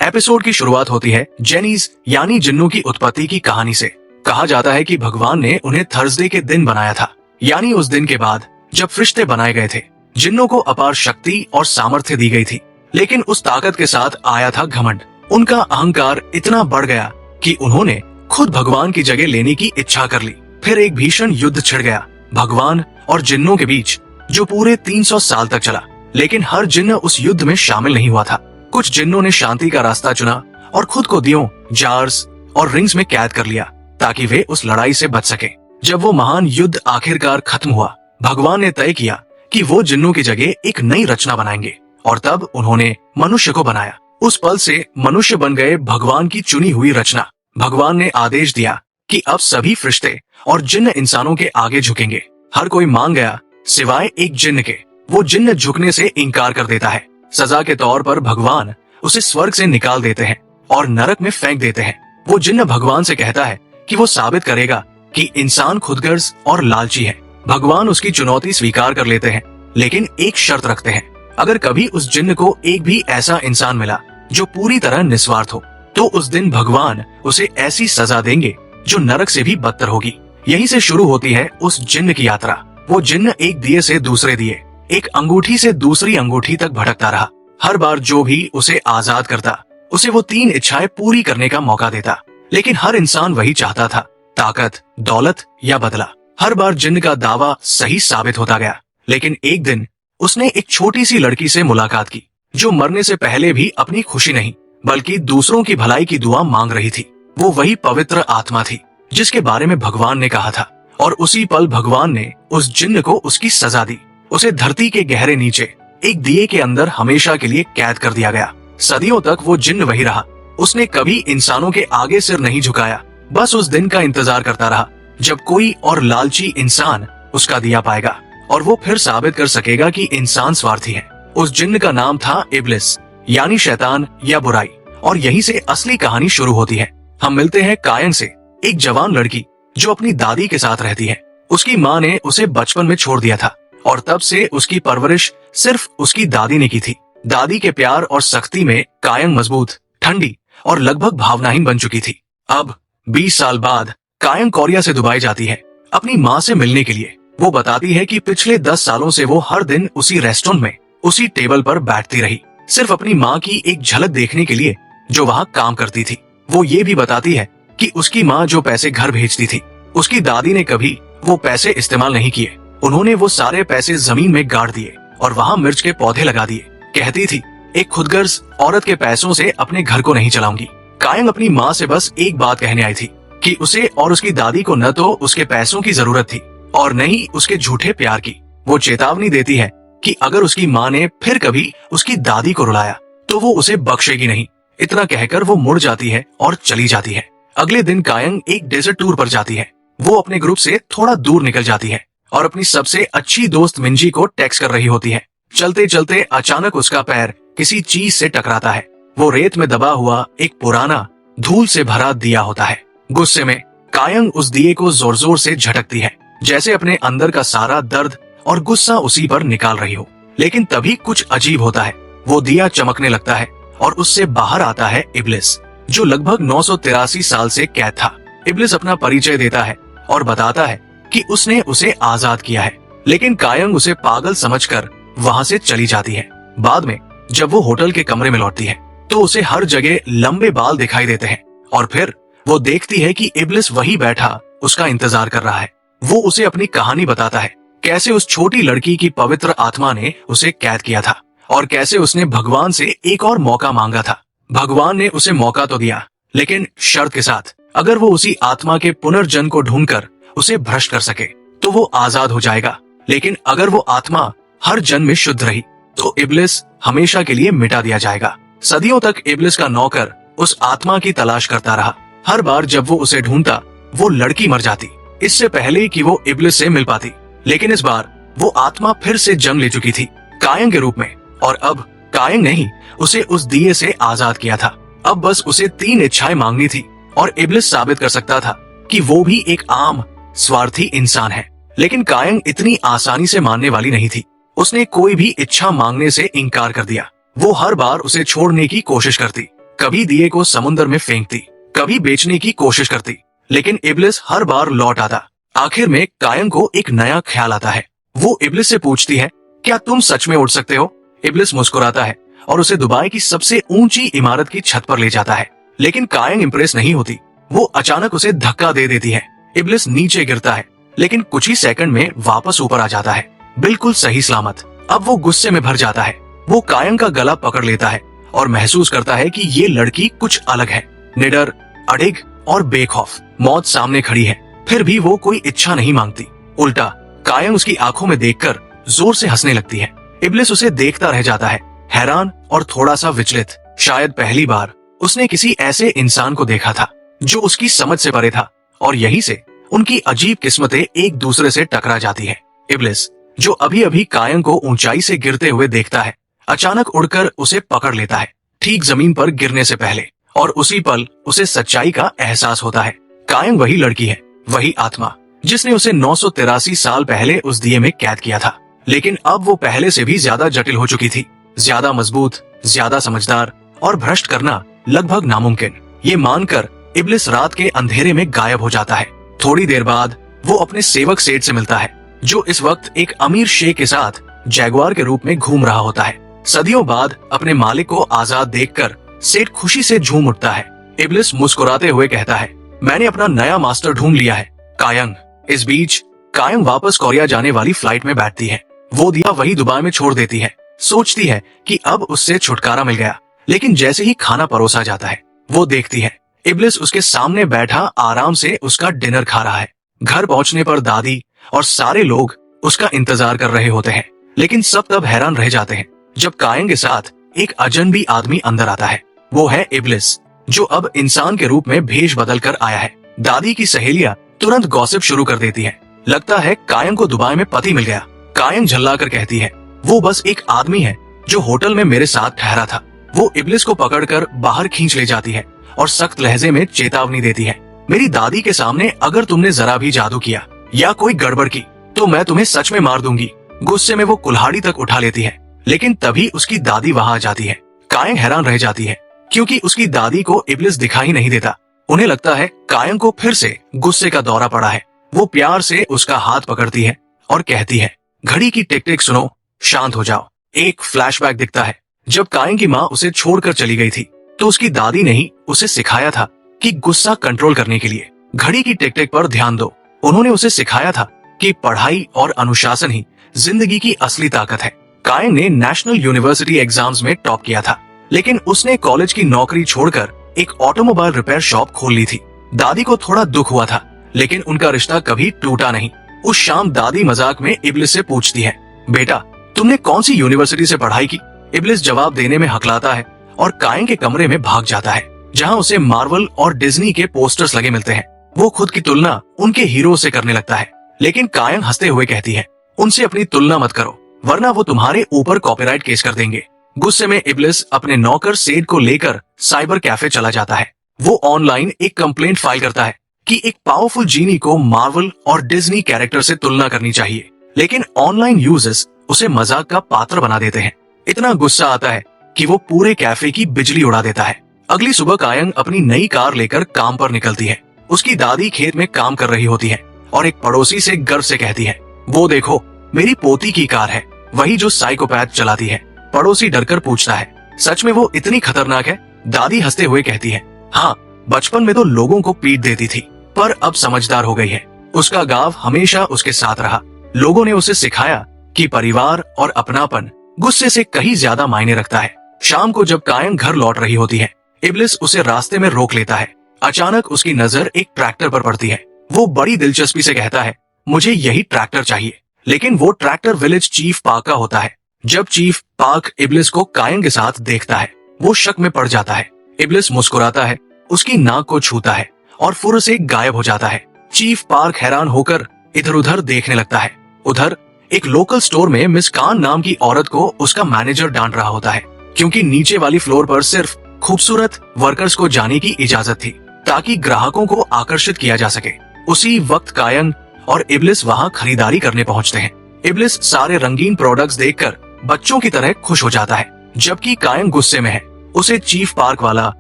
Episode की शुरुआत होती है जेनीज यानी जिन्नों की उत्पत्ति की कहानी से। कहा जाता है कि भगवान ने उन्हें थर्सडे के दिन बनाया था, यानी उस दिन के बाद जब फरिश्ते बनाए गए थे। जिन्नों को अपार शक्ति और सामर्थ्य दी गई थी, लेकिन उस ताकत के साथ आया था घमंड। उनका अहंकार इतना बढ़ गया कि उन्होंने खुद भगवान की जगह लेने की इच्छा कर ली। फिर एक भीषण युद्ध छिड़ गया भगवान और जिन्नों के बीच, जो पूरे 300 साल तक चला। लेकिन हर जिन्न उस युद्ध में शामिल नहीं हुआ था। कुछ जिन्नों ने शांति का रास्ता चुना और खुद को दियों, जार्स और रिंग्स में कैद कर लिया ताकि वे उस लड़ाई से बच सके। जब वो महान युद्ध आखिरकार खत्म हुआ, भगवान ने तय किया कि वो जिन्नों की जगह एक नई रचना बनाएंगे, और तब उन्होंने मनुष्य को बनाया। उस पल से मनुष्य बन गए भगवान की चुनी हुई रचना। भगवान ने आदेश दिया कि अब सभी फरिश्ते और जिन्न इंसानों के आगे झुकेंगे। हर कोई मान गया सिवाय एक जिन्न के। वो जिन्न झुकने से इनकार कर देता है। सजा के तौर पर भगवान उसे स्वर्ग से निकाल देते हैं और नरक में फेंक देते हैं। वो जिन्न भगवान से कहता है कि वो साबित करेगा कि इंसान खुदगर्ज और लालची है। भगवान उसकी चुनौती स्वीकार कर लेते हैं, लेकिन एक शर्त रखते हैं। अगर कभी उस जिन्न को एक भी ऐसा इंसान मिला जो पूरी तरह निस्वार्थ हो, तो उस दिन भगवान उसे ऐसी सजा देंगे जो नरक से भी बदतर होगी। यहीं से शुरू होती है उस जिन्न की यात्रा। वो जिन्न एक दिए से दूसरे दिए, एक अंगूठी से दूसरी अंगूठी तक भटकता रहा। हर बार जो भी उसे आजाद करता, उसे वो 3 इच्छाएं पूरी करने का मौका देता। लेकिन हर इंसान वही चाहता था, ताकत, दौलत या बदला। हर बार जिन्न का दावा सही साबित होता गया। लेकिन एक दिन उसने एक छोटी सी लड़की से मुलाकात की, जो मरने से पहले भी अपनी खुशी नहीं बल्कि दूसरों की भलाई की दुआ मांग रही थी। वो वही पवित्र आत्मा थी जिसके बारे में भगवान ने कहा था। और उसी पल भगवान ने उस जिन्न को उसकी सजा दी। उसे धरती के गहरे नीचे एक दिए के अंदर हमेशा के लिए कैद कर दिया गया। सदियों तक वो जिन्न वही रहा। उसने कभी इंसानों के आगे सिर नहीं झुकाया, बस उस दिन का इंतजार करता रहा जब कोई और लालची इंसान उसका दिया पाएगा और वो फिर साबित कर सकेगा कि इंसान स्वार्थी है। उस जिन्न का नाम था इब्लिस, यानी शैतान या बुराई। और यहीं से असली कहानी शुरू होती है। हम मिलते हैं कायन से, एक जवान लड़की जो अपनी दादी के साथ रहती है। उसकी माँ ने उसे बचपन में छोड़ दिया था और तब से उसकी परवरिश सिर्फ उसकी दादी ने की थी। दादी के प्यार और सख्ती में कायन मजबूत, ठंडी और लगभग भावनाहीन बन चुकी थी। अब 20 साल बाद कायन कोरिया से दुबई जाती है अपनी माँ से मिलने के लिए। वो बताती है कि पिछले 10 सालों से वो हर दिन उसी रेस्टोरेंट में उसी टेबल पर बैठती रही, सिर्फ अपनी माँ की एक झलक देखने के लिए जो वहाँ काम करती थी। वो ये भी बताती है कि उसकी माँ जो पैसे घर भेजती थी, उसकी दादी ने कभी वो पैसे इस्तेमाल नहीं किए। उन्होंने वो सारे पैसे जमीन में गाड़ दिए और वहाँ मिर्च के पौधे लगा दिए। कहती थी, एक खुदगर्ज औरत के पैसों से अपने घर को नहीं चलाऊंगी। कायन अपनी माँ से बस एक बात कहने आई थी कि उसे और उसकी दादी को न तो उसके पैसों की जरूरत थी और न ही उसके झूठे प्यार की। वो चेतावनी देती है कि अगर उसकी माँ ने फिर कभी उसकी दादी को रुलाया तो वो उसे बख्शेगी नहीं। इतना कहकर वो मुड़ जाती है और चली जाती है। अगले दिन कायन एक डेजर्ट टूर पर जाती है। वो अपने ग्रुप से थोड़ा दूर निकल जाती है और अपनी सबसे अच्छी दोस्त मिंजी को टेक्स्ट कर रही होती है। चलते चलते अचानक उसका पैर किसी चीज से टकराता है। वो रेत में दबा हुआ एक पुराना धूल से भरा दिया होता है। गुस्से में कायन उस दिए को जोर जोर से झटकती है, जैसे अपने अंदर का सारा दर्द और गुस्सा उसी पर निकाल रही हो। लेकिन तभी कुछ अजीब होता है। वो दिया चमकने लगता है और उससे बाहर आता है इब्लिस, जो लगभग 983 साल से कैद था। इब्लिस अपना परिचय देता है और बताता है कि उसने उसे आजाद किया है, लेकिन कायन उसे पागल समझकर वहाँ से चली जाती है। बाद में जब वो होटल के कमरे में लौटती है तो उसे हर जगह लंबे बाल दिखाई देते हैं और फिर वो देखती है कि इब्लिस वही बैठा उसका इंतजार कर रहा है। वो उसे अपनी कहानी बताता है, कैसे उस छोटी लड़की की पवित्र आत्मा ने उसे कैद किया था और कैसे उसने भगवान से एक और मौका मांगा था। भगवान ने उसे मौका तो दिया, लेकिन शर्त के साथ, अगर वो उसी आत्मा के पुनर्जन्म को ढूंढकर उसे भ्रष्ट कर सके तो वो आजाद हो जाएगा। लेकिन अगर वो आत्मा हर जन्म में शुद्ध रही तो इब्लिस हमेशा के लिए मिटा दिया जाएगा। सदियों तक इब्लिस का नौकर उस आत्मा की तलाश करता रहा। हर बार जब वो उसे ढूंढता, वो लड़की मर जाती इससे पहले कि वो इब्लिस से मिल पाती। लेकिन इस बार वो आत्मा फिर से जन्म ले चुकी थी कायन के रूप में, और अब कायन ने ही उसे उस दिए से आजाद किया था। अब बस उसे 3 इच्छाएं मांगनी थी और इब्लिस साबित कर सकता था कि वो भी एक आम स्वार्थी इंसान है। लेकिन कायन इतनी आसानी से मानने वाली नहीं थी। उसने कोई भी इच्छा मांगने से इनकार कर दिया। वो हर बार उसे छोड़ने की कोशिश करती, कभी दिए को समुद्र में फेंकती, कभी बेचने की कोशिश करती, लेकिन इब्लिस हर बार लौट आता। आखिर में कायन को एक नया ख्याल आता है। वो इब्लिस से पूछती है, क्या तुम सच में उड़ सकते हो? इब्लिस मुस्कुराता है और उसे दुबई की सबसे ऊंची इमारत की छत पर ले जाता है। लेकिन कायन इंप्रेस नहीं होती। वो अचानक उसे धक्का दे देती है। इब्लिस नीचे गिरता है, लेकिन कुछ ही सेकंड में वापस ऊपर आ जाता है, बिल्कुल सही सलामत। अब वो गुस्से में भर जाता है। वो कायन का गला पकड़ लेता है और महसूस करता है कि ये लड़की कुछ अलग है, निडर, अडिग और बेखौफ। मौत सामने खड़ी है, फिर भी वो कोई इच्छा नहीं मांगती। उल्टा कायन उसकी आंखों में देखकर जोर से हंसने लगती है। इब्लिस उसे देखता रह जाता है, हैरान और थोड़ा सा विचलित। शायद पहली बार उसने किसी ऐसे इंसान को देखा था जो उसकी समझ से परे था, और यहीं से उनकी अजीब किस्मतें एक दूसरे से टकरा जाती है। इब्लिस, जो अभी अभी कायन को ऊंचाई से गिरते हुए देखता है, अचानक उड़कर उसे पकड़ लेता है, ठीक जमीन पर गिरने से पहले। और उसी पल उसे सच्चाई का एहसास होता है। कायन वही लड़की है, वही आत्मा जिसने उसे 983 साल पहले उस दिए में कैद किया था। लेकिन अब वो पहले से भी ज्यादा जटिल हो चुकी थी, ज्यादा मजबूत, ज्यादा समझदार, और भ्रष्ट करना लगभग नामुमकिन। ये मानकर इब्लिस रात के अंधेरे में गायब हो जाता है। थोड़ी देर बाद वो अपने सेवक सेठ से मिलता है, जो इस वक्त एक अमीर शेख के साथ जैगुआर के रूप में घूम रहा होता है। सदियों बाद अपने मालिक को आजाद देखकर सेठ खुशी से झूम उठता है। इब्लिस मुस्कुराते हुए कहता है, मैंने अपना नया मास्टर ढूंढ लिया है, कायंग। इस बीच कायंग वापस कोरिया जाने वाली फ्लाइट में बैठती है। वो दिया वही दुबई में छोड़ देती है। सोचती है कि अब उससे छुटकारा मिल गया, लेकिन जैसे ही खाना परोसा जाता है, वो देखती है इब्लिस उसके सामने बैठा आराम से उसका डिनर खा रहा है। घर पहुंचने पर दादी और सारे लोग उसका इंतजार कर रहे होते हैं, लेकिन सब तब हैरान रह जाते हैं जब कायंग के साथ एक अजनबी आदमी अंदर आता है। वो है इब्लिस, जो अब इंसान के रूप में भेष बदल कर आया है। दादी की सहेलियां तुरंत गॉसिप शुरू कर देती है। लगता है कायंग को दुबई में पति मिल गया। कायंग झल्लाकर कहती है, वो बस एक आदमी है जो होटल में मेरे साथ ठहरा था। वो इब्लिस को पकड़कर बाहर खींच ले जाती है और सख्त लहजे में चेतावनी देती है, मेरी दादी के सामने अगर तुमने जरा भी जादू किया या कोई गड़बड़ की तो मैं तुम्हें सच में मार दूंगी। गुस्से में वो कुल्हाड़ी तक उठा लेती है, लेकिन तभी उसकी दादी वहां आ जाती है। कायंग हैरान रह जाती है, क्योंकि उसकी दादी को इब्लिस दिखाई नहीं देता। उन्हें लगता है कायंग को फिर से गुस्से का दौरा पड़ा है। वो प्यार से उसका हाथ पकड़ती है और कहती है, घड़ी की टिक टिक सुनो, शांत हो जाओ। एक फ्लैशबैक दिखता है। जब कायंग की माँ उसे छोड़कर चली गई थी, तो उसकी दादी ने ही उसे सिखाया था कि गुस्सा कंट्रोल करने के लिए घड़ी की टिक टिक पर ध्यान दो। उन्होंने उसे सिखाया था कि पढ़ाई और अनुशासन ही जिंदगी की असली ताकत है। कायंग ने नेशनल यूनिवर्सिटी एग्जाम्स में टॉप किया था, लेकिन उसने कॉलेज की नौकरी छोड़कर एक ऑटोमोबाइल रिपेयर शॉप खोल ली थी। दादी को थोड़ा दुख हुआ था, लेकिन उनका रिश्ता कभी टूटा नहीं। उस शाम दादी मजाक में इब्लिस से पूछती है, बेटा तुमने कौन सी यूनिवर्सिटी से पढ़ाई की? इब्लिस जवाब देने में हकलाता है और कायंग के कमरे में भाग जाता है, जहां उसे मार्वल और डिज्नी के पोस्टर्स लगे मिलते हैं। वो खुद की तुलना उनके हीरो से करने लगता है, लेकिन कायंग हंसते हुए कहती है, उनसे अपनी तुलना मत करो, वरना वो तुम्हारे ऊपर कॉपीराइट केस कर देंगे। गुस्से में इब्लिस अपने नौकर सेड को लेकर साइबर कैफे चला जाता है। वो ऑनलाइन एक कंप्लेंट फाइल करता है कि एक पावरफुल जीनी को मार्वल और डिज्नी कैरेक्टर से तुलना करनी चाहिए, लेकिन ऑनलाइन यूजर्स उसे मजाक का पात्र बना देते हैं। इतना गुस्सा आता है कि वो पूरे कैफे की बिजली उड़ा देता है। अगली सुबह कायंग अपनी नई कार लेकर काम पर निकलती है। उसकी दादी खेत में काम कर रही होती है और एक पड़ोसी से गर्व से कहती है, वो देखो मेरी पोती की कार है, वही जो साइकोपैथ चलाती है। पड़ोसी डरकर पूछता है, सच में वो इतनी खतरनाक है? दादी हंसते हुए कहती है, हाँ, बचपन में तो लोगों को पीट देती थी, पर अब समझदार हो गई है। उसका गांव हमेशा उसके साथ रहा। लोगों ने उसे सिखाया कि परिवार और अपनापन गुस्से से कहीं ज्यादा मायने रखता है। शाम को जब कायंग घर लौट रही होती है, इब्लिस उसे रास्ते में रोक लेता है। अचानक उसकी नजर एक ट्रैक्टर पर पड़ती है। वो बड़ी दिलचस्पी से कहता है, मुझे यही ट्रैक्टर चाहिए। लेकिन वो ट्रैक्टर विलेज चीफ पार्क का होता है। जब चीफ पार्क इब्लिस को कायंग के साथ देखता है, वो शक में पड़ जाता है। इब्लिस मुस्कुराता है, उसकी नाक को छूता है और फुर्र से गायब हो जाता है। चीफ पार्क हैरान होकर इधर उधर देखने लगता है। उधर एक लोकल स्टोर में मिस कान नाम की औरत को उसका मैनेजर डांट रहा होता है, क्योंकि नीचे वाली फ्लोर पर सिर्फ खूबसूरत वर्कर्स को जाने की इजाजत थी, ताकि ग्राहकों को आकर्षित किया जा सके। उसी वक्त कायंग और इब्लिस वहां खरीदारी करने पहुंचते हैं। इब्लिस सारे रंगीन प्रोडक्ट्स देखकर बच्चों की तरह खुश हो जाता है, जबकि कायंग गुस्से में है। उसे चीफ पार्क वाला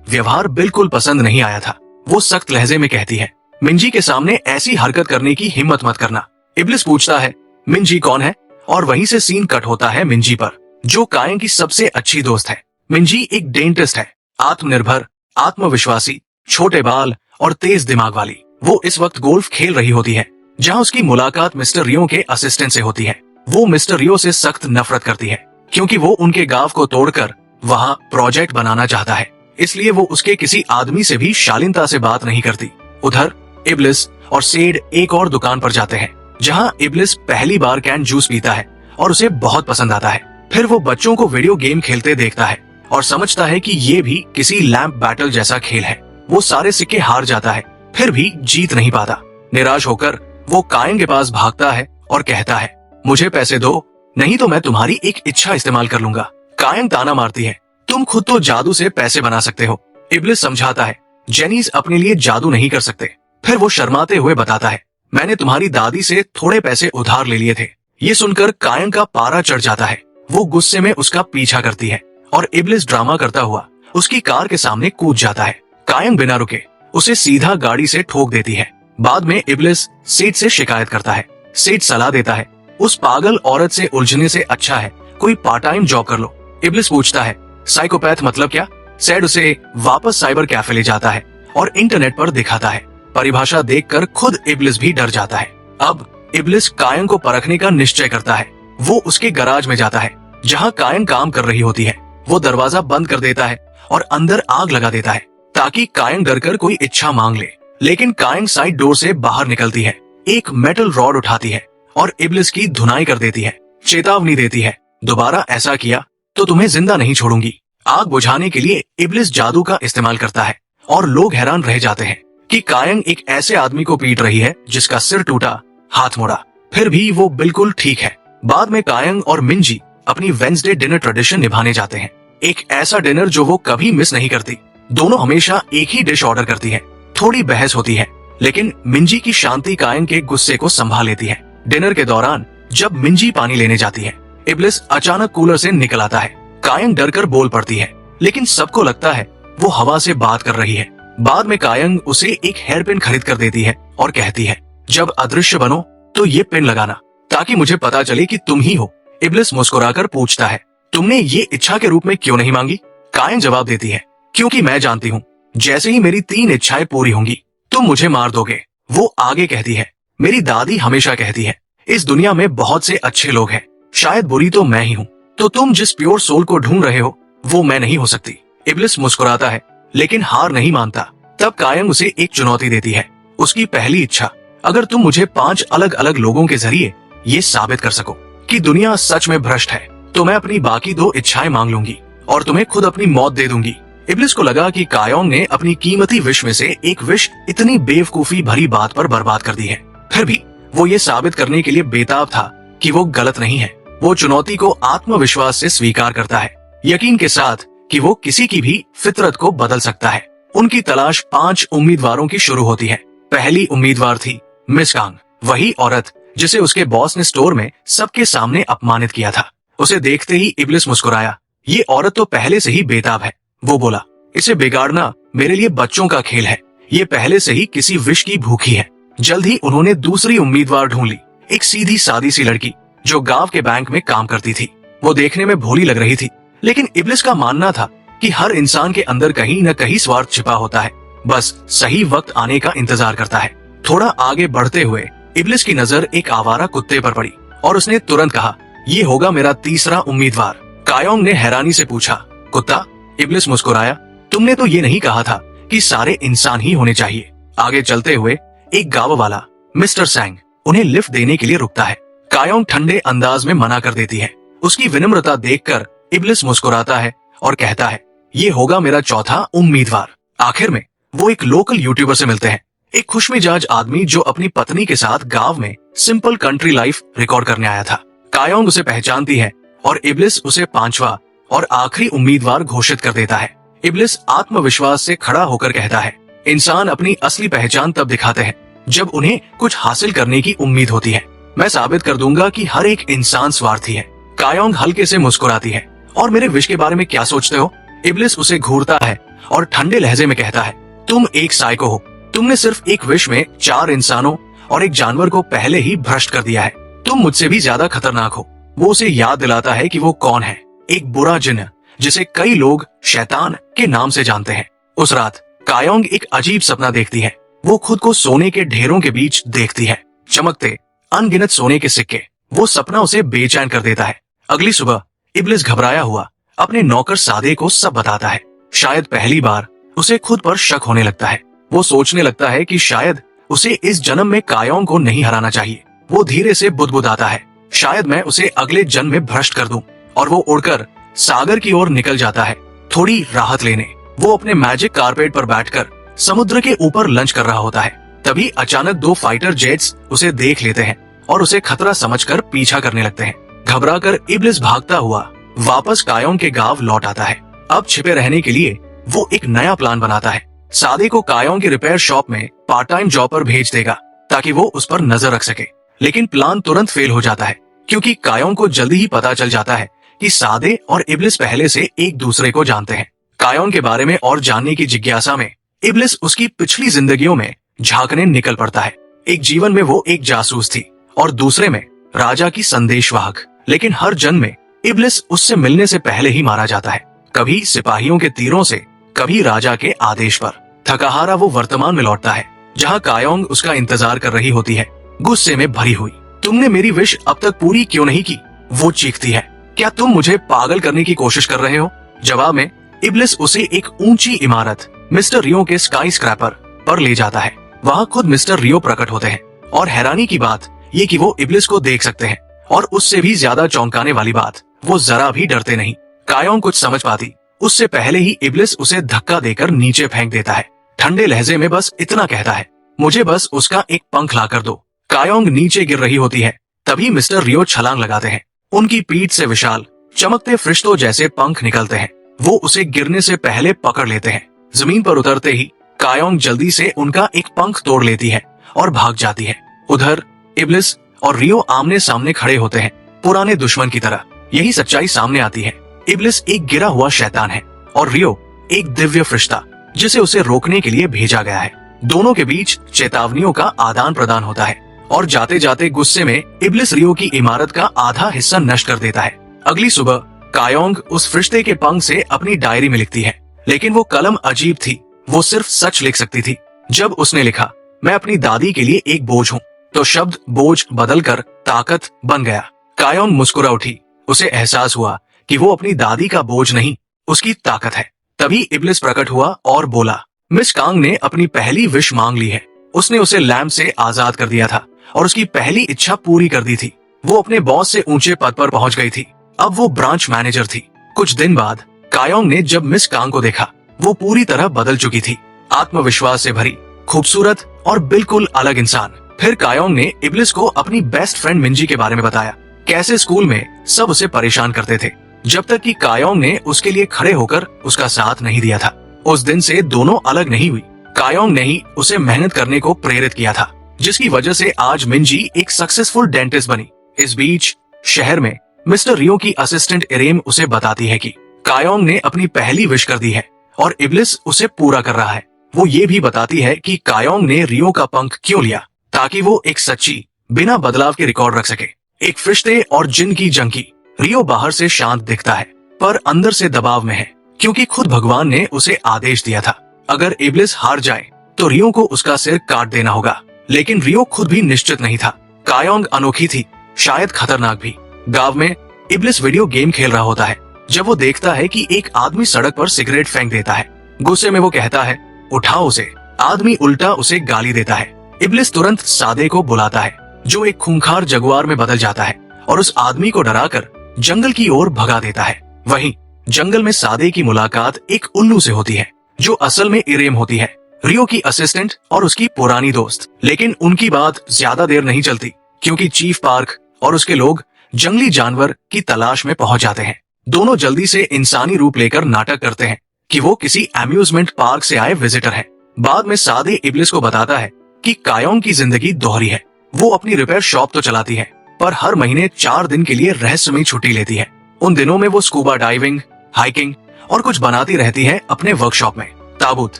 व्यवहार बिल्कुल पसंद नहीं आया था। वो सख्त लहजे में कहती है, मिंजी के सामने ऐसी हरकत करने की हिम्मत मत करना। इब्लिस पूछता है, मिंजी कौन है? और वहीं से सीन कट होता है मिंजी पर, जो कायंग की सबसे अच्छी दोस्त है। मिंजी एक डेंटिस्ट है, आत्मनिर्भर, आत्मविश्वासी, छोटे बाल और तेज दिमाग वाली। वो इस वक्त गोल्फ खेल रही होती है, जहां उसकी मुलाकात मिस्टर रियो के असिस्टेंट से होती है। वो मिस्टर रियो से सख्त नफरत करती है, क्योंकि वो उनके गांव को तोड़कर वहां प्रोजेक्ट बनाना चाहता है। इसलिए वो उसके किसी आदमी से भी शालीनता से बात नहीं करती। उधर इब्लिस और सेड एक और दुकान पर जाते हैं, जहां इब्लिस पहली बार कैन जूस पीता है और उसे बहुत पसंद आता है। फिर वो बच्चों को वीडियो गेम खेलते देखता है और समझता है कि ये भी किसी लैंप बैटल जैसा खेल है। वो सारे सिक्के हार जाता है, फिर भी जीत नहीं पाता। निराश होकर वो कायंग के पास भागता है और कहता है, मुझे पैसे दो, नहीं तो मैं तुम्हारी एक इच्छा इस्तेमाल कर लूंगा। कायंग ताना मारती है, तुम खुद तो जादू से पैसे बना सकते हो। इब्लिस समझाता है, जेनीज अपने लिए जादू नहीं कर सकते। फिर वो शर्माते हुए बताता है, मैंने तुम्हारी दादी से थोड़े पैसे उधार ले लिए थे। ये सुनकर कायंग का पारा चढ़ जाता है। वो गुस्से में उसका पीछा करती है और इब्लिस ड्रामा करता हुआ उसकी कार के सामने कूद जाता है। कायंग बिना रुके उसे सीधा गाड़ी से ठोक देती है। बाद में इब्लिस सेठ से शिकायत करता है। सेठ सलाह देता है, उस पागल औरत से उलझने से अच्छा है कोई पार्ट टाइम जॉब कर लो। इब्लिस पूछता है, साइकोपैथ मतलब क्या? सेठ उसे वापस साइबर कैफे ले जाता है और इंटरनेट पर दिखाता है। परिभाषा देखकर खुद इब्लिस भी डर जाता है। अब इब्लिस कायंग को परखने का निश्चय करता है। वो उसके गराज में जाता है, जहां कायंग काम कर रही होती है। वो दरवाजा बंद कर देता है और अंदर आग लगा देता है, ताकि कायंग डरकर कोई इच्छा मांग ले। लेकिन कायंग साइड डोर से बाहर निकलती है, एक मेटल रॉड उठाती है और इब्लिस की धुनाई कर देती है। चेतावनी देती है, दोबारा ऐसा किया तो तुम्हें जिंदा नहीं छोड़ूंगी। आग बुझाने के लिए इब्लिस जादू का इस्तेमाल करता है और लोग हैरान रह जाते हैं कि कायंग एक ऐसे आदमी को पीट रही है जिसका सिर टूटा, हाथ मुड़ा, फिर भी वो बिल्कुल ठीक है। बाद में कायंग और मिंजी अपनी वेंसडे डिनर ट्रेडिशन निभाने जाते हैं, एक ऐसा डिनर जो वो कभी मिस नहीं करती। दोनों हमेशा एक ही डिश ऑर्डर करती है। थोड़ी बहस होती है, लेकिन मिंजी की शांति कायंग के गुस्से को संभाल लेती है। डिनर के दौरान जब मिंजी पानी लेने जाती है, इब्लिस अचानक कूलर से निकल आता है। कायंग डरकर बोल पड़ती है, लेकिन सबको लगता है वो हवा से बात कर रही है। बाद में कायंग उसे एक हेयर पिन खरीद कर देती है और कहती है, जब अदृश्य बनो तो ये पिन लगाना, ताकि मुझे पता चले कि तुम ही हो। इब्लिस मुस्कुराकर पूछता है, तुमने ये इच्छा के रूप में क्यों नहीं मांगी? कायंग जवाब देती है, क्योंकि मैं जानती हूँ जैसे ही मेरी 3 इच्छाएं पूरी होंगी तुम मुझे मार दोगे। वो आगे कहती है, मेरी दादी हमेशा कहती है, इस दुनिया में बहुत से अच्छे लोग हैं, शायद बुरी तो मैं ही हूँ। तो तुम जिस प्योर सोल को ढूंढ रहे हो वो मैं नहीं हो सकती। इब्लिस मुस्कुराता है, लेकिन हार नहीं मानता। तब कायंग उसे एक चुनौती देती है, उसकी पहली इच्छा, अगर तुम मुझे 5 अलग अलग लोगों के जरिए ये साबित कर सको कि दुनिया सच में भ्रष्ट है, तो मैं अपनी बाकी 2 इच्छाएं मांग लूंगी और तुम्हें खुद अपनी मौत दे दूंगी। इब्लिस को लगा कि कायंग ने अपनी कीमती विश में से एक विश इतनी बेवकूफी भरी बात पर बर्बाद कर दी है। फिर भी वो ये साबित करने के लिए बेताब था कि वो गलत नहीं है। वो चुनौती को आत्मविश्वास से स्वीकार करता है, यकीन के साथ कि वो किसी की भी फितरत को बदल सकता है। उनकी तलाश 5 उम्मीदवारों की शुरू होती है। पहली उम्मीदवार थी मिस कांग, वही औरत जिसे उसके बॉस ने स्टोर में सबके सामने अपमानित किया था। उसे देखते ही इब्लिस मुस्कुराया, ये औरत तो पहले से ही बेताब है। वो बोला, इसे बिगाड़ना मेरे लिए बच्चों का खेल है, ये पहले से ही किसी विश की भूखी है। जल्द ही उन्होंने दूसरी उम्मीदवार ढूंढ ली, एक सीधी सादी सी लड़की जो गांव के बैंक में काम करती थी। वो देखने में भोली लग रही थी, लेकिन इब्लिस का मानना था कि हर इंसान के अंदर कहीं न कहीं स्वार्थ छिपा होता है, बस सही वक्त आने का इंतजार करता है। थोड़ा आगे बढ़ते हुए इब्लिस की नजर एक आवारा कुत्ते पर पड़ी और उसने तुरंत कहा, ये होगा मेरा तीसरा उम्मीदवार। कायंग ने हैरानी से पूछा, कुत्ता? इब्लिस मुस्कुराया, तुमने तो ये नहीं कहा था कि सारे इंसान ही होने चाहिए। आगे चलते हुए एक गांव वाला मिस्टर सैंग उन्हें लिफ्ट देने के लिए रुकता है। कायंग ठंडे अंदाज में मना कर देती है। उसकी विनम्रता देखकर इब्लिस मुस्कुराता है और कहता है, ये होगा मेरा चौथा उम्मीदवार। आखिर में वो एक लोकल यूट्यूबर से मिलते हैं, एक खुशमिजाज आदमी जो अपनी पत्नी के साथ गांव में सिंपल कंट्री लाइफ रिकॉर्ड करने आया था। कायंग उसे पहचानती है और इब्लिस उसे 5वां और आखिरी उम्मीदवार घोषित कर देता है। इब्लिस आत्मविश्वास से खड़ा होकर कहता है, इंसान अपनी असली पहचान तब दिखाते हैं जब उन्हें कुछ हासिल करने की उम्मीद होती है। मैं साबित कर दूंगा कि हर एक इंसान स्वार्थी है। कायंग हल्के से मुस्कुराती है, और मेरे विश के बारे में क्या सोचते हो? इब्लिस उसे घूरता है और ठंडे लहजे में कहता है, तुम एक साइको हो। तुमने सिर्फ एक विश में 4 इंसानों और एक जानवर को पहले ही भ्रष्ट कर दिया है। तुम मुझसे भी ज्यादा खतरनाक हो। वो उसे याद दिलाता है कि वो कौन है, एक बुरा जिन्न जिसे कई लोग शैतान के नाम से जानते हैं। उस रात कायोंग एक अजीब सपना देखती है। वो खुद को सोने के ढेरों के बीच देखती है, चमकते अनगिनत सोने के सिक्के। वो सपना उसे बेचैन कर देता है। अगली सुबह इब्लिस घबराया हुआ अपने नौकर सादे को सब बताता है। शायद पहली बार उसे खुद पर शक होने लगता है। वो सोचने लगता है कि शायद उसे इस जन्म में कायोंग को नहीं हराना चाहिए। वो धीरे से बुदबुदाता है, शायद मैं उसे अगले जन्म में भ्रष्ट कर दूं। और वो उड़कर सागर की ओर निकल जाता है, थोड़ी राहत लेने। वो अपने मैजिक कारपेट पर बैठकर समुद्र के ऊपर लंच कर रहा होता है। तभी अचानक 2 फाइटर जेट्स उसे देख लेते हैं और उसे खतरा समझकर पीछा करने लगते हैं। घबराकर इब्लिस भागता हुआ वापस कायोंग के गांव लौट आता है। अब छिपे रहने के लिए वो एक नया प्लान बनाता है। सादे को कायोंग की रिपेयर शॉप में पार्ट टाइम जॉब पर भेज देगा ताकि वो उस पर नजर रख सके। लेकिन प्लान तुरंत फेल हो जाता है क्योंकि कायोंग को जल्दी ही पता चल जाता है कि सादे और इब्लिस पहले से एक दूसरे को जानते हैं। कायोंग के बारे में और जानने की जिज्ञासा में इब्लिस उसकी पिछली जिंदगियों में झांकने निकल पड़ता है। एक जीवन में वो एक जासूस थी और दूसरे में राजा की संदेशवाहक। लेकिन हर जन्म में इब्लिस उससे मिलने से पहले ही मारा जाता है, कभी सिपाहियों के तीरों से, कभी राजा के आदेश पर। थकाहारा वो वर्तमान में लौटता है जहाँ कायोंग उसका इंतजार कर रही होती है, गुस्से में भरी हुई। तुमने मेरी विश अब तक पूरी क्यों नहीं की? वो चीखती है। क्या तुम मुझे पागल करने की कोशिश कर रहे हो? जवाब में इब्लिस उसे एक ऊंची इमारत मिस्टर रियो के स्काई स्क्रैपर पर ले जाता है। वहाँ खुद मिस्टर रियो प्रकट होते हैं और हैरानी की बात ये कि वो इब्लिस को देख सकते हैं। और उससे भी ज्यादा चौंकाने वाली बात, वो जरा भी डरते नहीं। कायोंग कुछ समझ पाती उससे पहले ही इब्लिस उसे धक्का देकर नीचे फेंक देता है। ठंडे लहजे में बस इतना कहता है, मुझे बस उसका एक पंख ला कर दो। कायोंग नीचे गिर रही होती है। तभी मिस्टर रियो छलांग लगाते हैं। उनकी पीठ से विशाल चमकते फरिश्तों जैसे पंख निकलते हैं। वो उसे गिरने से पहले पकड़ लेते हैं। जमीन पर उतरते ही कायोंग जल्दी से उनका एक पंख तोड़ लेती है और भाग जाती है। उधर इब्लिस और रियो आमने सामने खड़े होते हैं, पुराने दुश्मन की तरह। यही सच्चाई सामने आती है। इब्लिस एक गिरा हुआ शैतान है और रियो एक दिव्य फरिश्ता जिसे उसे रोकने के लिए भेजा गया है। दोनों के बीच चेतावनियों का आदान प्रदान होता है और जाते जाते गुस्से में इब्लिस रियो की इमारत का आधा हिस्सा नष्ट कर देता है। अगली सुबह कायोंग उस फरिश्ते के पंख से अपनी डायरी में लिखती है, लेकिन वो कलम अजीब थी। वो सिर्फ सच लिख सकती थी। जब उसने लिखा, मैं अपनी दादी के लिए एक बोझ हूँ, तो शब्द बोझ बदलकर ताकत बन गया। कायोंग मुस्कुरा उठी। उसे एहसास हुआ कि वो अपनी दादी का बोझ नहीं, उसकी ताकत है। तभी इब्लिस प्रकट हुआ और बोला, मिस कांग ने अपनी पहली विश मांग ली है। उसने उसे लैम्प से आजाद कर दिया था और उसकी पहली इच्छा पूरी कर दी थी। वो अपने बॉस से ऊंचे पद पर पहुंच गई थी। अब वो ब्रांच मैनेजर थी। कुछ दिन बाद कायोंग ने जब मिस कांग को देखा, वो पूरी तरह बदल चुकी थी, आत्मविश्वास से भरी, खूबसूरत और बिल्कुल अलग इंसान। फिर कायोंग ने इब्लिस को अपनी बेस्ट फ्रेंड मिंजी के बारे में बताया, कैसे स्कूल में सब उसे परेशान करते थे, जब तक कि कायोंग ने उसके लिए खड़े होकर उसका साथ नहीं दिया था। उस दिन से दोनों अलग नहीं हुई। कायोंग ने ही उसे मेहनत करने को प्रेरित किया था, जिसकी वजह से आज मिंजी एक सक्सेसफुल डेंटिस्ट बनी। इस बीच शहर में मिस्टर रियो की असिस्टेंट इरेम उसे बताती है कि कायोंग ने अपनी पहली विश कर दी है और इब्लिस उसे पूरा कर रहा है। वो ये भी बताती है कि कायोंग ने रियो का पंख क्यों लिया, ताकि वो एक सच्ची, बिना बदलाव के रिकॉर्ड रख सके। एक फरिश्ते और जिन की जंग की। रियो बाहर से शांत दिखता है, पर अंदर से दबाव में है, क्योंकि खुद भगवान ने उसे आदेश दिया था, अगर इब्लिस हार जाए तो रियो को उसका सिर काट देना होगा। लेकिन रियो खुद भी निश्चित नहीं था। कायोंग अनोखी थी, शायद खतरनाक भी। गांव में इब्लिस वीडियो गेम खेल रहा होता है जब वो देखता है कि एक आदमी सड़क पर सिगरेट फेंक देता है। गुस्से में वो कहता है, उठाओ उसे। आदमी उल्टा उसे गाली देता है। इब्लिस तुरंत सादे को बुलाता है, जो एक खूंखार जगुआर में बदल जाता है और उस आदमी को डराकर जंगल की ओर भगा देता है। वहीं जंगल में सादे की मुलाकात एक उल्लू से होती है, जो असल में इरेम होती है, रियो की असिस्टेंट और उसकी पुरानी दोस्त। लेकिन उनकी बात ज्यादा देर नहीं चलती, क्योंकि चीफ पार्क और उसके लोग जंगली जानवर की तलाश में पहुंच जाते हैं। दोनों जल्दी से इंसानी रूप लेकर नाटक करते हैं कि वो किसी अम्यूजमेंट पार्क से आए विजिटर हैं। बाद में सादे इब्लिस को बताता है कि कायोंग की जिंदगी दोहरी है। वो अपनी रिपेयर शॉप तो चलाती है, पर हर महीने 4 दिन के लिए रहस्यमयी छुट्टी लेती है। उन दिनों में वो स्कूबा डाइविंग, हाइकिंग और कुछ बनाती रहती है अपने वर्कशॉप में ताबूत,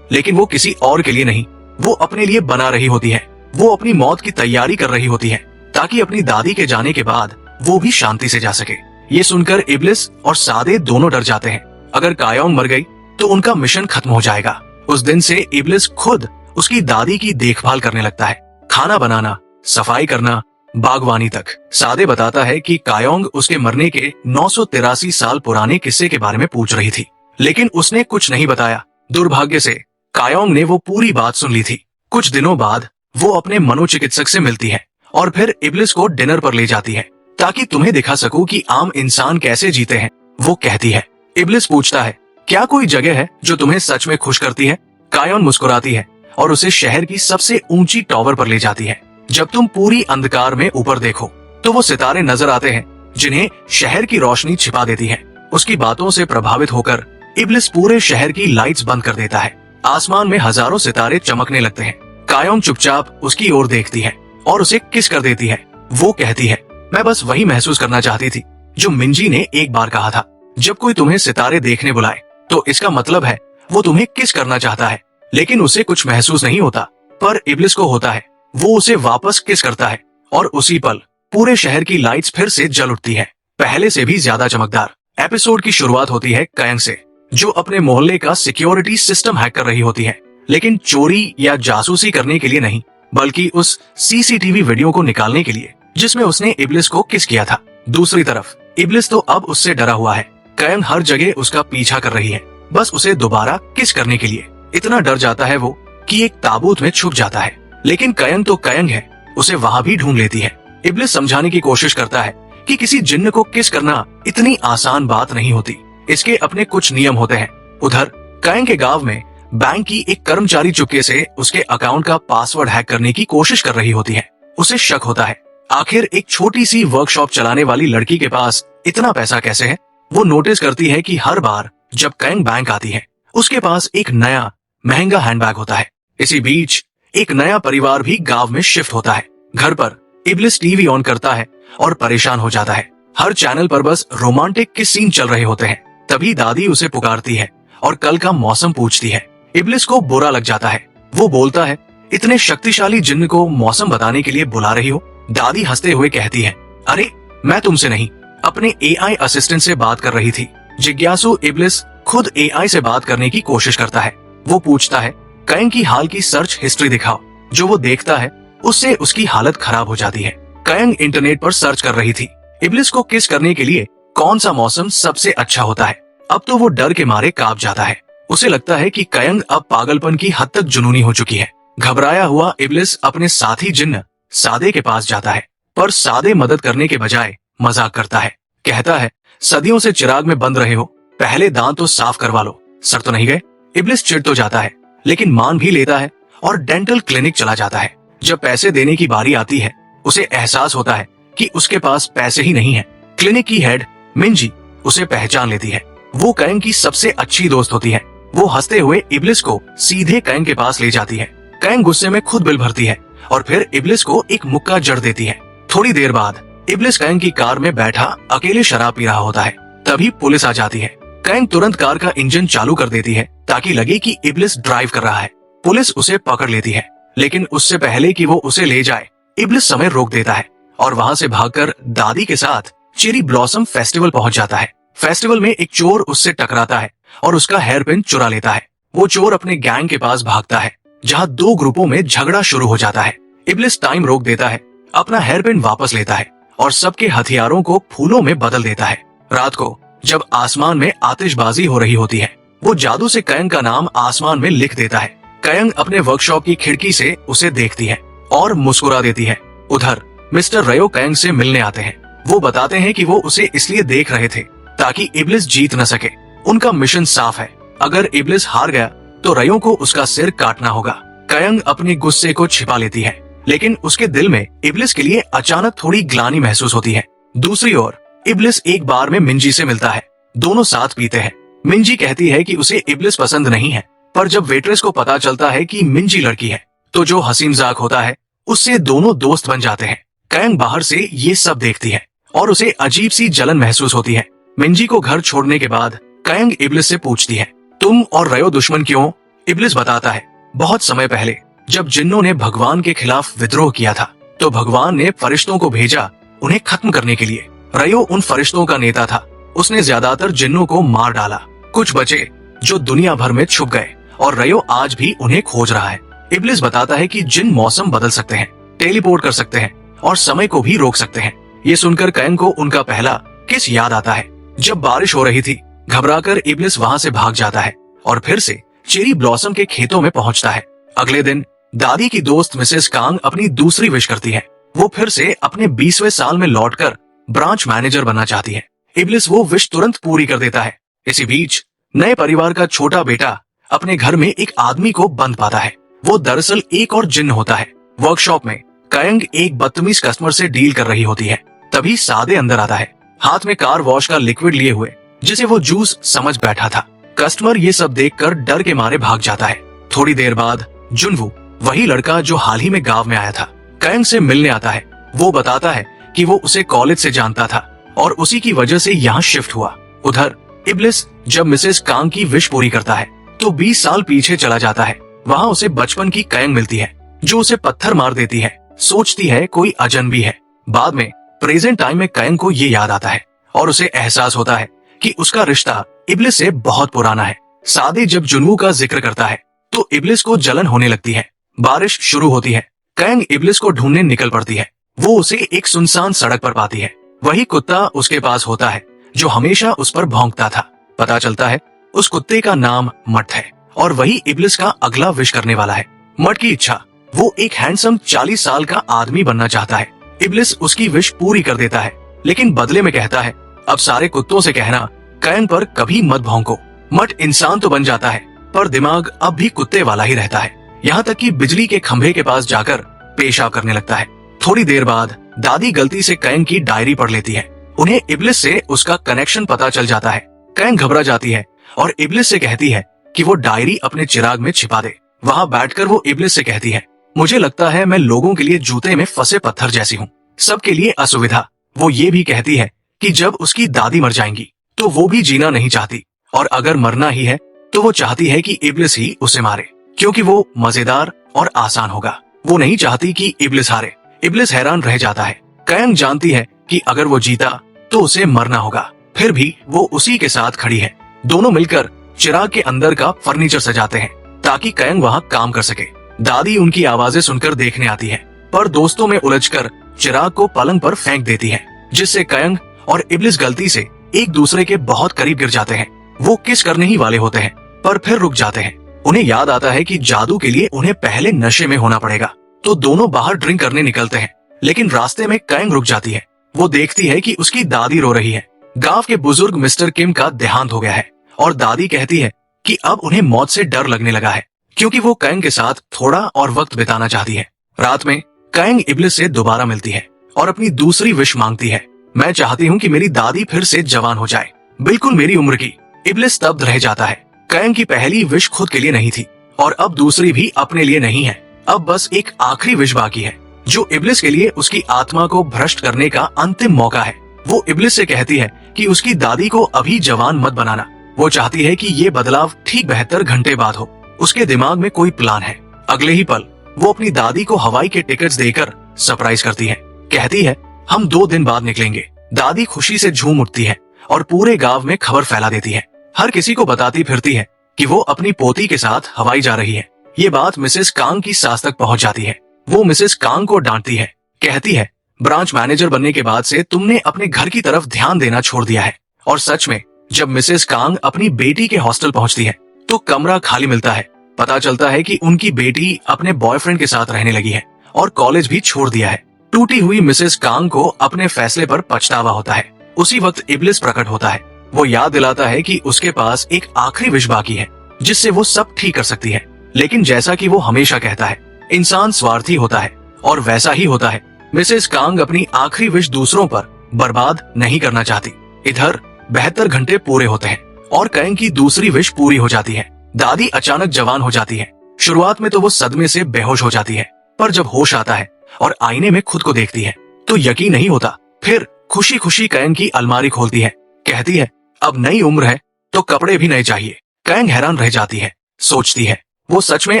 लेकिन वो किसी और के लिए नहीं, वो अपने लिए बना रही होती है। वो अपनी मौत की तैयारी कर रही होती है ताकि अपनी दादी के जाने के बाद वो भी शांति से जा सके। ये सुनकर इब्लिस और सादे दोनों डर जाते हैं। अगर कायोंग मर गई तो उनका मिशन खत्म हो जाएगा। उस दिन से इब्लिस खुद उसकी दादी की देखभाल करने लगता है, खाना बनाना, सफाई करना, बागवानी तक। सादे बताता है कि कायोंग उसके मरने के 983 साल पुराने किस्से के बारे में पूछ रही थी, लेकिन उसने कुछ नहीं बताया। दुर्भाग्य से कायोंग ने वो पूरी बात सुन ली थी। कुछ दिनों बाद वो अपने मनोचिकित्सक से मिलती है और फिर इब्लिस को डिनर पर ले जाती है ताकि तुम्हें दिखा सकूं कि आम इंसान कैसे जीते हैं, वो कहती है। इब्लिस पूछता है, क्या कोई जगह है जो तुम्हें सच में खुश करती है? कायोंग मुस्कुराती है और उसे शहर की सबसे ऊंची टावर पर ले जाती है। जब तुम पूरी अंधकार में ऊपर देखो तो वो सितारे नजर आते हैं जिन्हें शहर की रोशनी छिपा देती है। उसकी बातों से प्रभावित होकर इब्लिस पूरे शहर की लाइट्स बंद कर देता है। आसमान में हजारों सितारे चमकने लगते हैं। कायोंग चुपचाप उसकी ओर देखती है और उसे किस कर देती है। वो कहती है, मैं बस वही महसूस करना चाहती थी जो मिंजी ने एक बार कहा था, जब कोई तुम्हें सितारे देखने बुलाए तो इसका मतलब है वो तुम्हें किस करना चाहता है। लेकिन उसे कुछ महसूस नहीं होता, पर इब्लिस को होता है। वो उसे वापस किस करता है और उसी पल पूरे शहर की लाइट्स फिर से जल उठती है, पहले से भी ज्यादा चमकदार। एपिसोड की शुरुआत होती है कायोंग से, जो अपने मोहल्ले का सिक्योरिटी सिस्टम हैक कर रही होती है, लेकिन चोरी या जासूसी करने के लिए नहीं, बल्कि उस सीसीटीवी वीडियो को निकालने के लिए जिसमें उसने इब्लिस को किस किया था। दूसरी तरफ इब्लिस तो अब उससे डरा हुआ है। कायोंग हर जगह उसका पीछा कर रही है, बस उसे दोबारा किस करने के लिए। इतना डर जाता है वो कि एक ताबूत में छुप जाता है, लेकिन कायोंग तो कायोंग है, उसे वहाँ भी ढूंढ लेती है। इब्लिस समझाने की कोशिश करता है कि किसी जिन्न को किस करना इतनी आसान बात नहीं होती, इसके अपने कुछ नियम होते हैं। उधर कायोंग के गांव में बैंक की एक कर्मचारी चुपके से उसके अकाउंट का पासवर्ड हैक करने की कोशिश कर रही होती है। उसे शक होता है, आखिर एक छोटी सी वर्कशॉप चलाने वाली लड़की के पास इतना पैसा कैसे है। वो नोटिस करती है कि हर बार जब कायोंग बैंक आती है उसके पास एक नया महंगा हैंडबैग होता है। इसी बीच एक नया परिवार भी गांव में शिफ्ट होता है। घर पर इब्लिस टीवी ऑन करता है और परेशान हो जाता है। हर चैनल पर बस रोमांटिक के सीन चल रहे होते हैं। तभी दादी उसे पुकारती है और कल का मौसम पूछती है। इब्लिस को बुरा लग जाता है। वो बोलता है, इतने शक्तिशाली जिन्न को मौसम बताने के लिए बुला रही हो? दादी हंसते हुए कहती है, अरे मैं तुमसे नहीं, अपने एआई असिस्टेंट से बात कर रही थी। जिज्ञासु इब्लिस खुद एआई से बात करने की कोशिश करता है। वो पूछता है, कायोंग की हाल की सर्च हिस्ट्री दिखाओ। जो वो देखता है उससे उसकी हालत खराब हो जाती है। कायोंग इंटरनेट पर सर्च कर रही थी इब्लिस को किस करने के लिए कौन सा मौसम सबसे अच्छा होता है। अब तो वो डर के मारे कांप जाता है। उसे लगता है कि कायोंग अब पागलपन की हद तक जुनूनी हो चुकी है। घबराया हुआ इब्लिस अपने साथी जिन्न सादे के पास जाता है, पर सादे मदद करने के बजाय मजाक करता है। कहता है, सदियों से चिराग में बंद रहे हो, पहले दांत तो साफ करवा लो, सर तो नहीं गए? इब्लिस चिढ़ तो जाता है, लेकिन मान भी लेता है और डेंटल क्लिनिक चला जाता है। जब पैसे देने की बारी आती है उसे एहसास होता है कि उसके पास पैसे ही नहीं है। क्लिनिक की हेड मिंजी उसे पहचान लेती है। वो कायोंग की सबसे अच्छी दोस्त होती है। वो हंसते हुए इब्लिस को सीधे कायोंग के पास ले जाती है। कायोंग गुस्से में खुद बिल भरती है और फिर इब्लिस को एक मुक्का जड़ देती है। थोड़ी देर बाद इब्लिस कायोंग की कार में बैठा अकेले शराब पी रहा होता है। तभी पुलिस आ जाती है। कायोंग तुरंत कार का इंजन चालू कर देती है ताकि लगे कि इब्लिस ड्राइव कर रहा है। पुलिस उसे पकड़ लेती है, लेकिन उससे पहले कि वो उसे ले जाए इब्लिस समय रोक देता है और वहाँ से भागकर दादी के साथ चेरी ब्लॉसम फेस्टिवल पहुँच जाता है। फेस्टिवल में एक चोर उससे टकराता है और उसका हेयर पिन चुरा लेता है। वो चोर अपने गैंग के पास भागता है, जहाँ दो ग्रुपों में झगड़ा शुरू हो जाता है। इब्लिस टाइम रोक देता है, अपना हेयर पिन वापस लेता है और सबके हथियारों को फूलों में बदल देता है। रात को जब आसमान में आतिशबाजी हो रही होती है, वो जादू से कायोंग का नाम आसमान में लिख देता है। कायोंग अपने वर्कशॉप की खिड़की से उसे देखती है और मुस्कुरा देती है। उधर मिस्टर रयो कायोंग से मिलने आते हैं। वो बताते हैं कि वो उसे इसलिए देख रहे थे ताकि इब्लिस जीत न सके। उनका मिशन साफ है, अगर इब्लिस हार गया तो रयो को उसका सिर काटना होगा। कायोंग अपने गुस्से को छिपा लेती है, लेकिन उसके दिल में इब्लिस के लिए अचानक थोड़ी ग्लानि महसूस होती है। दूसरी ओर इब्लिस एक बार में मिंजी से मिलता है। दोनों साथ पीते हैं। मिंजी कहती है कि उसे इब्लिस पसंद नहीं है, पर जब वेट्रेस को पता चलता है कि मिंजी लड़की है तो जो हंसी मजाक होता है उससे दोनों दोस्त बन जाते हैं। कायोंग बाहर से ये सब देखती है और उसे अजीब सी जलन महसूस होती है। मिंजी को घर छोड़ने के बाद कयंग इब्लिस से पूछती है, तुम और रयो दुश्मन क्यों? इब्लिस बताता है, बहुत समय पहले जब जिन्नों ने भगवान के खिलाफ विद्रोह किया था तो भगवान ने फरिश्तों को भेजा उन्हें खत्म करने के लिए। रयो उन फरिश्तों का नेता था। उसने ज्यादातर जिन्नों को मार डाला, कुछ बचे जो दुनिया भर में छुप गए और रयो आज भी उन्हें खोज रहा है। इब्लिस बताता है कि जिन मौसम बदल सकते हैं, टेलीपोर्ट कर सकते हैं और समय को भी रोक सकते हैं। ये सुनकर कयंग को उनका पहला किस याद आता है। जब बारिश हो रही थी, घबराकर इब्लिस वहां से भाग जाता है और फिर से चेरी ब्लॉसम के खेतों में पहुंचता है। अगले दिन दादी की दोस्त मिसेस कांग अपनी दूसरी विश करती है। वो फिर से अपने 20वें साल में लौटकर ब्रांच मैनेजर बनना चाहती है। इब्लिस वो विश तुरंत पूरी कर देता है। इसी बीच नए परिवार का छोटा बेटा अपने घर में एक आदमी को बंद पाता है। वो दरअसल एक और जिन्न होता है। वर्कशॉप में कयंग एक बदतमीज कस्टमर से डील कर रही होती है, तभी सादे अंदर आता है, हाथ में कार वॉश का लिक्विड लिए हुए, जिसे वो जूस समझ बैठा था। कस्टमर ये सब देखकर डर के मारे भाग जाता है। थोड़ी देर बाद जुनवू, वही लड़का जो हाल ही में गांव में आया था, कयंग से मिलने आता है। वो बताता है कि वो उसे कॉलेज से जानता था और उसी की वजह से यहाँ शिफ्ट हुआ। उधर इब्लिस जब मिसेस कांग की विश पूरी करता है तो 20 साल पीछे चला जाता है। वहाँ उसे बचपन की कयंग मिलती है जो उसे पत्थर मार देती है। सोचती है कोई अजनबी है। बाद में प्रेजेंट टाइम में कयंग को ये याद आता है और उसे एहसास होता है कि उसका रिश्ता इब्लिस से बहुत पुराना है। सादे जब जुनवू का जिक्र करता है तो इब्लिस को जलन होने लगती है। बारिश शुरू होती है। कयंग इब्लिस को ढूंढने निकल पड़ती है। वो उसे एक सुनसान सड़क पर पाती है। वही कुत्ता उसके पास होता है जो हमेशा उस पर भौंकता था। पता चलता है उस कुत्ते का नाम मट है और वही इब्लिस का अगला विश करने वाला है। मट की इच्छा, वो एक हैंडसम 40 साल का आदमी बनना चाहता है। इब्लिस उसकी विश पूरी कर देता है, लेकिन बदले में कहता है, अब सारे कुत्तों से कहना कयंग पर कभी मत भौंको। मट इंसान तो बन जाता है पर दिमाग अब भी कुत्ते वाला ही रहता है। यहाँ तक कि बिजली के खंभे के पास जाकर पेशाब करने लगता है। थोड़ी देर बाद दादी गलती से कयंग की डायरी पढ़ लेती है। उन्हें इब्लिस से उसका कनेक्शन पता चल जाता है। कयंग घबरा जाती है और इब्लिस से कहती है कि वो डायरी अपने चिराग में छिपा दे। वहाँ बैठकर वो इब्लिस से कहती है, मुझे लगता है मैं लोगों के लिए जूते में फंसे पत्थर जैसी हूँ, सबके लिए असुविधा। वो ये भी कहती है कि जब उसकी दादी मर जाएंगी तो वो भी जीना नहीं चाहती और अगर मरना ही है तो वो चाहती है कि इब्लिस ही उसे मारे, क्योंकि वो मजेदार और आसान होगा। वो नहीं चाहती कि इब्लिस हारे। इब्लिस हैरान रह जाता है। कयंग जानती है कि अगर वो जीता तो उसे मरना होगा, फिर भी वो उसी के साथ खड़ी है। दोनों मिलकर चिराग के अंदर का फर्नीचर सजाते हैं ताकि कयंग वहाँ काम कर सके। दादी उनकी आवाजें सुनकर देखने आती है, पर दोस्तों में उलझकर चिराग को पलंग पर फेंक देती है, जिससे कयंग और इब्लिस गलती से एक दूसरे के बहुत करीब गिर जाते हैं। वो किस करने ही वाले होते हैं पर फिर रुक जाते हैं। उन्हें याद आता है कि जादू के लिए उन्हें पहले नशे में होना पड़ेगा, तो दोनों बाहर ड्रिंक करने निकलते हैं, लेकिन रास्ते में कयंग रुक जाती है। वो देखती है कि उसकी दादी रो रही है। गांव के बुजुर्ग मिस्टर किम का देहांत हो गया है और दादी कहती है कि अब उन्हें मौत से डर लगने लगा है, क्योंकि वो कयंग के साथ थोड़ा और वक्त बिताना चाहती है। रात में कयंग इब्लिस से दोबारा मिलती है और अपनी दूसरी विश मांगती है। मैं चाहती हूँ कि मेरी दादी फिर से जवान हो जाए, बिल्कुल मेरी उम्र की। इब्लिस स्तब्ध रह जाता है। कयंग की पहली विश खुद के लिए नहीं थी और अब दूसरी भी अपने लिए नहीं है। अब बस एक आखिरी विश बाकी है, जो इब्लिस के लिए उसकी आत्मा को भ्रष्ट करने का अंतिम मौका है। वो इब्लिस से कहती है कि उसकी दादी को अभी जवान मत बनाना। वो चाहती है कि ये बदलाव ठीक 72 घंटे बाद हो। उसके दिमाग में कोई प्लान है। अगले ही पल वो अपनी दादी को हवाई के टिकट्स देकर सरप्राइज करती है। कहती है, हम 2 दिन बाद निकलेंगे। दादी खुशी से झूम उठती है और पूरे गांव में खबर फैला देती है। हर किसी को बताती फिरती है कि वो अपनी पोती के साथ हवाई जा रही है। ये बात मिसेस कांग की सास तक पहुंच जाती है। वो मिसेस कांग को डांटती है, कहती है, ब्रांच मैनेजर बनने के बाद से तुमने अपने घर की तरफ ध्यान देना छोड़ दिया है। और सच में जब मिसेस कांग अपनी बेटी के हॉस्टल पहुंचती है तो कमरा खाली मिलता है। पता चलता है कि उनकी बेटी अपने बॉयफ्रेंड के साथ रहने लगी है और कॉलेज भी छोड़ दिया है। टूटी हुई मिसेस कांग को अपने फैसले पर पछतावा होता है। उसी वक्त इब्लिस प्रकट होता है। वो याद दिलाता है कि उसके पास एक आखिरी विश बाकी है जिससे वो सब ठीक कर सकती है। लेकिन जैसा कि वो हमेशा कहता है, इंसान स्वार्थी होता है और वैसा ही होता है। मिसेस कांग अपनी आखिरी विश दूसरों पर बर्बाद नहीं करना चाहती। इधर 72 घंटे पूरे होते हैं और कयंग की दूसरी विश पूरी हो जाती है। दादी अचानक जवान हो जाती है। शुरुआत में तो वो सदमे से बेहोश हो जाती है, पर जब होश आता है और आईने में खुद को देखती है तो यकीन नहीं होता। फिर खुशी खुशी कयंग की अलमारी खोलती है, कहती है, अब नई उम्र है तो कपड़े भी नए चाहिए। कैंग हैरान रह जाती है, सोचती है वो सच में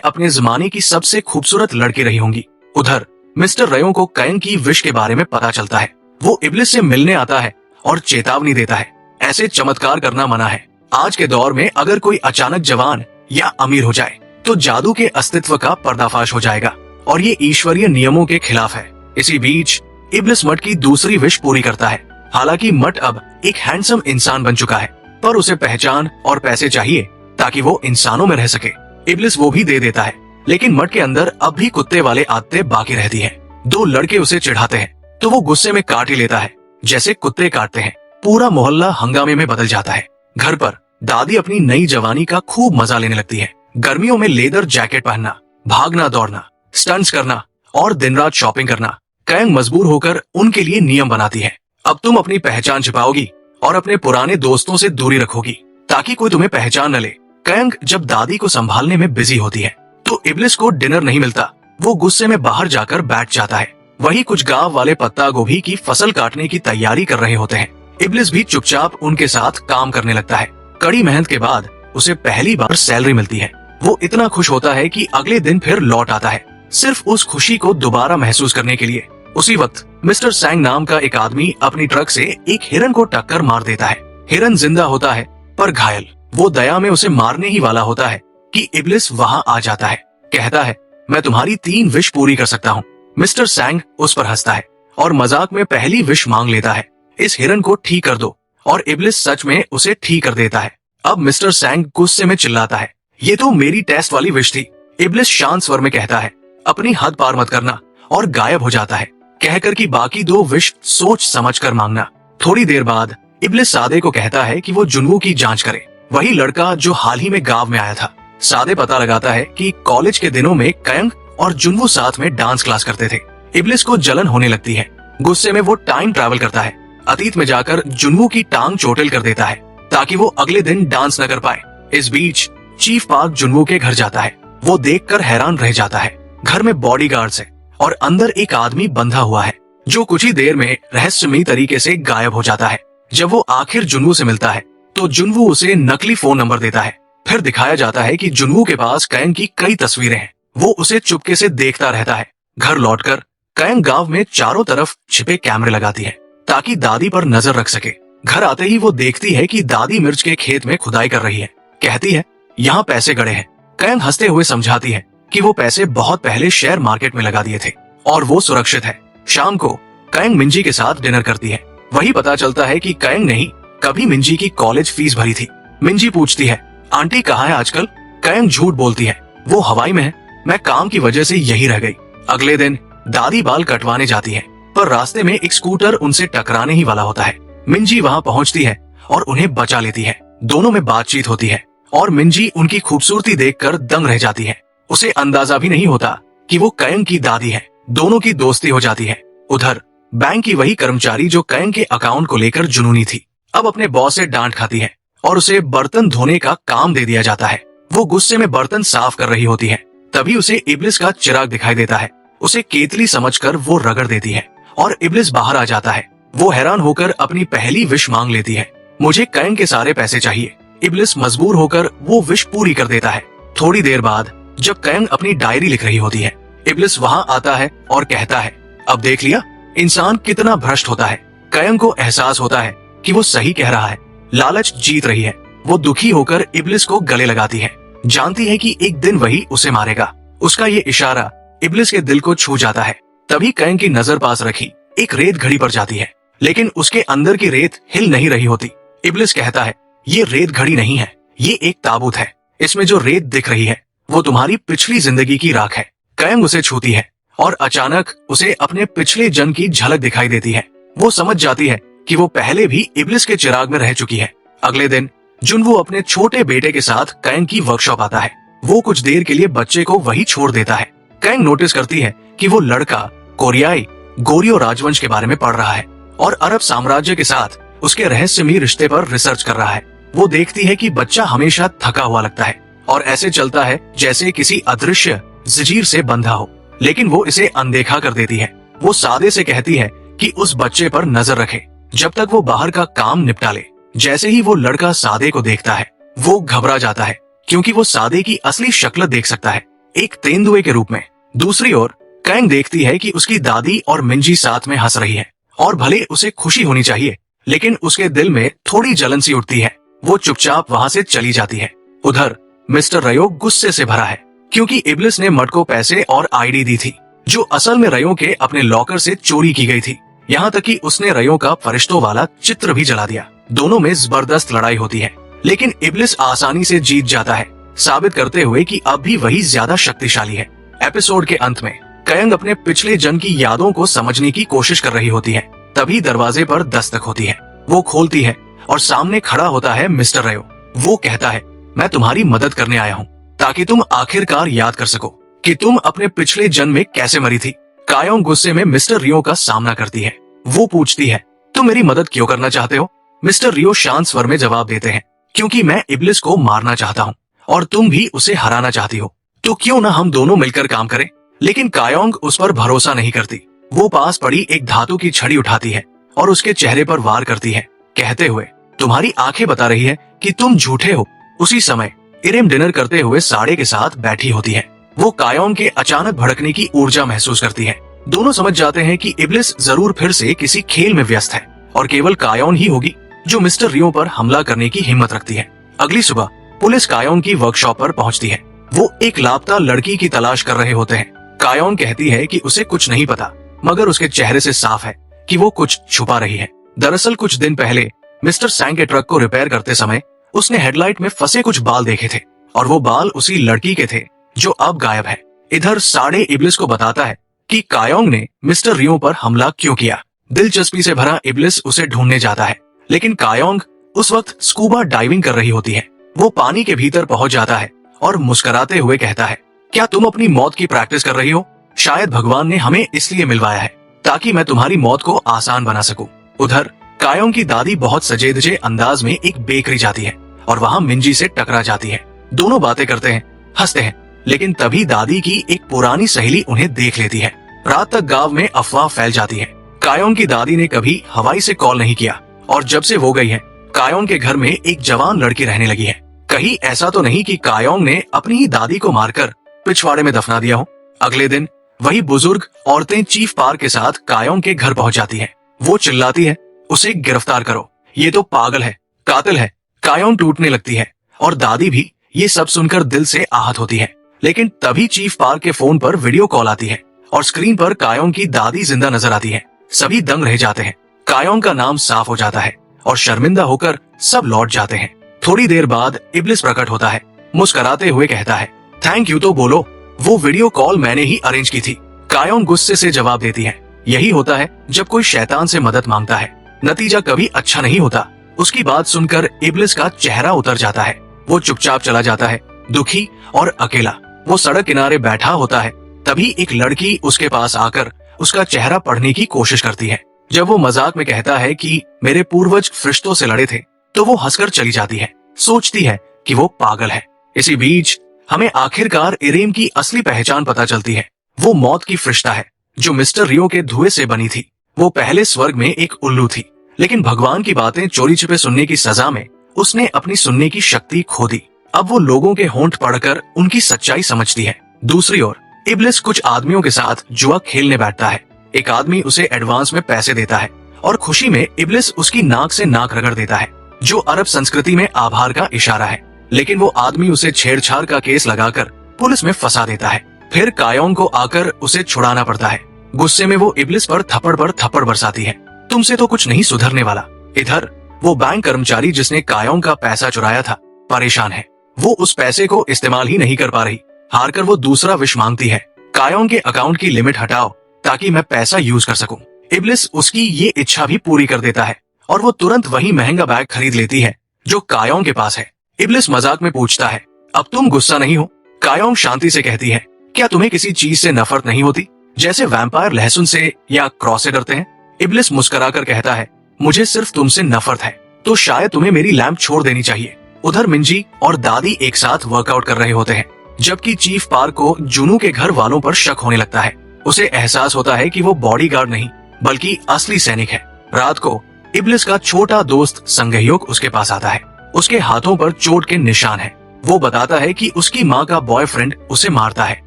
अपने जमाने की सबसे खूबसूरत लड़की रही होंगी। उधर मिस्टर रयो को कैंग की विश के बारे में पता चलता है। वो इब्लिस से मिलने आता है और चेतावनी देता है, ऐसे चमत्कार करना मना है। आज के दौर में अगर कोई अचानक जवान या अमीर हो जाए तो जादू के अस्तित्व का पर्दाफाश हो जाएगा और ये ईश्वरीय नियमों के खिलाफ है। इसी बीच इब्लिस मट की दूसरी विश पूरी करता है। हालांकि मट अब एक हैंडसम इंसान बन चुका है, पर उसे पहचान और पैसे चाहिए ताकि वो इंसानों में रह सके। इब्लिस वो भी दे देता है, लेकिन मट के अंदर अब भी कुत्ते वाले आदतें बाकी रहती हैं। दो लड़के उसे चिढ़ाते हैं तो वो गुस्से में काट ही लेता है, जैसे कुत्ते काटते हैं। पूरा मोहल्ला हंगामे में बदल जाता है। घर पर दादी अपनी नई जवानी का खूब मजा लेने लगती है। गर्मियों में लेदर जैकेट पहनना, भागना दौड़ना, स्टंट्स करना और दिन रात शॉपिंग करना। कैंग मजबूर होकर उनके लिए नियम बनाती है। अब तुम अपनी पहचान छिपाओगी और अपने पुराने दोस्तों से दूरी रखोगी ताकि कोई तुम्हें पहचान न ले। कैंग जब दादी को संभालने में बिजी होती है तो इब्लिस को डिनर नहीं मिलता। वो गुस्से में बाहर जाकर बैठ जाता है। वही कुछ गांव वाले पत्ता गोभी की फसल काटने की तैयारी कर रहे होते हैं। इब्लिस भी चुपचाप उनके साथ काम करने लगता है। कड़ी मेहनत के बाद उसे पहली बार सैलरी मिलती है। वो इतना खुश होता है कि अगले दिन फिर लौट आता है, सिर्फ उस खुशी को दोबारा महसूस करने के लिए। उसी वक्त मिस्टर सैंग नाम का एक आदमी अपनी ट्रक से एक हिरन को टक्कर मार देता है। हिरन जिंदा होता है पर घायल। वो दया में उसे मारने ही वाला होता है कि इब्लिस वहां आ जाता है। कहता है, मैं तुम्हारी 3 विश पूरी कर सकता हूँ। मिस्टर सैंग उस पर हंसता है और मजाक में पहली विश मांग लेता है, इस हिरन को ठीक कर दो। और इब्लिस सच में उसे ठीक कर देता है। अब मिस्टर सैंग गुस्से में चिल्लाता है, ये तो मेरी टेस्ट वाली विश थी। इब्लिस शांत स्वर में कहता है, अपनी हद पार मत करना, और गायब हो जाता है, कहकर कि बाकी 2 विश सोच समझ कर मांगना। थोड़ी देर बाद इब्लिस सादे को कहता है कि वो जुन्वू की जांच करे, वही लड़का जो हाल ही में गांव में आया था। सादे पता लगाता है कि कॉलेज के दिनों में कैंग और जुन्वू साथ में डांस क्लास करते थे। इब्लिस को जलन होने लगती है। गुस्से में वो टाइम ट्रैवल करता है, अतीत में जाकर जुन्वू की टांग चोटिल कर देता है ताकि वो अगले दिन डांस न कर पाए। इस बीच चीफ पार्क जुन्वू के घर जाता है। वो देखकर हैरान रह जाता है। घर में बॉडीगार्ड्स है और अंदर एक आदमी बंधा हुआ है जो कुछ ही देर में रहस्यमयी तरीके से गायब हो जाता है। जब वो आखिर जुन्वू से मिलता है तो जुन्वू उसे नकली फोन नंबर देता है। फिर दिखाया जाता है कि जुन्वू के पास कैंग की कई तस्वीरें हैं। वो उसे चुपके से देखता रहता है। घर लौटकर कैंग गांव में चारों तरफ छिपे कैमरे लगाती है ताकि दादी पर नजर रख सके। घर आते ही वो देखती है कि दादी मिर्च के खेत में खुदाई कर रही है। कहती है, यहाँ पैसे गड़े हैं। कैंग हंसते हुए समझाती है कि वो पैसे बहुत पहले शेयर मार्केट में लगा दिए थे और वो सुरक्षित है। शाम को कैंग मिंजी के साथ डिनर करती है। वही पता चलता है कि कैंग ने ही कभी मिंजी की कॉलेज फीस भरी थी। मिंजी पूछती है, आंटी कहाँ है आजकल? कैंग झूठ बोलती है, वो हवाई में है, मैं काम की वजह से यही रह गई। अगले दिन दादी बाल कटवाने जाती है, पर रास्ते में एक स्कूटर उनसे टकराने ही वाला होता है। मिंजी वहां पहुंचती है और उन्हें बचा लेती है। दोनों में बातचीत होती है और मिंजी उनकी खूबसूरती देखकर दंग रह जाती है। उसे अंदाजा भी नहीं होता कि वो कैंग की दादी है। दोनों की दोस्ती हो जाती है। उधर बैंक की वही कर्मचारी जो कैंग के अकाउंट को लेकर जुनूनी थी, अब अपने बॉस से डांट खाती है और उसे बर्तन धोने का काम दे दिया जाता है। वो गुस्से में बर्तन साफ कर रही होती है, तभी उसे इब्लिस का चिराग दिखाई देता है। उसे केतली समझकर वो रगड़ देती है और इब्लिस बाहर आ जाता है। वो हैरान होकर अपनी पहली विश मांग लेती है, मुझे कैंग के सारे पैसे चाहिए। इब्लिस मजबूर होकर वो विश पूरी कर देता है। थोड़ी देर बाद जब कैंग अपनी डायरी लिख रही होती है, इब्लिस वहां आता है और कहता है, अब देख लिया इंसान कितना भ्रष्ट होता है। कैंग को एहसास होता है कि वो सही कह रहा है, लालच जीत रही है। वो दुखी होकर इब्लिस को गले लगाती है, जानती है कि एक दिन वही उसे मारेगा। उसका ये इशारा इब्लिस के दिल को छू जाता है। तभी कैंग की नजर पास रखी एक रेत घड़ी पर जाती है, लेकिन उसके अंदर की रेत हिल नहीं रही होती। इब्लिस कहता है, ये रेत घड़ी नहीं है, ये एक ताबूत है। इसमें जो रेत दिख रही है वो तुम्हारी पिछली जिंदगी की राख है। कैंग उसे छूती है और अचानक उसे अपने पिछले जन्म की झलक दिखाई देती है। वो समझ जाती है कि वो पहले भी इब्लिस के चिराग में रह चुकी है। अगले दिन जुन्वू अपने छोटे बेटे के साथ कैंग की वर्कशॉप आता है। वो कुछ देर के लिए बच्चे को वही छोड़ देता है। कैंग नोटिस करती है कि वो लड़का कोरियाई गोरियो राजवंश के बारे में पढ़ रहा है और अरब साम्राज्य के साथ उसके रहस्यमयी रिश्ते पर रिसर्च कर रहा है। वो देखती है कि बच्चा हमेशा थका हुआ लगता है और ऐसे चलता है जैसे किसी अदृश्य जंजीर से बंधा हो, लेकिन वो इसे अनदेखा कर देती है। वो सादे से कहती है कि उस बच्चे पर नजर रखे जब तक वो बाहर का काम निपटा ले। जैसे ही वो लड़का सादे को देखता है वो घबरा जाता है, क्योंकि वो सादे की असली शक्ल देख सकता है, एक तेंदुए के रूप में। दूसरी ओर कायंग देखती है कि उसकी दादी और मिंजी साथ में हंस रही है, और भले उसे खुशी होनी चाहिए लेकिन उसके दिल में थोड़ी जलन सी उठती है। वो चुपचाप वहां से चली जाती है। उधर मिस्टर रयो गुस्से से भरा है, क्योंकि इब्लिस ने मट को पैसे और आईडी दी थी, जो असल में रयो के अपने लॉकर से चोरी की गई थी। यहाँ तक कि उसने रयो का फरिश्तों वाला चित्र भी जला दिया। दोनों में जबरदस्त लड़ाई होती है, लेकिन इब्लिस आसानी से जीत जाता है, साबित करते हुए कि अब भी वही ज्यादा शक्तिशाली है। एपिसोड के अंत में कायंग अपने पिछले जन्म की यादों को समझने की कोशिश कर रही होती है। तभी दरवाजे पर दस्तक होती है। वो खोलती है और सामने खड़ा होता है मिस्टर रयो। वो कहता है, मैं तुम्हारी मदद करने आया हूँ, ताकि तुम आखिरकार याद कर सको कि तुम अपने पिछले जन्म में कैसे मरी थी। कायोंग गुस्से में मिस्टर रियो का सामना करती है। वो पूछती है, तुम मेरी मदद क्यों करना चाहते हो? मिस्टर रियो शांत स्वर में जवाब देते हैं, क्योंकि मैं इब्लिस को मारना चाहता हूँ और तुम भी उसे हराना चाहती हो, तो क्यों ना हम दोनों मिलकर काम करें। लेकिन कायोंग उस पर भरोसा नहीं करती। वो पास पड़ी एक धातु की छड़ी उठाती है और उसके चेहरे पर वार करती है, कहते हुए, तुम्हारी आंखें बता रही है कि तुम झूठे हो। उसी समय इरेम डिनर करते हुए साड़े के साथ बैठी होती है। वो कायोंग के अचानक भड़कने की ऊर्जा महसूस करती है। दोनों समझ जाते हैं कि इब्लिस जरूर फिर से किसी खेल में व्यस्त है और केवल कायोंग ही होगी जो मिस्टर रियो पर हमला करने की हिम्मत रखती है। अगली सुबह पुलिस कायोंग की वर्कशॉप पर पहुंचती है। वो एक लापता लड़की की तलाश कर रहे होते हैं। कायोंग कहती है कि उसे कुछ नहीं पता, मगर उसके चेहरे से साफ है कि वो कुछ छुपा रही है। दरअसल कुछ दिन पहले मिस्टर सैंग के ट्रक को रिपेयर करते समय उसने हेडलाइट में फंसे कुछ बाल देखे थे, और वो बाल उसी लड़की के थे जो अब गायब है। इधर साड़े इब्लिस को बताता है कि कायोंग ने मिस्टर रियो पर हमला क्यों किया। दिलचस्पी से भरा इब्लिस उसे ढूंढने जाता है, लेकिन कायोंग उस वक्त स्कूबा डाइविंग कर रही होती है। वो पानी के भीतर पहुंच जाता है और मुस्कुराते हुए कहता है, क्या तुम अपनी मौत की प्रैक्टिस कर रही हो? शायद भगवान ने हमें इसलिए मिलवाया है ताकि मैं तुम्हारी मौत को आसान बना सकूं। उधर कायोंग की दादी बहुत सजे धजे अंदाज में एक बेकरी जाती है और वहाँ मिंजी से टकरा जाती है। दोनों बातें करते हैं, हंसते हैं, लेकिन तभी दादी की एक पुरानी सहेली उन्हें देख लेती है। रात तक गांव में अफवाह फैल जाती है। कायोंग की दादी ने कभी हवाई से कॉल नहीं किया, और जब से वो गई है कायोंग के घर में एक जवान लड़की रहने लगी है। कहीं ऐसा तो नहीं कि कायोंग ने अपनी ही दादी को मारकर पिछवाड़े में दफना दिया हो। अगले दिन वही बुजुर्ग औरतें चीफ पार्क के साथ कायोंग के घर पहुंच जाती हैं। वो चिल्लाती है, उसे गिरफ्तार करो, ये तो पागल है, कातिल है। कायोंग टूटने लगती है और दादी भी ये सब सुनकर दिल से आहत होती है। लेकिन तभी चीफ पार्क के फोन पर वीडियो कॉल आती है और स्क्रीन पर कायोंग की दादी जिंदा नजर आती है। सभी दंग रह जाते हैं। कायोंग का नाम साफ हो जाता है और शर्मिंदा होकर सब लौट जाते हैं। थोड़ी देर बाद इब्लिस प्रकट होता है, मुस्कुराते हुए कहता है, थैंक यू तो बोलो, वो वीडियो कॉल मैंने ही अरेंज की थी। कायोंग गुस्से से जवाब देती है, यही होता है जब कोई शैतान से मदद मांगता है, नतीजा कभी अच्छा नहीं होता। उसकी बात सुनकर इब्लिस का चेहरा उतर जाता है। वो चुपचाप चला जाता है, दुखी और अकेला। वो सड़क किनारे बैठा होता है। तभी एक लड़की उसके पास आकर उसका चेहरा पढ़ने की कोशिश करती है। जब वो मजाक में कहता है कि मेरे पूर्वज फरिश्तों से लड़े थे, तो वो हंसकर चली जाती है। सोचती है कि वो पागल है। इसी बीच हमें आखिरकार इरेम की असली पहचान पता चलती है। वो मौत की फरिश्ता है जो मिस्टर रियो के धुएं से बनी थी। वो पहले स्वर्ग में एक उल्लू थी, लेकिन भगवान की बातें चोरी छिपे सुनने की सजा में उसने अपनी सुनने की शक्ति खो दी। अब वो लोगों के होंठ पढ़कर उनकी सच्चाई समझती है। दूसरी ओर इब्लिस कुछ आदमियों के साथ जुआ खेलने बैठता है। एक आदमी उसे एडवांस में पैसे देता है और खुशी में इब्लिस उसकी नाक से नाक रगड़ देता है, जो अरब संस्कृति में आभार का इशारा है। लेकिन वो आदमी उसे छेड़छाड़ का केस लगाकर पुलिस में फंसा देता है। फिर कायोंग को आकर उसे छुड़ाना पड़ता है। गुस्से में वो इब्लिस पर थप्पड़ बरसाती है, तुमसे तो कुछ नहीं सुधरने वाला। इधर वो बैंक कर्मचारी जिसने कायोंग का पैसा चुराया था परेशान है। वो उस पैसे को इस्तेमाल ही नहीं कर पा रही। हारकर वो दूसरा विश मांगती है, कायोंग के अकाउंट की लिमिट हटाओ ताकि मैं पैसा यूज कर सकूं। इब्लिस उसकी ये इच्छा भी पूरी कर देता है और वो तुरंत वही महंगा बैग खरीद लेती है जो कायोंग के पास है। इब्लिस मजाक में पूछता है, अब तुम गुस्सा नहीं हो? कायोंग शांति से कहती है, क्या तुम्हें किसी चीज से नफरत नहीं होती, जैसे वैम्पायर लहसुन से या क्रॉस से डरते हैं? इब्लिस मुस्कुराकर कहता है, मुझे सिर्फ तुमसे नफरत है, तो शायद तुम्हें मेरी लैंप छोड़ देनी चाहिए। उधर मिंजी और दादी एक साथ वर्कआउट कर रहे होते हैं, जबकि चीफ पार्क को जुनू के घर वालों पर शक होने लगता है। उसे एहसास होता है कि वो बॉडीगार्ड नहीं बल्कि असली सैनिक है। रात को इब्लिस का छोटा दोस्त संगह्योग उसके पास आता है। उसके हाथों पर चोट के निशान है। वो बताता है कि उसकी माँ का बॉयफ्रेंड उसे मारता है।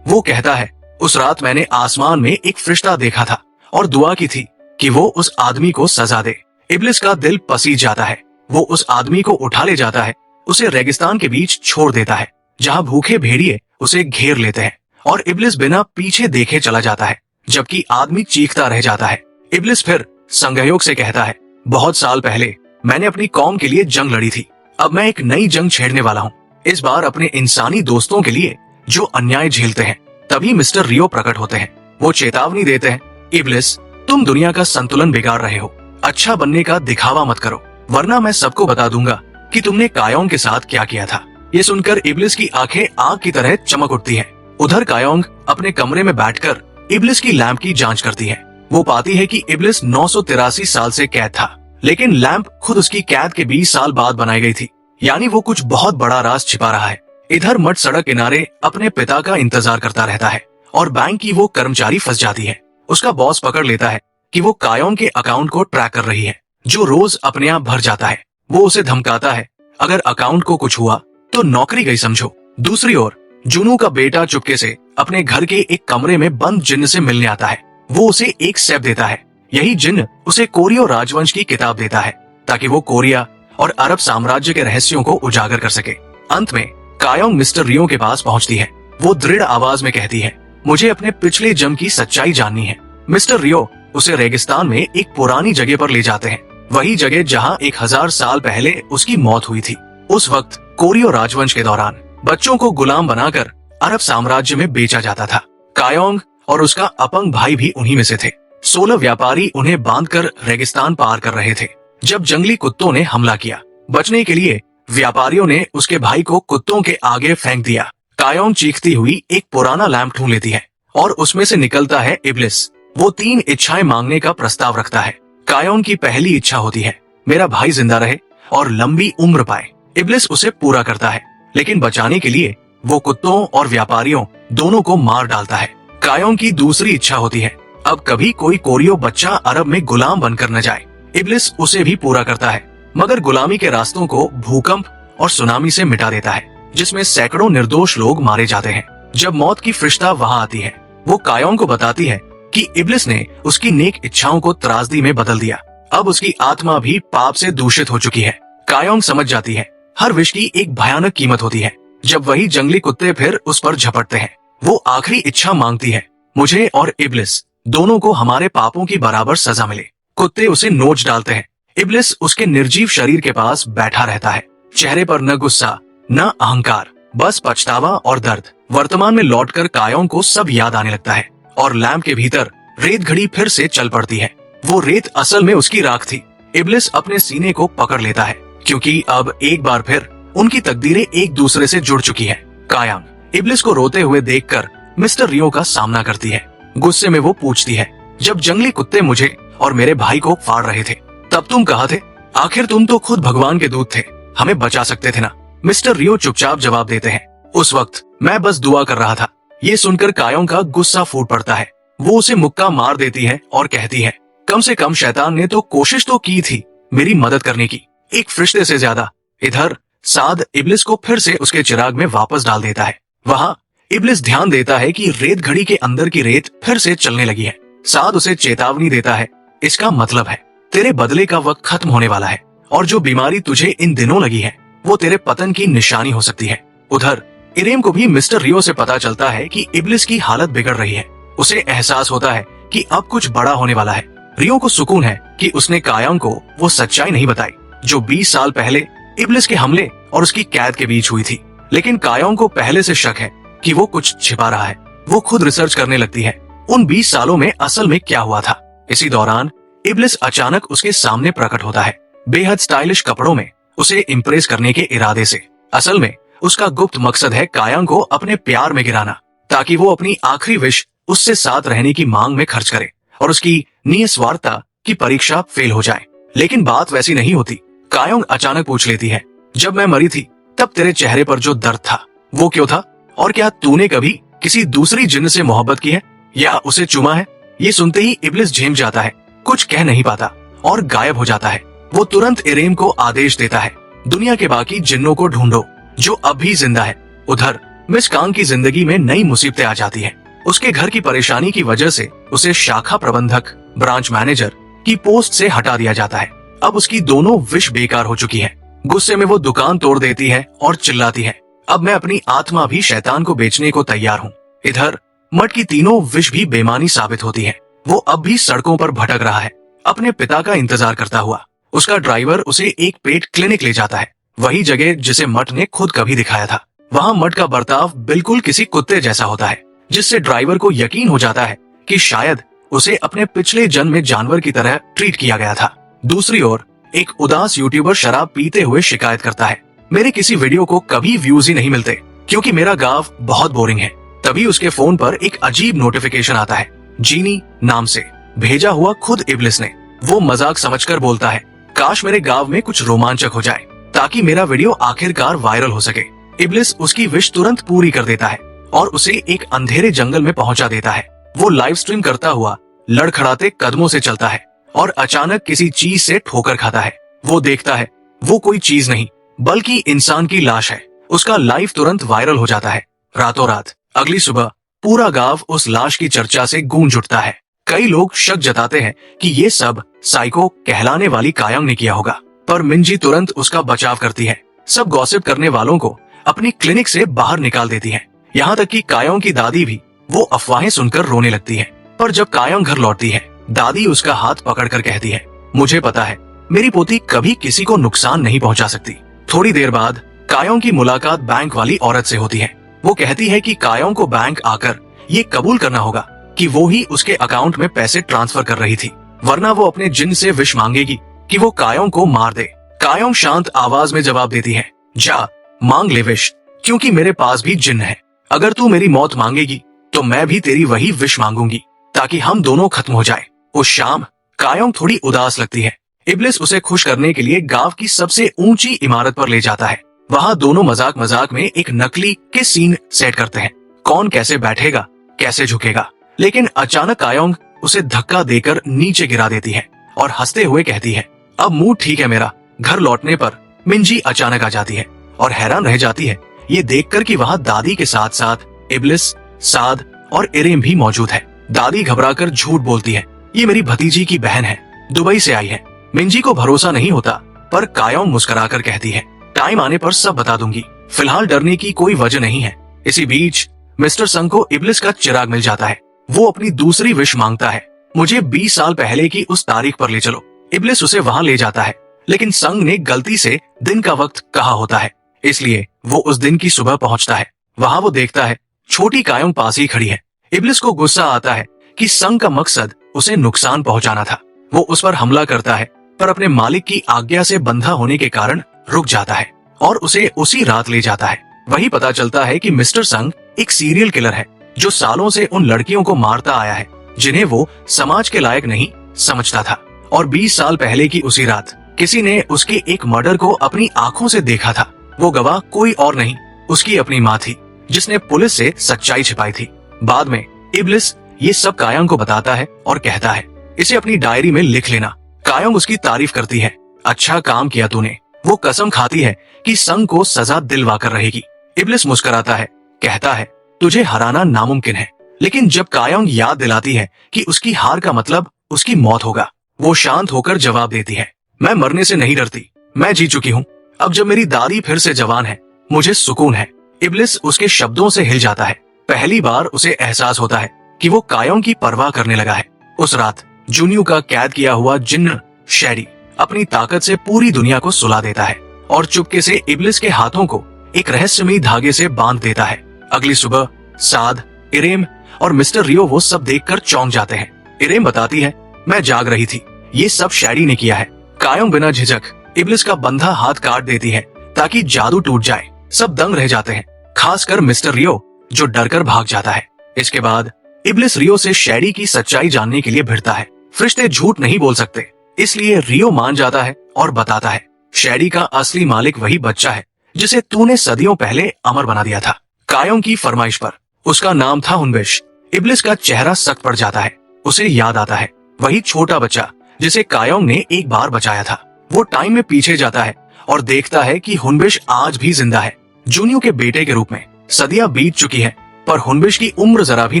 वो कहता है, उस रात मैंने आसमान में एक फरिश्ता देखा था और दुआ की थी कि वो उस आदमी को सजा दे। इब्लिस का दिल पसीज जाता है। वो उस आदमी को उठा ले जाता है, उसे रेगिस्तान के बीच छोड़ देता है जहाँ भूखे भेड़िए उसे घेर लेते हैं, और इब्लिस बिना पीछे देखे चला जाता है जबकि आदमी चीखता रह जाता है। इब्लिस फिर संगह्योग से कहता है, बहुत साल पहले मैंने अपनी कौम के लिए जंग लड़ी थी। अब मैं एक नई जंग छेड़ने वाला हूँ, इस बार अपने इंसानी दोस्तों के लिए जो अन्याय झेलते हैं। तभी मिस्टर रियो प्रकट होते हैं। वो चेतावनी देते हैं, इब्लिस, तुम दुनिया का संतुलन बिगाड़ रहे हो। अच्छा बनने का दिखावा मत करो, वरना मैं सबको बता दूंगा कि तुमने कायोंग के साथ क्या किया था। ये सुनकर इब्लिस की आंखें आग की तरह चमक उठती हैं। उधर कायोंग अपने कमरे में बैठकर इब्लिस की लैंप की जांच करती है। वो पाती है कि इब्लिस 983 साल से कैद था, लेकिन लैंप खुद उसकी कैद के 20 साल बाद बनाई गई थी। यानी वो कुछ बहुत बड़ा राज छिपा रहा है। इधर मर्द सड़क किनारे अपने पिता का इंतजार करता रहता है और बैंक की वो कर्मचारी फंस जाती है। उसका बॉस पकड़ लेता है कि वो कायोंग के अकाउंट को ट्रैक कर रही है, जो रोज अपने आप भर जाता है। वो उसे धमकाता है, अगर अकाउंट को कुछ हुआ तो नौकरी गई समझो। दूसरी ओर जुनू का बेटा चुपके से अपने घर के एक कमरे में बंद जिन्न से मिलने आता है। वो उसे एक सेब देता है। यही जिन्न उसे कोरियो राजवंश की किताब देता है ताकि वो कोरिया और अरब साम्राज्य के रहस्यों को उजागर कर सके। अंत में कायोंग मिस्टर रियो के पास पहुंचती है। वो दृढ़ आवाज में कहती है, मुझे अपने पिछले जन्म की सच्चाई जाननी है। मिस्टर रियो उसे रेगिस्तान में एक पुरानी जगह पर ले जाते हैं, वही जगह जहां 1000 साल पहले उसकी मौत हुई थी। उस वक्त कोरियो राजवंश के दौरान बच्चों को गुलाम बनाकर अरब साम्राज्य में बेचा जाता था। कायोंग और उसका अपंग भाई भी उन्हीं में से थे। 16 व्यापारी उन्हें बांधकर रेगिस्तान पार कर रहे थे जब जंगली कुत्तों ने हमला किया। बचने के लिए व्यापारियों ने उसके भाई को कुत्तों के आगे फेंक दिया। कायोंग चीखती हुई एक पुराना लैंप ढूंढ लेती है और उसमें से निकलता है इब्लिस। वो 3 इच्छाएं मांगने का प्रस्ताव रखता है। कायोंग की पहली इच्छा होती है, मेरा भाई जिंदा रहे और लंबी उम्र पाए। इब्लिस उसे पूरा करता है, लेकिन बचाने के लिए वो कुत्तों और व्यापारियों दोनों को मार डालता है। कायोंग की दूसरी इच्छा होती है, अब कभी कोई कोरियो बच्चा अरब में गुलाम बनकर न जाए। इब्लिस उसे भी पूरा करता है, मगर गुलामी के रास्तों को भूकंप और सुनामी से मिटा देता है, जिसमें सैकड़ों निर्दोष लोग मारे जाते हैं। जब मौत की फरिश्ता वहां आती है, वो कायोंग को बताती है कि इब्लिस ने उसकी नेक इच्छाओं को त्रासदी में बदल दिया। अब उसकी आत्मा भी पाप से दूषित हो चुकी है। कायोंग समझ जाती है, हर विष की एक भयानक कीमत होती है। जब वही जंगली कुत्ते फिर उस पर झपटते हैं, वो आखिरी इच्छा मांगती है, मुझे और इब्लिस दोनों को हमारे पापों की बराबर सजा मिले। कुत्ते उसे नोच डालते हैं। इब्लिस उसके निर्जीव शरीर के पास बैठा रहता है, चेहरे पर न गुस्सा न अहंकार, बस पछतावा और दर्द। वर्तमान में लौटकर कायोंग को सब याद आने लगता है और लैंप के भीतर रेत घड़ी फिर से चल पड़ती है। वो रेत असल में उसकी राख थी। इब्लिस अपने सीने को पकड़ लेता है, क्योंकि अब एक बार फिर उनकी तकदीरें एक दूसरे से जुड़ चुकी है। कायोंग इब्लिस को रोते हुए देखकर मिस्टर रियो का सामना करती है। गुस्से में वो पूछती है, जब जंगली कुत्ते मुझे और मेरे भाई को फाड़ रहे थे, तब तुम कहाँ थे? आखिर तुम तो खुद भगवान के दूत थे, हमें बचा सकते थे ना? मिस्टर रियो चुपचाप जवाब देते हैं, उस वक्त मैं बस दुआ कर रहा था। ये सुनकर कायोंग का गुस्सा फूट पड़ता है। वो उसे मुक्का मार देती है और कहती है, कम से कम शैतान ने तो कोशिश तो की थी मेरी मदद करने की, एक फरिश्ते से ज्यादा। इधर साद इब्लिस को फिर से उसके चिराग में वापस डाल देता है। वहाँ इब्लिस ध्यान देता है कि रेत घड़ी के अंदर की रेत फिर से चलने लगी है। साद उसे चेतावनी देता है, इसका मतलब है तेरे बदले का वक्त खत्म होने वाला है और जो बीमारी तुझे इन दिनों लगी है वो तेरे पतन की निशानी हो सकती है। उधर इरेम को भी मिस्टर रियो से पता चलता है कि इब्लिस की हालत बिगड़ रही है। उसे एहसास होता है कि अब कुछ बड़ा होने वाला है। रियो को सुकून है कि उसने कायोंग को वो सच्चाई नहीं बताई जो 20 साल पहले इब्लिस के हमले और उसकी कैद के बीच हुई थी। लेकिन कायोंग को पहले से शक है कि वो कुछ छिपा रहा है। वो खुद रिसर्च करने लगती है, उन 20 सालों में असल में क्या हुआ था। इसी दौरान इब्लिस अचानक उसके सामने प्रकट होता है, बेहद स्टाइलिश कपड़ों में, उसे इम्प्रेस करने के इरादे से। असल में उसका गुप्त मकसद है कायोंग को अपने प्यार में गिराना, ताकि वो अपनी आखिरी विश उससे साथ रहने की मांग में खर्च करे और उसकी निस्वार्थता की परीक्षा फेल हो जाए। लेकिन बात वैसी नहीं होती। कायोंग अचानक पूछ लेती है, जब मैं मरी थी तब तेरे चेहरे पर जो दर्द था वो क्यों था? और क्या तूने कभी किसी दूसरी जिन्न से मोहब्बत की है या उसे चूमा है? ये सुनते ही इब्लिस झेम जाता है, कुछ कह नहीं पाता और गायब हो जाता है। वो तुरंत इरेम को आदेश देता है, दुनिया के बाकी जिन्नों को ढूंढो जो अब भी जिंदा है। उधर मिस कांग की जिंदगी में नई मुसीबतें आ जाती हैं। उसके घर की परेशानी की वजह से उसे शाखा प्रबंधक, ब्रांच मैनेजर की पोस्ट से हटा दिया जाता है। अब उसकी दोनों विश बेकार हो चुकी हैं। गुस्से में वो दुकान तोड़ देती है और चिल्लाती है, अब मैं अपनी आत्मा भी शैतान को बेचने को तैयार हूँ। इधर मट की तीनों विश भी बेमानी साबित होती है। वो अब भी सड़कों पर भटक रहा है, अपने पिता का इंतजार करता हुआ। उसका ड्राइवर उसे एक पेट क्लिनिक ले जाता है, वही जगह जिसे मट ने खुद कभी दिखाया था। वहाँ मट का बर्ताव बिल्कुल किसी कुत्ते जैसा होता है, जिससे ड्राइवर को यकीन हो जाता है कि शायद उसे अपने पिछले जन्म में जानवर की तरह ट्रीट किया गया था। दूसरी ओर एक उदास यूट्यूबर शराब पीते हुए शिकायत करता है, मेरे किसी वीडियो को कभी व्यूज ही नहीं मिलते क्योंकि मेरा गाँव बहुत बोरिंग है। तभी उसके फोन पर एक अजीब नोटिफिकेशन आता है, जीनी नाम से भेजा हुआ खुद इब्लिस ने। वो मजाक समझकर बोलता है, काश मेरे गाँव में कुछ रोमांचक हो जाए ताकि मेरा वीडियो आखिरकार वायरल हो सके। इब्लिस उसकी विश तुरंत पूरी कर देता है और उसे एक अंधेरे जंगल में पहुंचा देता है। वो लाइव स्ट्रीम करता हुआ लड़खड़ाते कदमों से चलता है और अचानक किसी चीज से ठोकर खाता है। वो देखता है वो कोई चीज नहीं बल्कि इंसान की लाश है। उसका लाइव तुरंत वायरल हो जाता है। रातों रात अगली सुबह पूरा गांव उस लाश की चर्चा से गूंज उठता है। कई लोग शक जताते हैं कि ये सब साइको कहलाने वाली कायंग ने किया होगा, पर मिंजी तुरंत उसका बचाव करती है। सब गॉसिप करने वालों को अपनी क्लिनिक से बाहर निकाल देती है। यहाँ तक कि कायोंग की दादी भी वो अफवाहें सुनकर रोने लगती है। पर जब कायोंग घर लौटती है, दादी उसका हाथ पकड़कर कहती है, मुझे पता है मेरी पोती कभी किसी को नुकसान नहीं पहुंचा सकती। थोड़ी देर बाद कायोंग की मुलाकात बैंक वाली औरत से होती है। वो कहती है कि कायोंग को बैंक आकर ये कबूल करना होगा कि वो ही उसके अकाउंट में पैसे ट्रांसफर कर रही थी, वरना वो अपने जिन से विश मांगेगी कि वो कायोंग को मार दे। कायोंग शांत आवाज में जवाब देती है, जा मांग ले विश, क्योंकि मेरे पास भी जिन है। अगर तू मेरी मौत मांगेगी तो मैं भी तेरी वही विश मांगूंगी ताकि हम दोनों खत्म हो जाए। उस शाम कायोंग थोड़ी उदास लगती है। इब्लिस उसे खुश करने के लिए गांव की सबसे ऊंची इमारत पर ले जाता है। वहाँ दोनों मजाक मजाक में एक नकली के सीन सेट करते हैं, कौन कैसे बैठेगा, कैसे झुकेगा। लेकिन अचानक कायोंग उसे धक्का देकर नीचे गिरा देती है और हंसते हुए कहती है, अब मूड ठीक है मेरा। घर लौटने पर मिंजी अचानक आ जाती है और हैरान रह जाती है ये देखकर कि वहाँ दादी के साथ साथ इब्लिस, साद और इरेम भी मौजूद है। दादी घबराकर झूठ बोलती है, ये मेरी भतीजी की बहन है, दुबई से आई है। मिंजी को भरोसा नहीं होता, पर कायोंग मुस्कुराकर कहती है, टाइम आने पर सब बता दूंगी, फिलहाल डरने की कोई वजह नहीं है। इसी बीच मिस्टर संग को इब्लिस का चिराग मिल जाता है। वो अपनी दूसरी विश मांगता है, मुझे 20 साल पहले की उस तारीख पर ले चलो। इब्लिस उसे वहाँ ले जाता है, लेकिन संग ने गलती से दिन का वक्त कहा होता है, इसलिए वो उस दिन की सुबह पहुंचता है। वहाँ वो देखता है छोटी कायोंग पास ही खड़ी है। इब्लिस को गुस्सा आता है कि संग का मकसद उसे नुकसान पहुंचाना था। वो उस पर हमला करता है, पर अपने मालिक की आज्ञा से बंधा होने के कारण रुक जाता है और उसे उसी रात ले जाता है। वही पता चलता है कि मिस्टर संग एक सीरियल किलर है जो सालों से उन लड़कियों को मारता आया है जिन्हें वो समाज के लायक नहीं समझता था। और 20 साल पहले की उसी रात किसी ने उसके एक मर्डर को अपनी आंखों से देखा था। वो गवाह कोई और नहीं, उसकी अपनी माँ थी, जिसने पुलिस से सच्चाई छिपाई थी। बाद में इब्लिस ये सब कायोंग को बताता है और कहता है, इसे अपनी डायरी में लिख लेना। कायोंग उसकी तारीफ करती है, अच्छा काम किया तूने। वो कसम खाती है कि संग को सजा दिलवाकर रहेगी। इब्लिस मुस्कुराता है, कहता है, तुझे हराना नामुमकिन है। लेकिन जब कायोंग याद दिलाती है कि उसकी हार का मतलब उसकी मौत होगा, वो शांत होकर जवाब देती है, मैं मरने से नहीं डरती, मैं जी चुकी हूँ। अब जब मेरी दादी फिर से जवान है, मुझे सुकून है। इब्लिस उसके शब्दों से हिल जाता है। पहली बार उसे एहसास होता है कि वो कायोंग की परवाह करने लगा है। उस रात जुनियू का कैद किया हुआ जिन्न शैडी अपनी ताकत से पूरी दुनिया को सुला देता है और चुपके से इब्लिस के हाथों को एक रहस्यमयी धागे से बांध देता है। अगली सुबह साद, इरेम और मिस्टर रियो वो सब देखकर चौंक जाते हैं। इरेम बताती है, मैं जाग रही थी, ये सब शैडी ने किया है। कायोंग बिना झिझक इब्लिस का बंधा हाथ काट देती है ताकि जादू टूट जाए। सब दंग रह जाते हैं, खासकर मिस्टर रियो जो डरकर भाग जाता है। इसके बाद इब्लिस रियो से शैडी की सच्चाई जानने के लिए भिड़ता है। फरिश्ते झूठ नहीं बोल सकते, इसलिए रियो मान जाता है और बताता है, शैडी का असली मालिक वही बच्चा है जिसे तूने सदियों पहले अमर बना दिया था, कायोंग की फरमाइश पर। उसका नाम था हुनविश। इब्लिस का चेहरा सख्त पड़ जाता है। उसे याद आता है वही छोटा बच्चा जिसे कायोंग ने एक बार बचाया था। वो टाइम में पीछे जाता है और देखता है कि हुनबिश आज भी जिंदा है, जुनियो के बेटे के रूप में। सदियां बीत चुकी है, पर हुनबिश की उम्र जरा भी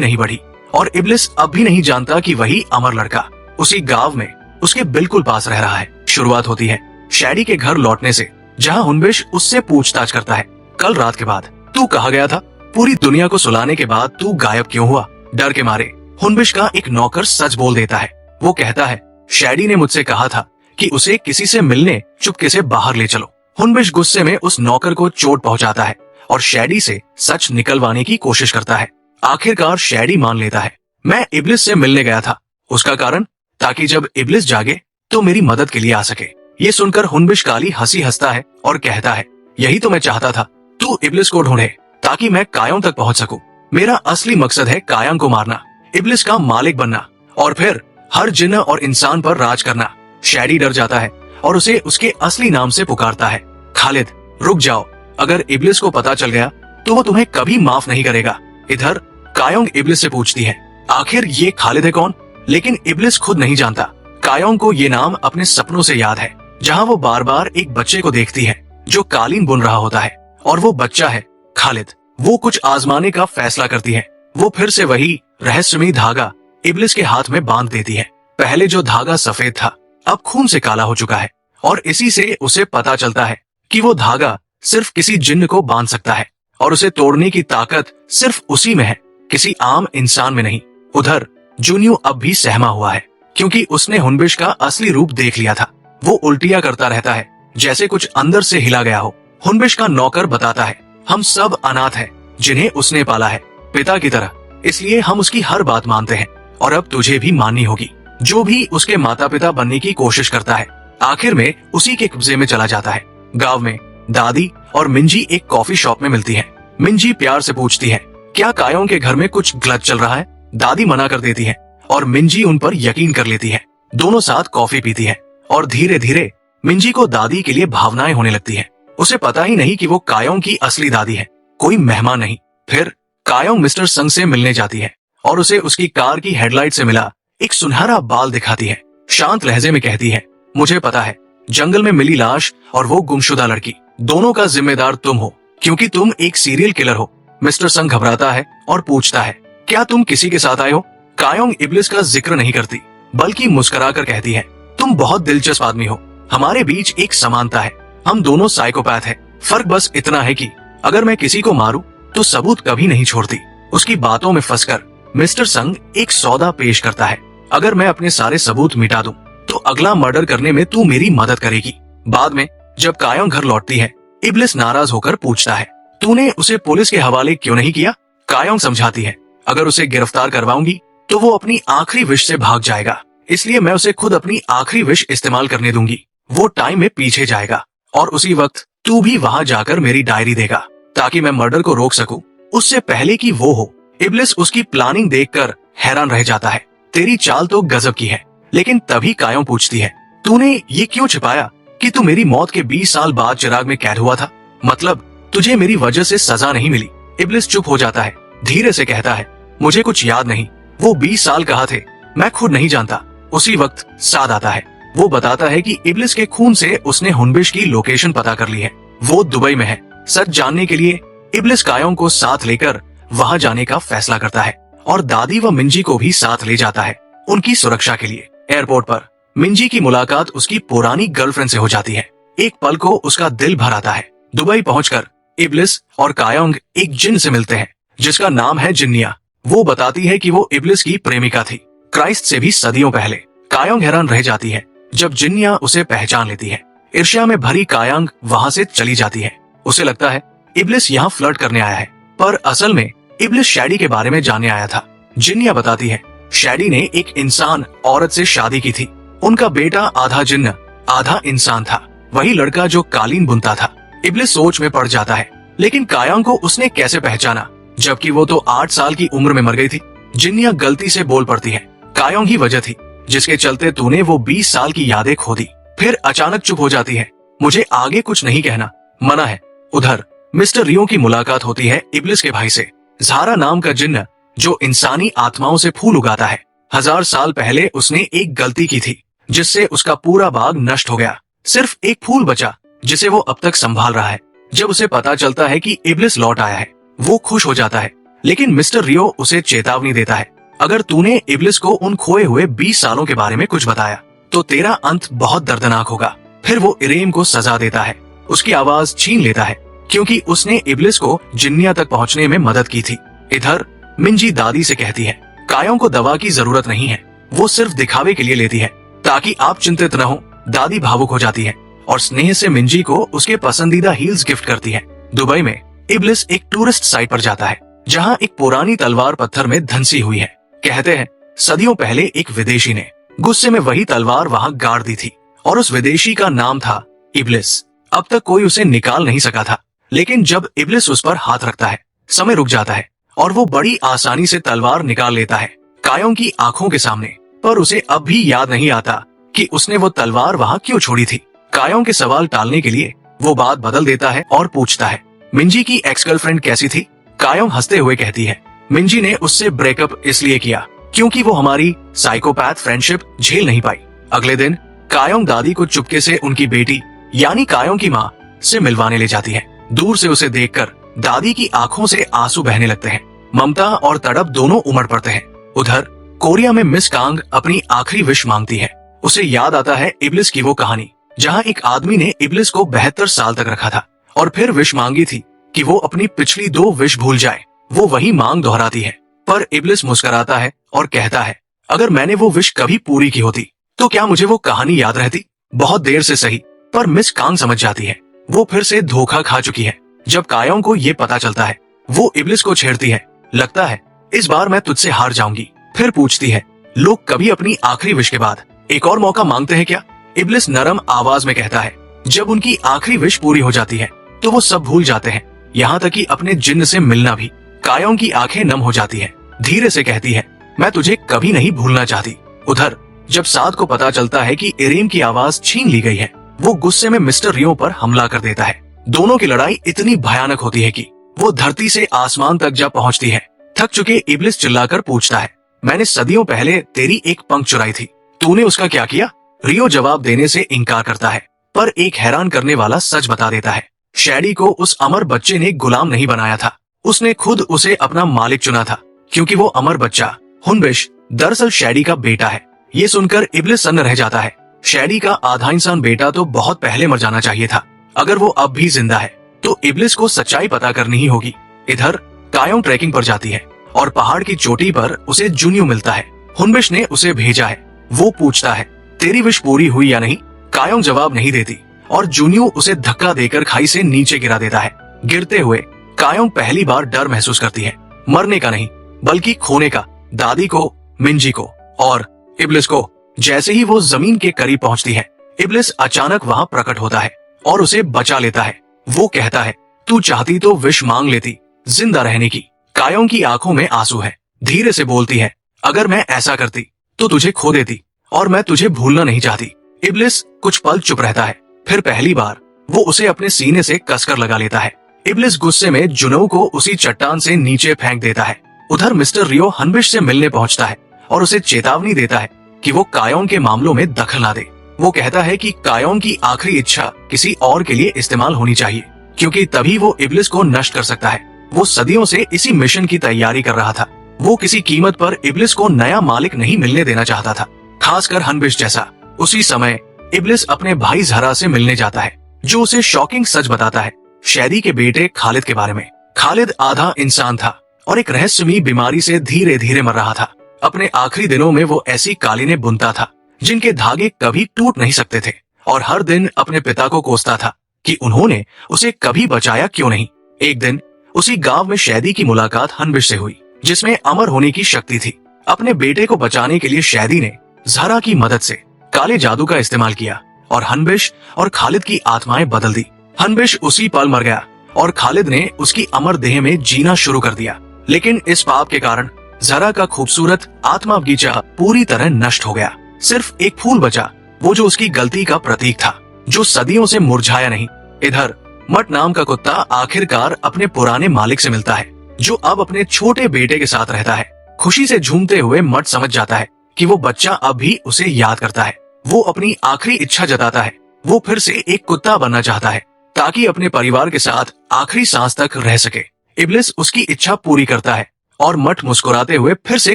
नहीं बढ़ी और इब्लिस अब भी नहीं जानता कि वही अमर लड़का उसी गांव में उसके बिल्कुल पास रह रहा है। शुरुआत होती है शैडी के घर लौटने से, जहां हुनबिश उससे पूछताछ करता है, कल रात के बाद तू कहाँ गया था? पूरी दुनिया को सुलाने के बाद तू गायब क्यों हुआ? डर के मारे हुनबिश का एक नौकर सच बोल देता है। वो कहता है, शैडी ने मुझसे कहा था कि उसे किसी से मिलने चुपके से बाहर ले चलो। हुनबिश गुस्से में उस नौकर को चोट पहुंचाता है और शैडी से सच निकलवाने की कोशिश करता है। आखिरकार शैडी मान लेता है, मैं इब्लिस से मिलने गया था। उसका कारण, ताकि जब इब्लिस जागे तो मेरी मदद के लिए आ सके। ये सुनकर हुनबिश काली हंसी हंसता है और कहता है, यही तो मैं चाहता था, तू इब्लिस को ढूंढे ताकि मैं कायोंग तक पहुंच सकूं। मेरा असली मकसद है कायोंग को मारना, इब्लिस का मालिक बनना और फिर हर जिन्न और इंसान पर राज करना। शैडी डर जाता है और उसे उसके असली नाम से पुकारता है, खालिद रुक जाओ, अगर इब्लिस को पता चल गया तो वो तुम्हें कभी माफ नहीं करेगा। इधर कायोंग इब्लिस से पूछती है, आखिर ये खालिद है कौन? लेकिन इब्लिस खुद नहीं जानता। कायोंग को ये नाम अपने सपनों से याद है, जहाँ वो बार बार एक बच्चे को देखती है जो कालीन बुन रहा होता है और वो बच्चा है खालिद। वो कुछ आजमाने का फैसला करती है। वो फिर से वही रहस्यमयी धागा इब्लिस के हाथ में बांध देती है। पहले जो धागा सफेद था अब खून से काला हो चुका है और इसी से उसे पता चलता है कि वो धागा सिर्फ किसी जिन्न को बांध सकता है और उसे तोड़ने की ताकत सिर्फ उसी में है, किसी आम इंसान में नहीं। उधर जुनियो अब भी सहमा हुआ है क्योंकि उसने हुनबिश का असली रूप देख लिया था। वो उल्टियां करता रहता है जैसे कुछ अंदर से हिला गया हो। हुनबिश का नौकर बताता है, हम सब अनाथ हैं जिन्हें उसने पाला है पिता की तरह, इसलिए हम उसकी हर बात मानते हैं और अब तुझे भी माननी होगी। जो भी उसके माता पिता बनने की कोशिश करता है आखिर में उसी के कब्जे में चला जाता है। गांव में दादी और मिंजी एक कॉफी शॉप में मिलती हैं। मिंजी प्यार से पूछती है, क्या कायोंग के घर में कुछ गलत चल रहा है? दादी मना कर देती है और मिंजी उन पर यकीन कर लेती है। दोनों साथ कॉफी पीती है और धीरे धीरे मिंजी को दादी के लिए भावनाएं होने लगती है। उसे पता ही नहीं कि वो कायोंग की असली दादी है, कोई मेहमान नहीं। फिर कायोंग मिस्टर संग से मिलने जाती है और उसे उसकी कार की हेडलाइट से मिला एक सुनहरा बाल दिखाती है। शांत लहजे में कहती है, मुझे पता है जंगल में मिली लाश और वो गुमशुदा लड़की, दोनों का जिम्मेदार तुम हो क्योंकि तुम एक सीरियल किलर हो। मिस्टर संग घबराता है और पूछता है, क्या तुम किसी के साथ आए हो? कायोंग इब्लिस का जिक्र नहीं करती बल्कि मुस्कुराकर कहती है, तुम बहुत दिलचस्प आदमी हो, हमारे बीच एक समानता है, हम दोनों साइकोपैथ हैं। फर्क बस इतना है कि अगर मैं किसी को मारूं तो सबूत कभी नहीं छोड़ती। उसकी बातों में फंसकर मिस्टर संग एक सौदा पेश करता है, अगर मैं अपने सारे सबूत मिटा दूं तो अगला मर्डर करने में तू मेरी मदद करेगी। बाद में जब कायोंग घर लौटती है, इब्लिस नाराज होकर पूछता है, तूने उसे पुलिस के हवाले क्यों नहीं किया? कायोंग समझाती है, अगर उसे गिरफ्तार करवाऊंगी तो वो अपनी आखिरी विश से भाग जाएगा, इसलिए मैं उसे खुद अपनी आखिरी विश इस्तेमाल करने दूंगी। वो टाइम में पीछे जाएगा और उसी वक्त तू भी वहां जाकर मेरी डायरी देगा ताकि मैं मर्डर को रोक सकूं उससे पहले कि वो हो। इब्लिस उसकी प्लानिंग देखकर हैरान रह जाता है, तेरी चाल तो गजब की है। लेकिन तभी कायोंग पूछती है, तूने ये क्यों छिपाया कि तू मेरी मौत के 20 साल बाद चिराग में कैद हुआ था? मतलब तुझे मेरी वजह से सजा नहीं मिली? इब्लिस चुप हो जाता है, धीरे से कहता है, मुझे कुछ याद नहीं, वो 20 साल कहाँ थे मैं खुद नहीं जानता। उसी वक्त साद आता है। वो बताता है कि इब्लिस के खून से उसने हुनबिश की लोकेशन पता कर ली है, वो दुबई में है। सच जानने के लिए इब्लिस कायोंग को साथ लेकर वहां जाने का फैसला करता है और दादी व मिंजी को भी साथ ले जाता है उनकी सुरक्षा के लिए। एयरपोर्ट पर मिंजी की मुलाकात उसकी पुरानी गर्लफ्रेंड से हो जाती है। एक पल को उसका दिल भर आता है। दुबई पहुंचकर इब्लिस और कायोंग एक जिन से मिलते हैं जिसका नाम है जिन्निया। वो बताती है कि वो इब्लिस की प्रेमिका थी, क्राइस्ट से भी सदियों पहले। कायोंग हैरान रह जाती है जब जिन्निया उसे पहचान लेती है। ईर्ष्या में भरी कायोंग वहां से चली जाती है। उसे लगता है इब्लिस यहाँ फ्लर्ट करने आया है, पर असल में इब्लिस शैडी के बारे में जानने आया था। जिन्निया बताती है, शैडी ने एक इंसान औरत से शादी की थी। उनका बेटा आधा जिन्न आधा इंसान था, वही लड़का जो कालीन बुनता था। इब्लिस सोच में पड़ जाता है, लेकिन कायोंग को उसने कैसे पहचाना जबकि वो तो 8 साल की उम्र में मर गई थी। जिन्निया गलती से बोल पड़ती है, कायोंग ही वजह थी जिसके चलते तूने वो 20 साल की यादें खो दी। फिर अचानक चुप हो जाती है, मुझे आगे कुछ नहीं कहना, मना है। उधर मिस्टर रियो की मुलाकात होती है इब्लिस के भाई से, ज़ारा नाम का जिन्न जो इंसानी आत्माओं से फूल उगाता है। 1000 साल पहले उसने एक गलती की थी जिससे उसका पूरा बाग नष्ट हो गया। सिर्फ एक फूल बचा जिसे वो अब तक संभाल रहा है। जब उसे पता चलता है कि इब्लिस लौट आया है, वो खुश हो जाता है, लेकिन मिस्टर रियो उसे चेतावनी देता है, अगर तूने इब्लिस को उन खोए हुए 20 सालों के बारे में कुछ बताया तो तेरा अंत बहुत दर्दनाक होगा। फिर वो इरेम को सजा देता है, उसकी आवाज छीन लेता है, क्योंकि उसने इब्लिस को जिन्निया तक पहुंचने में मदद की थी। इधर मिंजी दादी से कहती है, कायों को दवा की जरूरत नहीं है, वो सिर्फ दिखावे के लिए लेती है ताकि आप चिंतित न हो। दादी भावुक हो जाती है और स्नेह से मिंजी को उसके पसंदीदा हील्स गिफ्ट करती है। दुबई में इब्लिस एक टूरिस्ट साइट पर जाता है, जहाँ एक पुरानी तलवार पत्थर में धंसी हुई है। कहते हैं सदियों पहले एक विदेशी ने गुस्से में वही तलवार वहाँ गाड़ दी थी और उस विदेशी का नाम था इब्लिस। अब तक कोई उसे निकाल नहीं सका था, लेकिन जब इब्लिस उस पर हाथ रखता है, समय रुक जाता है और वो बड़ी आसानी से तलवार निकाल लेता है कायों की आंखों के सामने। पर उसे अब भी याद नहीं आता कि उसने वो तलवार वहाँ क्यों छोड़ी थी। कायों के सवाल टालने के लिए वो बात बदल देता है और पूछता है, मिंजी की एक्स गर्लफ्रेंड कैसी थी? कायों हंसते हुए कहती है, मिंजी ने उससे ब्रेकअप इसलिए किया क्योंकि वो हमारी साइकोपैथ फ्रेंडशिप झेल नहीं पाई। अगले दिन कायों दादी को चुपके से उनकी बेटी यानी कायों की माँ से मिलवाने ले जाती है। दूर से उसे देखकर दादी की आंखों से आंसू बहने लगते हैं। ममता और तड़प दोनों उमड़ पड़ते हैं। उधर कोरिया में मिस कांग अपनी आखिरी विश मांगती है। उसे याद आता है इब्लिस की वो कहानी, जहाँ एक आदमी ने इब्लिस को 72 साल तक रखा था और फिर विश मांगी थी कि वो अपनी पिछली 2 विश भूल जाए। वो वही मांग दोहराती है, पर इब्लिस मुस्कुराता है और कहता है, अगर मैंने वो विश कभी पूरी की होती तो क्या मुझे वो कहानी याद रहती? बहुत देर से सही, पर मिस कांग समझ जाती है वो फिर से धोखा खा चुकी है। जब कायों को ये पता चलता है, वो इब्लिस को छेड़ती है, लगता है इस बार मैं तुझसे हार जाऊंगी। फिर पूछती है, लोग कभी अपनी आखिरी विश के बाद एक और मौका मांगते हैं क्या? इब्लिस नरम आवाज में कहता है, जब उनकी आखिरी विश पूरी हो जाती है तो वो सब भूल जाते हैं, यहाँ तक कि अपने जिन्न से मिलना भी। कायों की आंखें नम हो जाती है, धीरे से कहती है, मैं तुझे कभी नहीं भूलना चाहती। उधर जब साद को पता चलता है कि इरेम की आवाज छीन ली गई है, वो गुस्से में मिस्टर रियो पर हमला कर देता है। दोनों की लड़ाई इतनी भयानक होती है कि वो धरती से आसमान तक जा पहुंचती है। थक चुके इब्लिस चिल्लाकर पूछता है, मैंने सदियों पहले तेरी एक पंख चुराई थी, तूने उसका क्या किया? रियो जवाब देने से इनकार करता है, पर एक हैरान करने वाला सच बता देता है। शैडी को उस अमर बच्चे ने गुलाम नहीं बनाया था, उसने खुद उसे अपना मालिक चुना था, क्योंकि वो अमर बच्चा हुनबिश दरअसल शैडी का बेटा है। ये सुनकर इब्लिस सन्न रह जाता है। शैडी का आधा इंसान बेटा तो बहुत पहले मर जाना चाहिए था। अगर वो अब भी जिंदा है तो इब्लिस को सच्चाई पता करनी ही होगी। इधर कायों ट्रैकिंग पर जाती है और पहाड़ की चोटी पर उसे जूनियो मिलता है। हुनबिश ने उसे भेजा है। वो पूछता है, तेरी विश पूरी हुई या नहीं? कायों जवाब नहीं देती और जूनियो उसे धक्का देकर खाई से नीचे गिरा देता है। गिरते हुए कायों पहली बार डर महसूस करती है, मरने का नहीं बल्कि खोने का। दादी को, मिंजी को और इब्लिस को। जैसे ही वो जमीन के करीब पहुंचती है, इब्लिस अचानक वहां प्रकट होता है और उसे बचा लेता है। वो कहता है, तू चाहती तो विश मांग लेती जिंदा रहने की। कायों की आंखों में आंसू है, धीरे से बोलती है, अगर मैं ऐसा करती तो तुझे खो देती और मैं तुझे भूलना नहीं चाहती। इब्लिस कुछ पल चुप रहता है, फिर पहली बार वो उसे अपने सीने से कसकर लगा लेता है। इब्लिस गुस्से में जुनो को उसी चट्टान से नीचे फेंक देता है। उधर मिस्टर रियो हनबिश से मिलने पहुंचता है और उसे चेतावनी देता है कि वो कायों के मामलों में दखल ना दे। वो कहता है कि कायों की आखिरी इच्छा किसी और के लिए इस्तेमाल होनी चाहिए, क्योंकि तभी वो इब्लिस को नष्ट कर सकता है। वो सदियों से इसी मिशन की तैयारी कर रहा था। वो किसी कीमत पर इब्लिस को नया मालिक नहीं मिलने देना चाहता था, खासकर हनबिश जैसा। उसी समय इब्लिस अपने भाई जहरा से मिलने जाता है, जो उसे शॉकिंग सच बताता है शैदी के बेटे खालिद के बारे में। खालिद आधा इंसान था और एक रहस्यमयी बीमारी से धीरे धीरे मर रहा था। अपने आखिरी दिनों में वो ऐसी कालीनें बुनता था जिनके धागे कभी टूट नहीं सकते थे, और हर दिन अपने पिता को कोसता था कि उन्होंने उसे कभी बचाया क्यों नहीं। एक दिन उसी गांव में शैदी की मुलाकात हनबिश से हुई, जिसमें अमर होने की शक्ति थी। अपने बेटे को बचाने के लिए शैदी ने जहरा की मदद से काले जादू का इस्तेमाल किया और हनबिश और खालिद की आत्माएं बदल दी। हनबिश उसी पल मर गया और खालिद ने उसकी अमर देह में जीना शुरू कर दिया। लेकिन इस पाप के कारण जहरा का खूबसूरत आत्मा बगीचा पूरी तरह नष्ट हो गया। सिर्फ एक फूल बचा, वो जो उसकी गलती का प्रतीक था, जो सदियों से मुरझाया नहीं। इधर मट नाम का कुत्ता आखिरकार अपने पुराने मालिक से मिलता है, जो अब अपने छोटे बेटे के साथ रहता है। खुशी से झूमते हुए मट समझ जाता है कि वो बच्चा अब भी उसे याद करता है। वो अपनी आखिरी इच्छा जताता है। वो फिर से एक कुत्ता बनना चाहता है ताकि अपने परिवार के साथ आखिरी सांस तक रह सके। इब्लिस उसकी इच्छा पूरी करता है और मठ मुस्कुराते हुए फिर से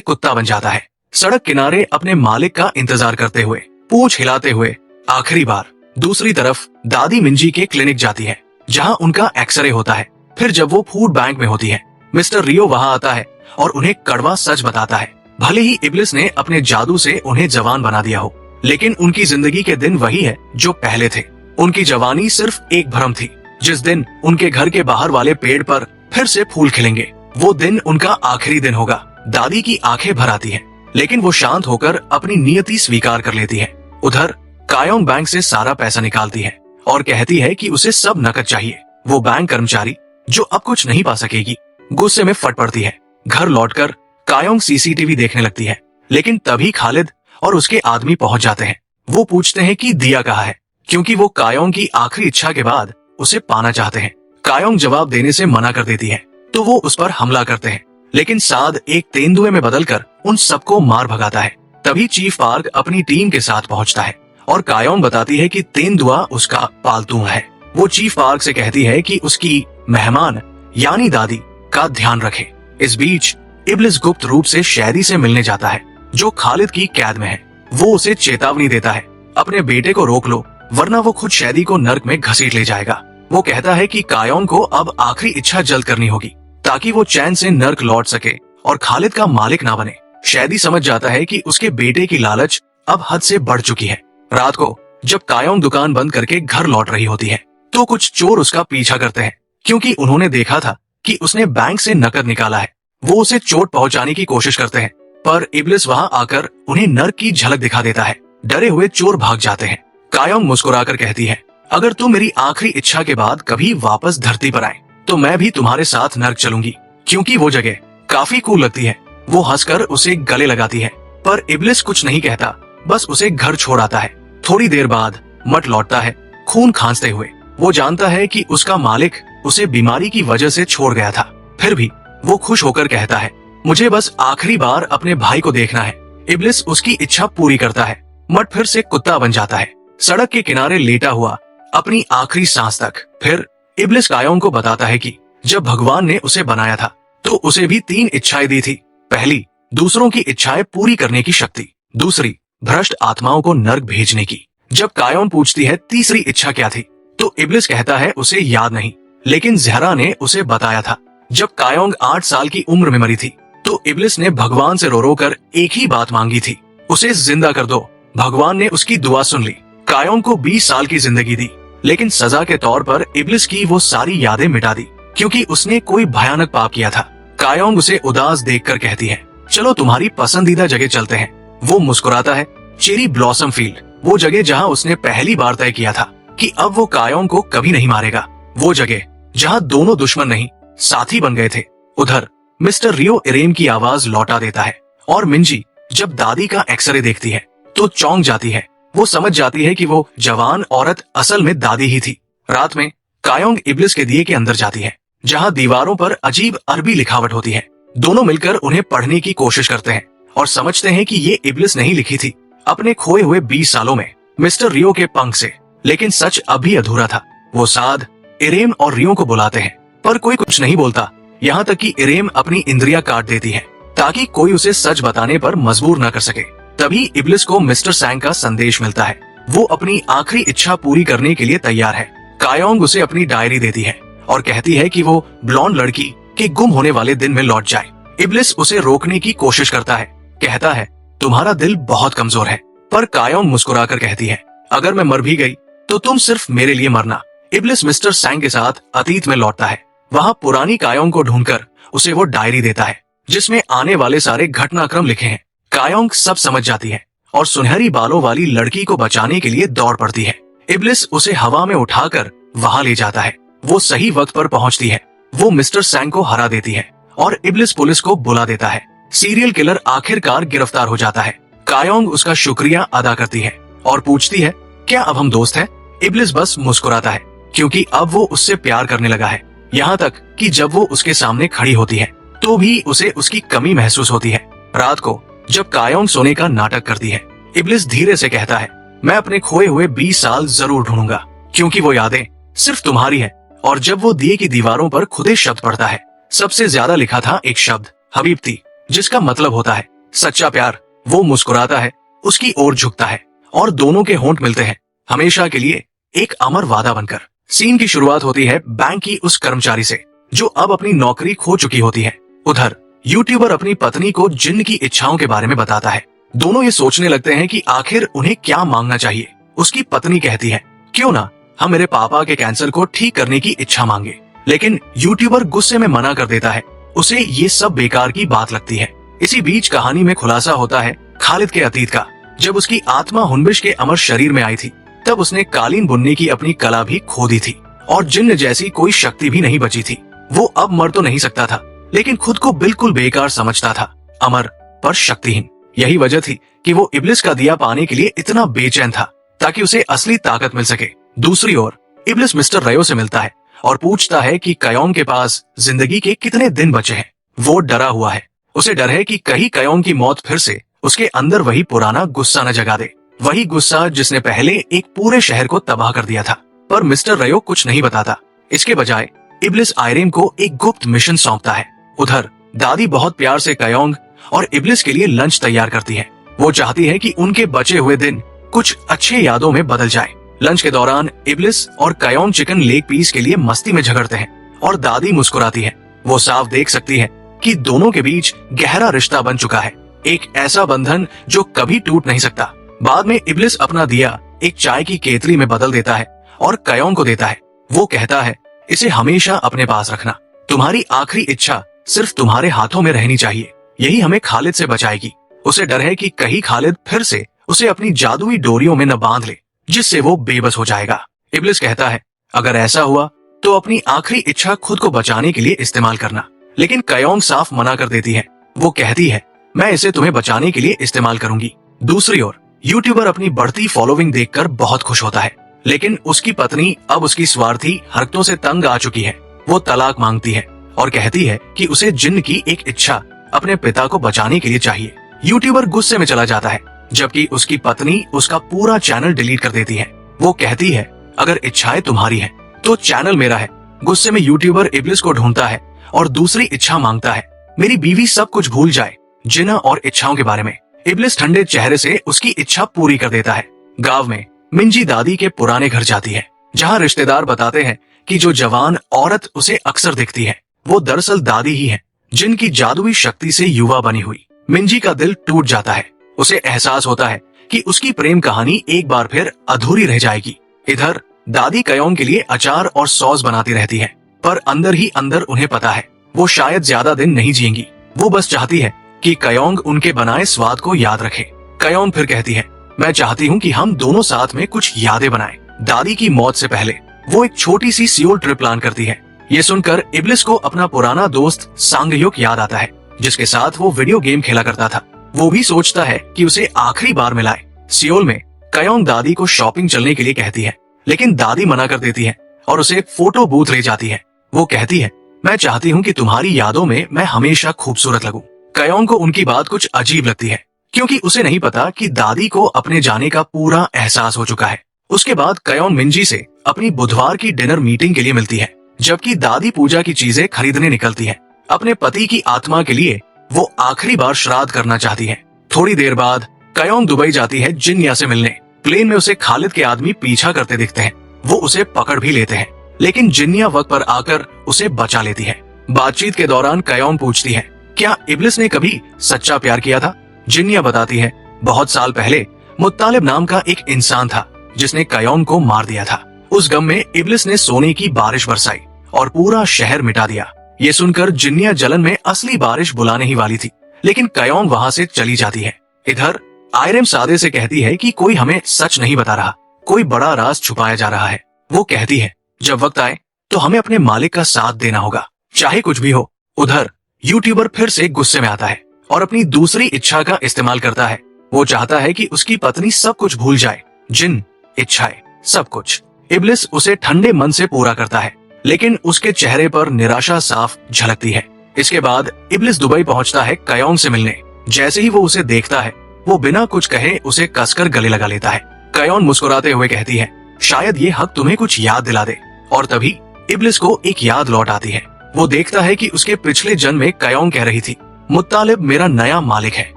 कुत्ता बन जाता है। सड़क किनारे अपने मालिक का इंतजार करते हुए, पूंछ हिलाते हुए आखिरी बार। दूसरी तरफ दादी मिंजी के क्लिनिक जाती है जहां उनका एक्सरे होता है। फिर जब वो फूड बैंक में होती है, मिस्टर रियो वहां आता है और उन्हें कड़वा सच बताता है। भले ही इब्लिस ने अपने जादू से उन्हें जवान बना दिया हो, लेकिन उनकी जिंदगी के दिन वही है जो पहले थे। उनकी जवानी सिर्फ एक भ्रम थी। जिस दिन उनके घर के बाहर वाले पेड़ पर फिर से फूल खिलेंगे, वो दिन उनका आखिरी दिन होगा। दादी की आंखें भर आती हैं, लेकिन वो शांत होकर अपनी नियति स्वीकार कर लेती है। उधर कायोंग बैंक से सारा पैसा निकालती है और कहती है कि उसे सब नकद चाहिए। वो बैंक कर्मचारी, जो अब कुछ नहीं पा सकेगी, गुस्से में फट पड़ती है। घर लौटकर कायोंग सीसीटीवी देखने लगती है, लेकिन तभी खालिद और उसके आदमी पहुंच जाते हैं। वो पूछते हैं कि दिया कहाँ है, क्योंकि वो कायोंग की आखिरी इच्छा के बाद उसे पाना चाहते हैं। कायोंग जवाब देने से मना कर देती है, तो वो उस पर हमला करते हैं, लेकिन साद एक तेंदुए में बदलकर उन सबको मार भगाता है। तभी चीफ पार्क अपनी टीम के साथ पहुंचता है और कायोंग बताती है कि तेंदुआ उसका पालतू है। वो चीफ पार्क से कहती है कि उसकी मेहमान यानी दादी का ध्यान रखे। इस बीच इब्लिस गुप्त रूप से शैदी से मिलने जाता है, जो खालिद की कैद में है। वो उसे चेतावनी देता है, अपने बेटे को रोक लो, वरना वो खुद शैदी को नर्क में घसीट ले जाएगा। वो कहता है कि कायोंग को अब आखिरी इच्छा जल्द करनी होगी ताकि वो चैन से नर्क लौट सके और खालिद का मालिक ना बने। शैदी समझ जाता है कि उसके बेटे की लालच अब हद से बढ़ चुकी है। रात को जब कायोंग दुकान बंद करके घर लौट रही होती है, तो कुछ चोर उसका पीछा करते हैं, क्योंकि उन्होंने देखा था कि उसने बैंक से नकद निकाला है। वो उसे चोट पहुंचाने की कोशिश करते हैं, पर इब्लिस वहां आकर उन्हें नर्क की झलक दिखा देता है। डरे हुए चोर भाग जाते हैं। कायोंग मुस्कुराकर कहती है, अगर तुम मेरी आखिरी इच्छा के बाद कभी वापस धरती पर आए, तो मैं भी तुम्हारे साथ नर्क चलूंगी, क्योंकि वो जगह काफी कूल लगती है। वो हंसकर उसे गले लगाती है, पर इब्लिस कुछ नहीं कहता, बस उसे घर छोड़ आता है। थोड़ी देर बाद मठ लौटता है, खून खांसते हुए। वो जानता है कि उसका मालिक उसे बीमारी की वजह से छोड़ गया था, फिर भी वो खुश होकर कहता है, मुझे बस आखिरी बार अपने भाई को देखना है। इब्लिस उसकी इच्छा पूरी करता है। मठ फिर से कुत्ता बन जाता है, सड़क के किनारे लेटा हुआ अपनी आखिरी सांस तक। फिर इब्लिस कायोंग को बताता है कि जब भगवान ने उसे बनाया था, तो उसे भी 3 इच्छाएं दी थी। पहली, दूसरों की इच्छाएं पूरी करने की शक्ति। दूसरी, भ्रष्ट आत्माओं को नर्क भेजने की। जब कायोंग पूछती है तीसरी इच्छा क्या थी, तो इब्लिस कहता है उसे याद नहीं, लेकिन ज़हरा ने उसे बताया था। जब कायोंग 8 साल की उम्र में मरी थी, तो इब्लिस ने भगवान से रो रो कर एक ही बात मांगी थी, उसे जिंदा कर दो। भगवान ने उसकी दुआ सुन ली। कायोंग को 20 साल की जिंदगी दी, लेकिन सजा के तौर पर इब्लिस की वो सारी यादें मिटा दी, क्योंकि उसने कोई भयानक पाप किया था। कायोंग उसे उदास देखकर कहती है, चलो तुम्हारी पसंदीदा जगह चलते हैं। वो मुस्कुराता है, चेरी ब्लॉसम फील्ड, वो जगह जहां उसने पहली बार तय किया था कि अब वो कायोंग को कभी नहीं मारेगा। वो जगह जहां दोनों दुश्मन नहीं, साथी बन गए थे। उधर मिस्टर रियो इरेम की आवाज लौटा देता है और मिंजी जब दादी का एक्सरे देखती है तो चौंक जाती है। वो समझ जाती है कि वो जवान औरत असल में दादी ही थी। रात में कायोंग इब्लिस के दिए के अंदर जाती है, जहां दीवारों पर अजीब अरबी लिखावट होती है। दोनों मिलकर उन्हें पढ़ने की कोशिश करते हैं और समझते हैं कि ये इब्लिस नहीं लिखी थी अपने खोए हुए 20 सालों में मिस्टर रियो के पंख से। लेकिन सच अभी अधूरा था। वो साद, इरेम और रियो को बुलाते हैं, पर कोई कुछ नहीं बोलता, यहाँ तक कि इरेम अपनी इंद्रियां काट देती है ताकि कोई उसे सच बताने पर मजबूर न कर सके। तभी इब्लिस को मिस्टर सैंग का संदेश मिलता है। वो अपनी आखिरी इच्छा पूरी करने के लिए तैयार है। कायोंग उसे अपनी डायरी देती है और कहती है कि वो ब्लॉन्ड लड़की के गुम होने वाले दिन में लौट जाए। इब्लिस उसे रोकने की कोशिश करता है, कहता है तुम्हारा दिल बहुत कमजोर है, पर कायोंग मुस्कुराकर कहती है, अगर मैं मर भी गई तो तुम सिर्फ मेरे लिए मरना। इब्लिस मिस्टर सैंग के साथ अतीत में लौटता है। वहाँ पुरानी कायोंग को ढूंढकर उसे वो डायरी देता है, जिसमें आने वाले सारे घटनाक्रम लिखे हैं। कायोंग सब समझ जाती है और सुनहरी बालों वाली लड़की को बचाने के लिए दौड़ पड़ती है। इब्लिस उसे हवा में उठाकर वहां ले जाता है। वो सही वक्त पर पहुंचती है। वो मिस्टर सैंग को हरा देती है और इब्लिस पुलिस को बुला देता है। सीरियल किलर आखिरकार गिरफ्तार हो जाता है। कायोंग उसका शुक्रिया अदा करती है और पूछती है, क्या अब हम दोस्त हैं? इब्लिस बस मुस्कुराता है, क्योंकि अब वो उससे प्यार करने लगा है। यहाँ तक कि जब वो उसके सामने खड़ी होती है तो भी उसे उसकी कमी महसूस होती है। रात को जब कायोंग सोने का नाटक करती है, इब्लिस धीरे से कहता है, मैं अपने खोए हुए 20 साल जरूर ढूंढूंगा, क्योंकि वो यादें सिर्फ तुम्हारी है। और जब वो दिए की दीवारों पर खुदे शब्द पढ़ता है, सबसे ज्यादा लिखा था एक शब्द हबीबती, जिसका मतलब होता है सच्चा प्यार। वो मुस्कुराता है, उसकी ओर झुकता है और दोनों के होंठ मिलते हैं, हमेशा के लिए, एक अमर वादा बनकर। सीन की शुरुआत होती है बैंक की उस कर्मचारी से जो अब अपनी नौकरी खो चुकी होती है। उधर यूट्यूबर अपनी पत्नी को जिन्न की इच्छाओं के बारे में बताता है। दोनों ये सोचने लगते हैं कि आखिर उन्हें क्या मांगना चाहिए। उसकी पत्नी कहती है, क्यों ना हम मेरे पापा के कैंसर को ठीक करने की इच्छा मांगे। लेकिन यूट्यूबर गुस्से में मना कर देता है, उसे ये सब बेकार की बात लगती है। इसी बीच कहानी में खुलासा होता है खालिद के अतीत का। जब उसकी आत्मा हुनबिश के अमर शरीर में आई थी, तब उसने कालीन बुनने की अपनी कला भी खो दी थी और जिन्न जैसी कोई शक्ति भी नहीं बची थी। वो अब मर तो नहीं सकता था, लेकिन खुद को बिल्कुल बेकार समझता था, अमर पर शक्तिहीन। यही वजह थी कि वो इब्लिस का दिया पाने के लिए इतना बेचैन था, ताकि उसे असली ताकत मिल सके। दूसरी ओर इब्लिस मिस्टर रयो से मिलता है और पूछता है कि कयोंग के पास जिंदगी के कितने दिन बचे हैं। वो डरा हुआ है, उसे डर है कि कहीं कयोंग की मौत फिर से उसके अंदर वही पुराना गुस्सा न जगा दे, वही गुस्सा जिसने पहले एक पूरे शहर को तबाह कर दिया था। पर मिस्टर रयो कुछ नहीं बताता। इसके बजाय इब्लिस आयरेम को एक गुप्त मिशन सौंपता है। उधर दादी बहुत प्यार से कयोंग और इब्लिस के लिए लंच तैयार करती है। वो चाहती है कि उनके बचे हुए दिन कुछ अच्छे यादों में बदल जाए। लंच के दौरान इब्लिस और कयोंग चिकन लेग पीस के लिए मस्ती में झगड़ते हैं और दादी मुस्कुराती है। वो साफ देख सकती है कि दोनों के बीच गहरा रिश्ता बन चुका है, एक ऐसा बंधन जो कभी टूट नहीं सकता। बाद में इब्लिस अपना दिया एक चाय की केतली में बदल देता है और कयोंग को देता है। वो कहता है, इसे हमेशा अपने पास रखना, तुम्हारी आखिरी इच्छा सिर्फ तुम्हारे हाथों में रहनी चाहिए, यही हमें खालिद से बचाएगी। उसे डर है कि कहीं खालिद फिर से उसे अपनी जादुई डोरियों में न बांध ले, जिससे वो बेबस हो जाएगा। इब्लिस कहता है, अगर ऐसा हुआ तो अपनी आखिरी इच्छा खुद को बचाने के लिए इस्तेमाल करना। लेकिन कयोंग साफ मना कर देती है। वो कहती है, मैं इसे तुम्हें बचाने के लिए इस्तेमाल करूंगी। दूसरी ओर यूट्यूबर अपनी बढ़ती फॉलोइंग देखकर बहुत खुश होता है, लेकिन उसकी पत्नी अब उसकी स्वार्थी हरकतों से तंग आ चुकी है। वो तलाक मांगती है और कहती है कि उसे जिन्न की एक इच्छा अपने पिता को बचाने के लिए चाहिए। यूट्यूबर गुस्से में चला जाता है, जबकि उसकी पत्नी उसका पूरा चैनल डिलीट कर देती है। वो कहती है, अगर इच्छाएं तुम्हारी हैं, तो चैनल मेरा है। गुस्से में यूट्यूबर इब्लिस को ढूंढता है और दूसरी इच्छा मांगता है, मेरी बीवी सब कुछ भूल जाए, जिन्न और इच्छाओं के बारे में। इब्लिस ठंडे चेहरे से उसकी इच्छा पूरी कर देता है। गांव में मिंजी दादी के पुराने घर जाती है, जहां रिश्तेदार बताते हैं कि जो जवान औरत उसे अक्सर दिखती है, वो दरअसल दादी ही है, जिनकी जादुई शक्ति से युवा बनी हुई। मिंजी का दिल टूट जाता है। उसे एहसास होता है कि उसकी प्रेम कहानी एक बार फिर अधूरी रह जाएगी। इधर दादी कयोंग के लिए अचार और सॉस बनाती रहती है, पर अंदर ही अंदर उन्हें पता है वो शायद ज्यादा दिन नहीं जिएंगी। वो बस चाहती है कि कयोंग उनके बनाए स्वाद को याद रखे। कयोंग फिर कहती है, मैं चाहती हूँ कि हम दोनों साथ में कुछ यादें बनाएं। दादी की मौत से पहले वो एक छोटी सी सियोल ट्रिप प्लान करती है। ये सुनकर इब्लिस को अपना पुराना दोस्त सांगह्योक याद आता है, जिसके साथ वो वीडियो गेम खेला करता था। वो भी सोचता है कि उसे आखिरी बार मिलाए। सियोल में कयोंग दादी को शॉपिंग चलने के लिए कहती है, लेकिन दादी मना कर देती है और उसे फोटो बूथ ले जाती है। वो कहती है, मैं चाहती हूँ कि तुम्हारी यादों में मैं हमेशा खूबसूरत लगूं। कयोंग को उनकी बात कुछ अजीब लगती है, क्योंकि उसे नहीं पता कि दादी को अपने जाने का पूरा एहसास हो चुका है। उसके बाद कयोंग मिंजी से अपनी बुधवार की डिनर मीटिंग के लिए मिलती है, जबकि दादी पूजा की चीजें खरीदने निकलती है। अपने पति की आत्मा के लिए वो आखिरी बार श्राद्ध करना चाहती है। थोड़ी देर बाद कयोंग दुबई जाती है जिन्या से मिलने। प्लेन में उसे खालिद के आदमी पीछा करते दिखते हैं। वो उसे पकड़ भी लेते हैं, लेकिन जिन्या वक्त पर आकर उसे बचा लेती है। बातचीत के दौरान कयोंग पूछती है, क्या इब्लिस ने कभी सच्चा प्यार किया था? जिन्या बताती है, बहुत साल पहले मुत्तालिब नाम का एक इंसान था जिसने कयोंग को मार दिया था। उस गम में इब्लिस ने सोने की बारिश बरसाई और पूरा शहर मिटा दिया। ये सुनकर जिन्या जलन में असली बारिश बुलाने ही वाली थी, लेकिन कयोंग वहाँ से चली जाती है। इधर आयरेम सादे से कहती है कि कोई हमें सच नहीं बता रहा, कोई बड़ा राज छुपाया जा रहा है। वो कहती है, जब वक्त आए तो हमें अपने मालिक का साथ देना होगा, चाहे कुछ भी हो। उधर यूट्यूबर फिर से गुस्से में आता है और अपनी दूसरी इच्छा का इस्तेमाल करता है। वो चाहता है कि उसकी पत्नी सब कुछ भूल जाए, जिन, इच्छाएं, सब कुछ। इब्लिस उसे ठंडे मन से पूरा करता है, लेकिन उसके चेहरे पर निराशा साफ झलकती है। इसके बाद इब्लिस दुबई पहुंचता है कयोंग से मिलने। जैसे ही वो उसे देखता है, वो बिना कुछ कहे उसे कसकर गले लगा लेता है। कयोन मुस्कुराते हुए कहती है, शायद ये हक तुम्हें कुछ याद दिला दे। और तभी इब्लिस को एक याद लौट आती है। वो देखता है कि उसके पिछले जन्म में कयोन कह रही थी, मुत्तालिब मेरा नया मालिक है।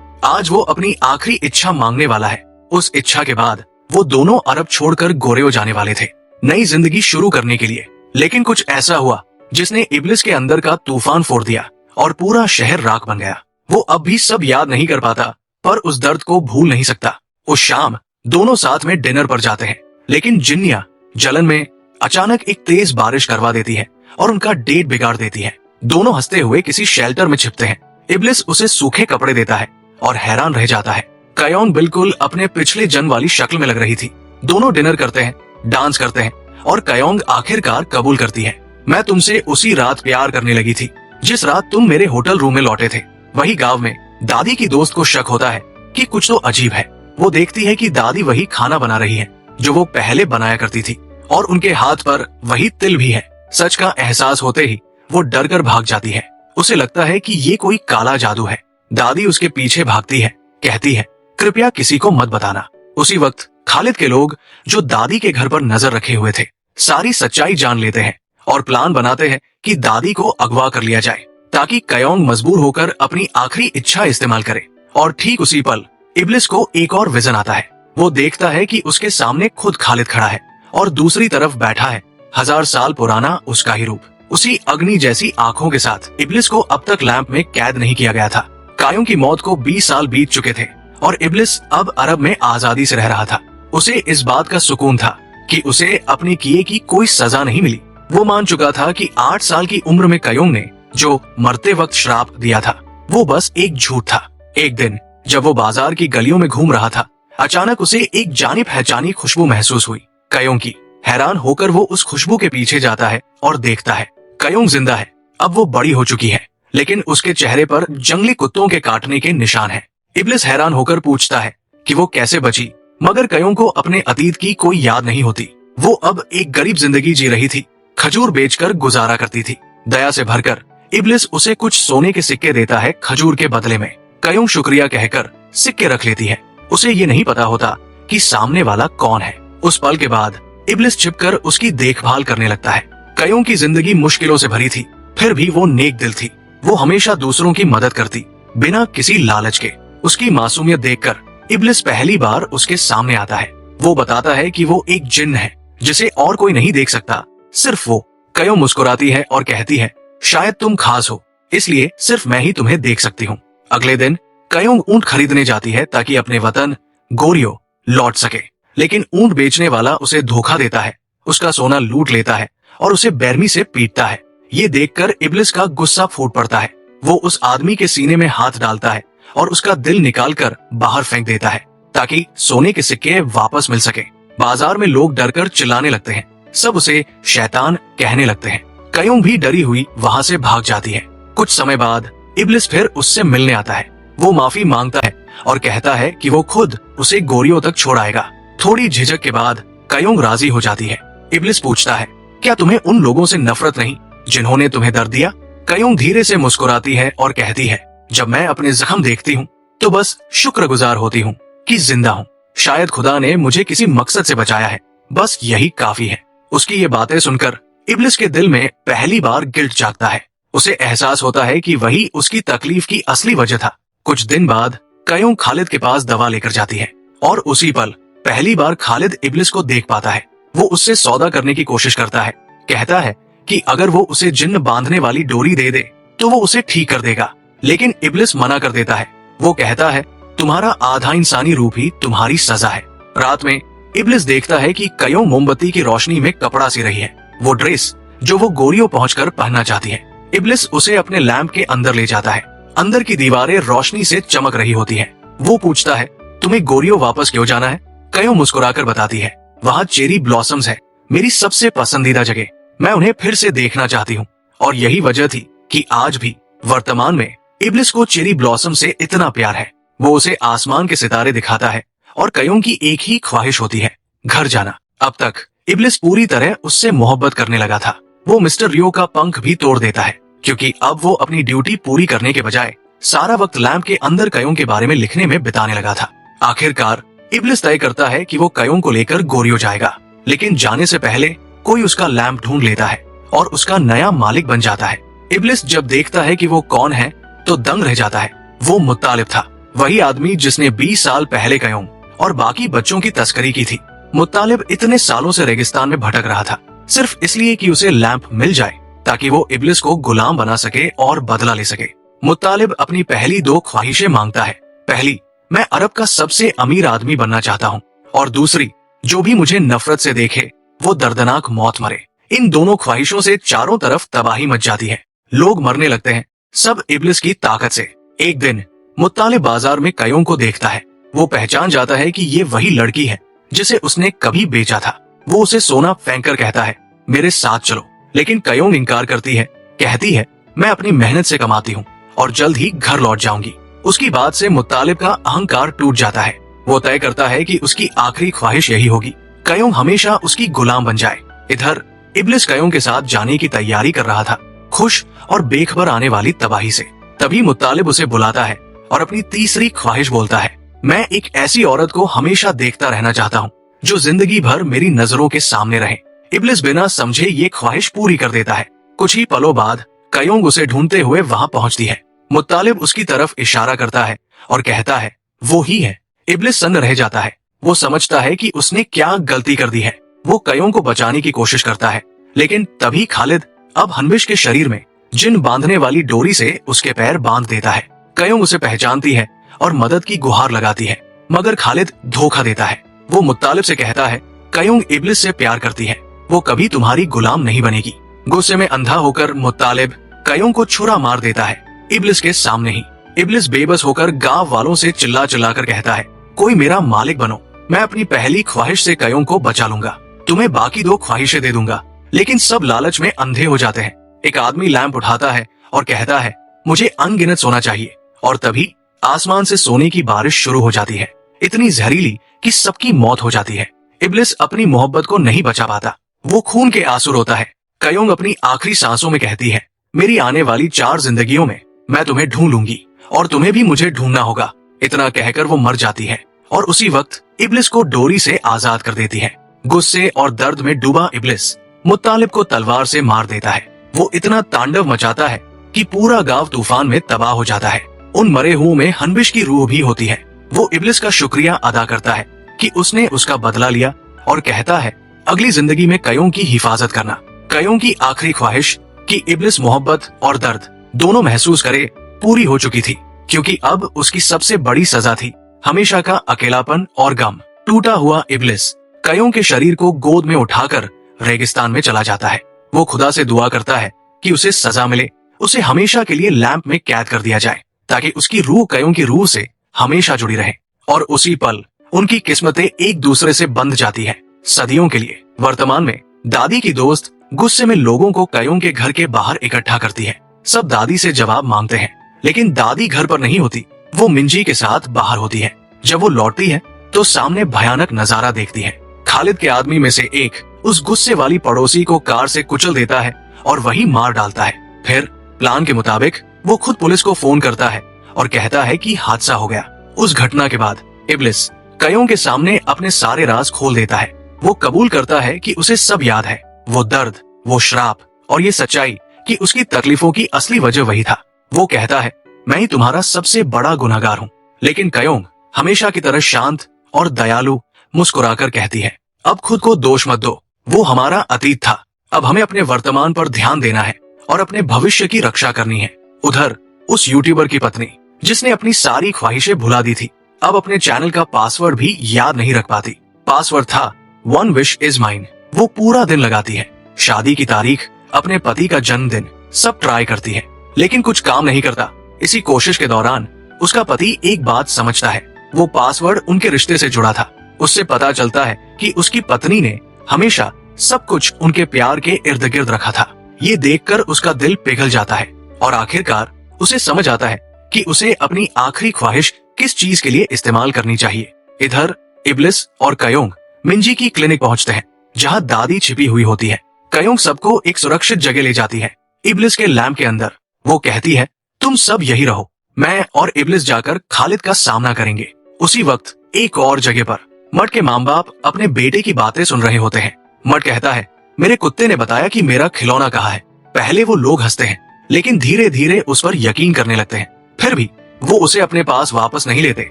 आज वो अपनी आखिरी इच्छा मांगने वाला है। उस इच्छा के बाद वो दोनों अरब छोड़कर गोरेओ जाने वाले थे, नई जिंदगी शुरू करने के लिए। लेकिन कुछ ऐसा हुआ जिसने इब्लिस के अंदर का तूफान फोड़ दिया और पूरा शहर राख बन गया। वो अब भी सब याद नहीं कर पाता, पर उस दर्द को भूल नहीं सकता। उस शाम दोनों साथ में डिनर पर जाते हैं, लेकिन जिन्निया जलन में अचानक एक तेज बारिश करवा देती है और उनका डेट बिगाड़ देती है। दोनों हंसते हुए किसी शेल्टर में छिपते हैं। इब्लिस उसे सूखे कपड़े देता है और हैरान रह जाता है। कयोन बिल्कुल अपने पिछले जन्म वाली शक्ल में लग रही थी। दोनों डिनर करते हैं, डांस करते हैं और कयोंग आखिरकार कबूल करती है, मैं तुमसे उसी रात प्यार करने लगी थी जिस रात तुम मेरे होटल रूम में लौटे थे। वही गांव में दादी की दोस्त को शक होता है कि कुछ तो अजीब है। वो देखती है कि दादी वही खाना बना रही है जो वो पहले बनाया करती थी और उनके हाथ पर वही तिल भी है। सच का एहसास होते ही वो डर कर भाग जाती है। उसे लगता है कि ये कोई काला जादू है। दादी उसके पीछे भागती है, कहती है, कृपया किसी को मत बताना। उसी वक्त खालिद के लोग जो दादी के घर पर नजर रखे हुए थे सारी सच्चाई जान लेते हैं और प्लान बनाते हैं कि दादी को अगवा कर लिया जाए ताकि कयोंग मजबूर होकर अपनी आखिरी इच्छा इस्तेमाल करे। और ठीक उसी पल इब्लिस को एक और विजन आता है। वो देखता है कि उसके सामने खुद खालिद खड़ा है और दूसरी तरफ बैठा है 1000 साल पुराना उसका ही रूप, उसी अग्नि जैसी आंखों के साथ। इब्लिस को अब तक लैंप में कैद नहीं किया गया था। कायों की मौत को 20 साल बीत चुके थे और इब्लिस अब अरब में आजादी से रह रहा था। उसे इस बात का सुकून था कि उसे अपने किए की कोई सजा नहीं मिली। वो मान चुका था कि 8 साल की उम्र में कयोंग ने जो मरते वक्त श्राप दिया था वो बस एक झूठ था। एक दिन जब वो बाजार की गलियों में घूम रहा था, अचानक उसे एक जानी पहचानी खुशबू महसूस हुई, कयोंग की। हैरान होकर वो उस खुशबू के पीछे जाता है और देखता है कयोंग जिंदा है। अब वो बड़ी हो चुकी है, लेकिन उसके चेहरे पर जंगली कुत्तों के काटने के निशान हैं। इब्लिस हैरान होकर पूछता है कि वो कैसे बची, मगर कयोंग को अपने अतीत की कोई याद नहीं होती। वो अब एक गरीब जिंदगी जी रही थी, खजूर बेचकर गुजारा करती थी। दया से भरकर इब्लिस उसे कुछ सोने के सिक्के देता है खजूर के बदले में। कयोंग शुक्रिया कहकर सिक्के रख लेती है। उसे ये नहीं पता होता कि सामने वाला कौन है। उस पल के बाद इब्लिस छिपकर उसकी देखभाल करने लगता है। कयोंग की जिंदगी मुश्किलों से भरी थी, फिर भी वो नेक दिल थी। वो हमेशा दूसरों की मदद करती, बिना किसी लालच के। उसकी मासूमियत देखकर इब्लिस पहली बार उसके सामने आता है। वो बताता है कि वो एक जिन्न है जिसे और कोई नहीं देख सकता, सिर्फ वो। कयोंग मुस्कुराती है और कहती है, शायद तुम खास हो, इसलिए सिर्फ मैं ही तुम्हें देख सकती हूँ। अगले दिन कयोंग ऊंट खरीदने जाती है ताकि अपने वतन गोरियो लौट सके, लेकिन ऊंट बेचने वाला उसे धोखा देता है, उसका सोना लूट लेता है और उसे बेरमी से पीटता है। ये देखकर इब्लिस का गुस्सा फूट पड़ता है। वो उस आदमी के सीने में हाथ डालता है और उसका दिल निकालकर बाहर फेंक देता है ताकि सोने के सिक्के वापस मिल सके। बाजार में लोग डरकर चिल्लाने लगते हैं, सब उसे शैतान कहने लगते हैं। कयोंग भी डरी हुई वहाँ से भाग जाती है। कुछ समय बाद इब्लिस फिर उससे मिलने आता है। वो माफी मांगता है और कहता है कि वो खुद उसे गोरियों तक छोड़ आएगा। थोड़ी झिझक के बाद कयोंग राजी हो जाती है। इब्लिस पूछता है, क्या तुम्हें उन लोगों से नफरत नहीं जिन्होंने तुम्हें दर्द दिया? कयोंग धीरे से मुस्कुराती है और कहती है, जब मैं अपने जख्म देखती हूँ तो बस शुक्रगुजार होती हूँ कि जिंदा हूँ। शायद खुदा ने मुझे किसी मकसद से बचाया है, बस यही काफी है। उसकी ये बातें सुनकर इब्लिस के दिल में पहली बार गिल्ट जागता है। उसे एहसास होता है कि वही उसकी तकलीफ की असली वजह था। कुछ दिन बाद कयोंग खालिद के पास दवा लेकर जाती है और उसी पल पहली बार खालिद इब्लिस को देख पाता है। वो उससे सौदा करने की कोशिश करता है, कहता है कि अगर वो उसे जिन्न बांधने वाली डोरी दे दे तो वो उसे ठीक कर देगा, लेकिन इब्लिस मना कर देता है। वो कहता है, तुम्हारा आधा इंसानी रूप ही तुम्हारी सजा है। रात में इब्लिस देखता है कि कयोंग मोमबत्ती की रोशनी में कपड़ा सी रही है, वो ड्रेस जो वो गोरियों पहुंचकर पहनना चाहती है। इब्लिस उसे अपने लैंप के अंदर ले जाता है। अंदर की दीवारें रोशनी से चमक रही होती हैं। वो पूछता है, तुम्हें गोरियों वापस क्यों जाना है? कयोंग मुस्कुराकर बताती है, वहाँ चेरी ब्लॉसम्स है, मेरी सबसे पसंदीदा जगह। मैं उन्हें फिर से देखना चाहती हूँ। और यही वजह थी कि आज भी वर्तमान में इब्लिस को चेरी ब्लॉसम से इतना प्यार है। वो उसे आसमान के सितारे दिखाता है और कयोंग की एक ही ख्वाहिश होती है, घर जाना। अब तक इब्लिस पूरी तरह उससे मोहब्बत करने लगा था। वो मिस्टर रियो का पंख भी तोड़ देता है क्योंकि अब वो अपनी ड्यूटी पूरी करने के बजाय सारा वक्त लैंप के अंदर कयोंग के बारे में लिखने में बिताने लगा था। आखिरकार इब्लिस तय करता है कि वो कयोंग को लेकर गोरियो जाएगा, लेकिन जाने से पहले कोई उसका लैंप ढूंढ लेता है और उसका नया मालिक बन जाता है। इब्लिस जब देखता है कि वो कौन है तो दंग रह जाता है। वो मुत्तालिब था, वही आदमी जिसने 20 साल पहले कयोंग और बाकी बच्चों की तस्करी की थी। मुत्तालिब इतने सालों से रेगिस्तान में भटक रहा था, सिर्फ इसलिए कि उसे लैंप मिल जाए ताकि वो इब्लिस को गुलाम बना सके और बदला ले सके। मुत्तालिब अपनी पहली 2 ख्वाहिशें मांगता है। पहली, मैं अरब का सबसे अमीर आदमी बनना चाहता हूँ, और दूसरी, जो भी मुझे नफरत से देखे वो दर्दनाक मौत मरे। इन दोनों ख्वाहिशों से चारों तरफ तबाही मच जाती है, लोग मरने लगते हैं, सब इब्लिस की ताकत से। एक दिन मुत्तालिब बाजार में कयोंग को देखता है। वो पहचान जाता है कि ये वही लड़की है जिसे उसने कभी बेचा था। वो उसे सोना फेंक कर कहता है, मेरे साथ चलो, लेकिन कयोंग इनकार करती है, कहती है, मैं अपनी मेहनत से कमाती हूँ और जल्द ही घर लौट जाऊंगी। उसकी बात से मुत्तालिब का अहंकार टूट जाता है। वो तय करता है कि उसकी आखिरी ख्वाहिश यही होगी, कयोंग हमेशा उसकी गुलाम बन जाए। इधर इब्लिस कयोंग के साथ जाने की तैयारी कर रहा था, खुश और बेखबर आने वाली तबाही से। तभी मुत्तालिब उसे बुलाता है और अपनी तीसरी ख्वाहिश बोलता है, मैं एक ऐसी औरत को हमेशा देखता रहना चाहता हूँ जो जिंदगी भर मेरी नजरों के सामने रहे। इब्लिस बिना समझे ये ख्वाहिश पूरी कर देता है। कुछ ही पलों बाद कयोंग उसे ढूंढते हुए वहां पहुंचती है। मुत्तालिब उसकी तरफ इशारा करता है और कहता है, वो ही है। इब्लिस सन्न रह जाता है। वो समझता है कि उसने क्या गलती कर दी है। वो कयोंग को बचाने की कोशिश करता है, लेकिन तभी खालिद अब हनविश के शरीर में जिन बांधने वाली डोरी से उसके पैर बांध देता है। कयोंग उसे पहचानती है और मदद की गुहार लगाती है, मगर खालिद धोखा देता है। वो मुत्तालिब से कहता है, कयोंग इब्लिस से प्यार करती है, वो कभी तुम्हारी गुलाम नहीं बनेगी। गुस्से में अंधा होकर मुत्तालिब कयोंग को छुरा मार देता है, इब्लिस के सामने ही। इब्लिस बेबस होकर गांव वालों से चिल्ला चिल्ला कर कहता है, कोई मेरा मालिक बनो, मैं अपनी पहली ख्वाहिश से कयोंग को बचा लूंगा, तुम्हें बाकी 2 ख्वाहिशें दे दूंगा। लेकिन सब लालच में अंधे हो जाते हैं। एक आदमी लैंप उठाता है और कहता है, मुझे अनगिनत सोना चाहिए, और तभी आसमान से सोने की बारिश शुरू हो जाती है, इतनी जहरीली कि सबकी मौत हो जाती है। इब्लिस अपनी मोहब्बत को नहीं बचा पाता, वो खून के आंसू रोता है। कयोंग अपनी आखिरी सांसों में कहती है, मेरी आने वाली 4 जिंदगियों में मैं तुम्हें ढूंढ लूंगी और तुम्हें भी मुझे ढूंढना होगा। इतना कहकर वो मर जाती है और उसी वक्त इब्लिस को डोरी से आजाद कर देती है। गुस्से और दर्द में डूबा इब्लिस मुत्तालिब को तलवार से मार देता है। वो इतना तांडव मचाता है कि पूरा गांव तूफान में तबाह हो जाता है। उन मरे हुओं में हनविश की रूह भी होती है। वो इब्लिस का शुक्रिया अदा करता है कि उसने उसका बदला लिया और कहता है, अगली जिंदगी में कयोंग की हिफाजत करना। कयोंग की आखिरी ख्वाहिश कि इब्लिस मोहब्बत और दर्द दोनों महसूस करे पूरी हो चुकी थी, क्योंकि अब उसकी सबसे बड़ी सजा थी हमेशा का अकेलापन और गम। टूटा हुआ इब्लिस कयोंग के शरीर को गोद में उठाकर रेगिस्तान में चला जाता है। वो खुदा से दुआ करता है कि उसे सजा मिले, उसे हमेशा के लिए लैंप में कैद कर दिया जाए ताकि उसकी रूह कयोंग की रूह से हमेशा जुड़ी रहे। और उसी पल उनकी किस्मतें एक दूसरे से बंध जाती है सदियों के लिए। वर्तमान में दादी की दोस्त गुस्से में लोगों को कयोंग के घर के बाहर इकट्ठा करती है। सब दादी से जवाब मांगते हैं, लेकिन दादी घर पर नहीं होती, वो मिंजी के साथ बाहर होती है। जब वो लौटती है तो सामने भयानक नजारा देखती है। खालिद के आदमी में से एक उस गुस्से वाली पड़ोसी को कार से कुचल देता है और वही मार डालता है। फिर प्लान के मुताबिक वो खुद पुलिस को फोन करता है और कहता है कि हादसा हो गया। उस घटना के बाद इब्लिस कयोंग के सामने अपने सारे राज खोल देता है। वो कबूल करता है कि उसे सब याद है, वो दर्द, वो श्राप और ये सच्चाई कि उसकी तकलीफों की असली वजह वही था। वो कहता है, मैं ही तुम्हारा सबसे बड़ा गुनहगार हूँ। लेकिन कयोंग हमेशा की तरह शांत और दयालु मुस्कुराकर कहती है, अब खुद को दोष मत दो, वो हमारा अतीत था, अब हमें अपने वर्तमान पर ध्यान देना है और अपने भविष्य की रक्षा करनी है। उधर उस यूट्यूबर की पत्नी जिसने अपनी सारी ख्वाहिशें भुला दी थी, अब अपने चैनल का पासवर्ड भी याद नहीं रख पाती। पासवर्ड था 1 wish is mine। वो पूरा दिन लगाती है, शादी की तारीख, अपने पति का जन्मदिन, सब ट्राई करती है, लेकिन कुछ काम नहीं करता। इसी कोशिश के दौरान उसका पति एक बात समझता है, वो पासवर्ड उनके रिश्ते से जुड़ा था। उससे पता चलता है कि उसकी पत्नी ने हमेशा सब कुछ उनके प्यार के इर्द गिर्द रखा था। ये देखकर उसका दिल पिघल जाता है और आखिरकार उसे समझ आता है कि उसे अपनी आखिरी ख्वाहिश किस चीज के लिए इस्तेमाल करनी चाहिए। इधर इब्लिस और कयोंग मिंजी की क्लिनिक पहुंचते हैं, जहां दादी छिपी हुई होती है। कयोंग सबको एक सुरक्षित जगह ले जाती है, इब्लिस के लैंप के अंदर। वो कहती है, तुम सब यही रहो, मैं और इब्लिस जाकर खालिद का सामना करेंगे। उसी वक्त एक और जगह पर मट के माँ बाप अपने बेटे की बातें सुन रहे होते हैं। मट कहता है, मेरे कुत्ते ने बताया कि मेरा खिलौना कहाँ है। पहले वो लोग हंसते हैं, लेकिन धीरे धीरे उस पर यकीन करने लगते हैं। फिर भी वो उसे अपने पास वापस नहीं लेते,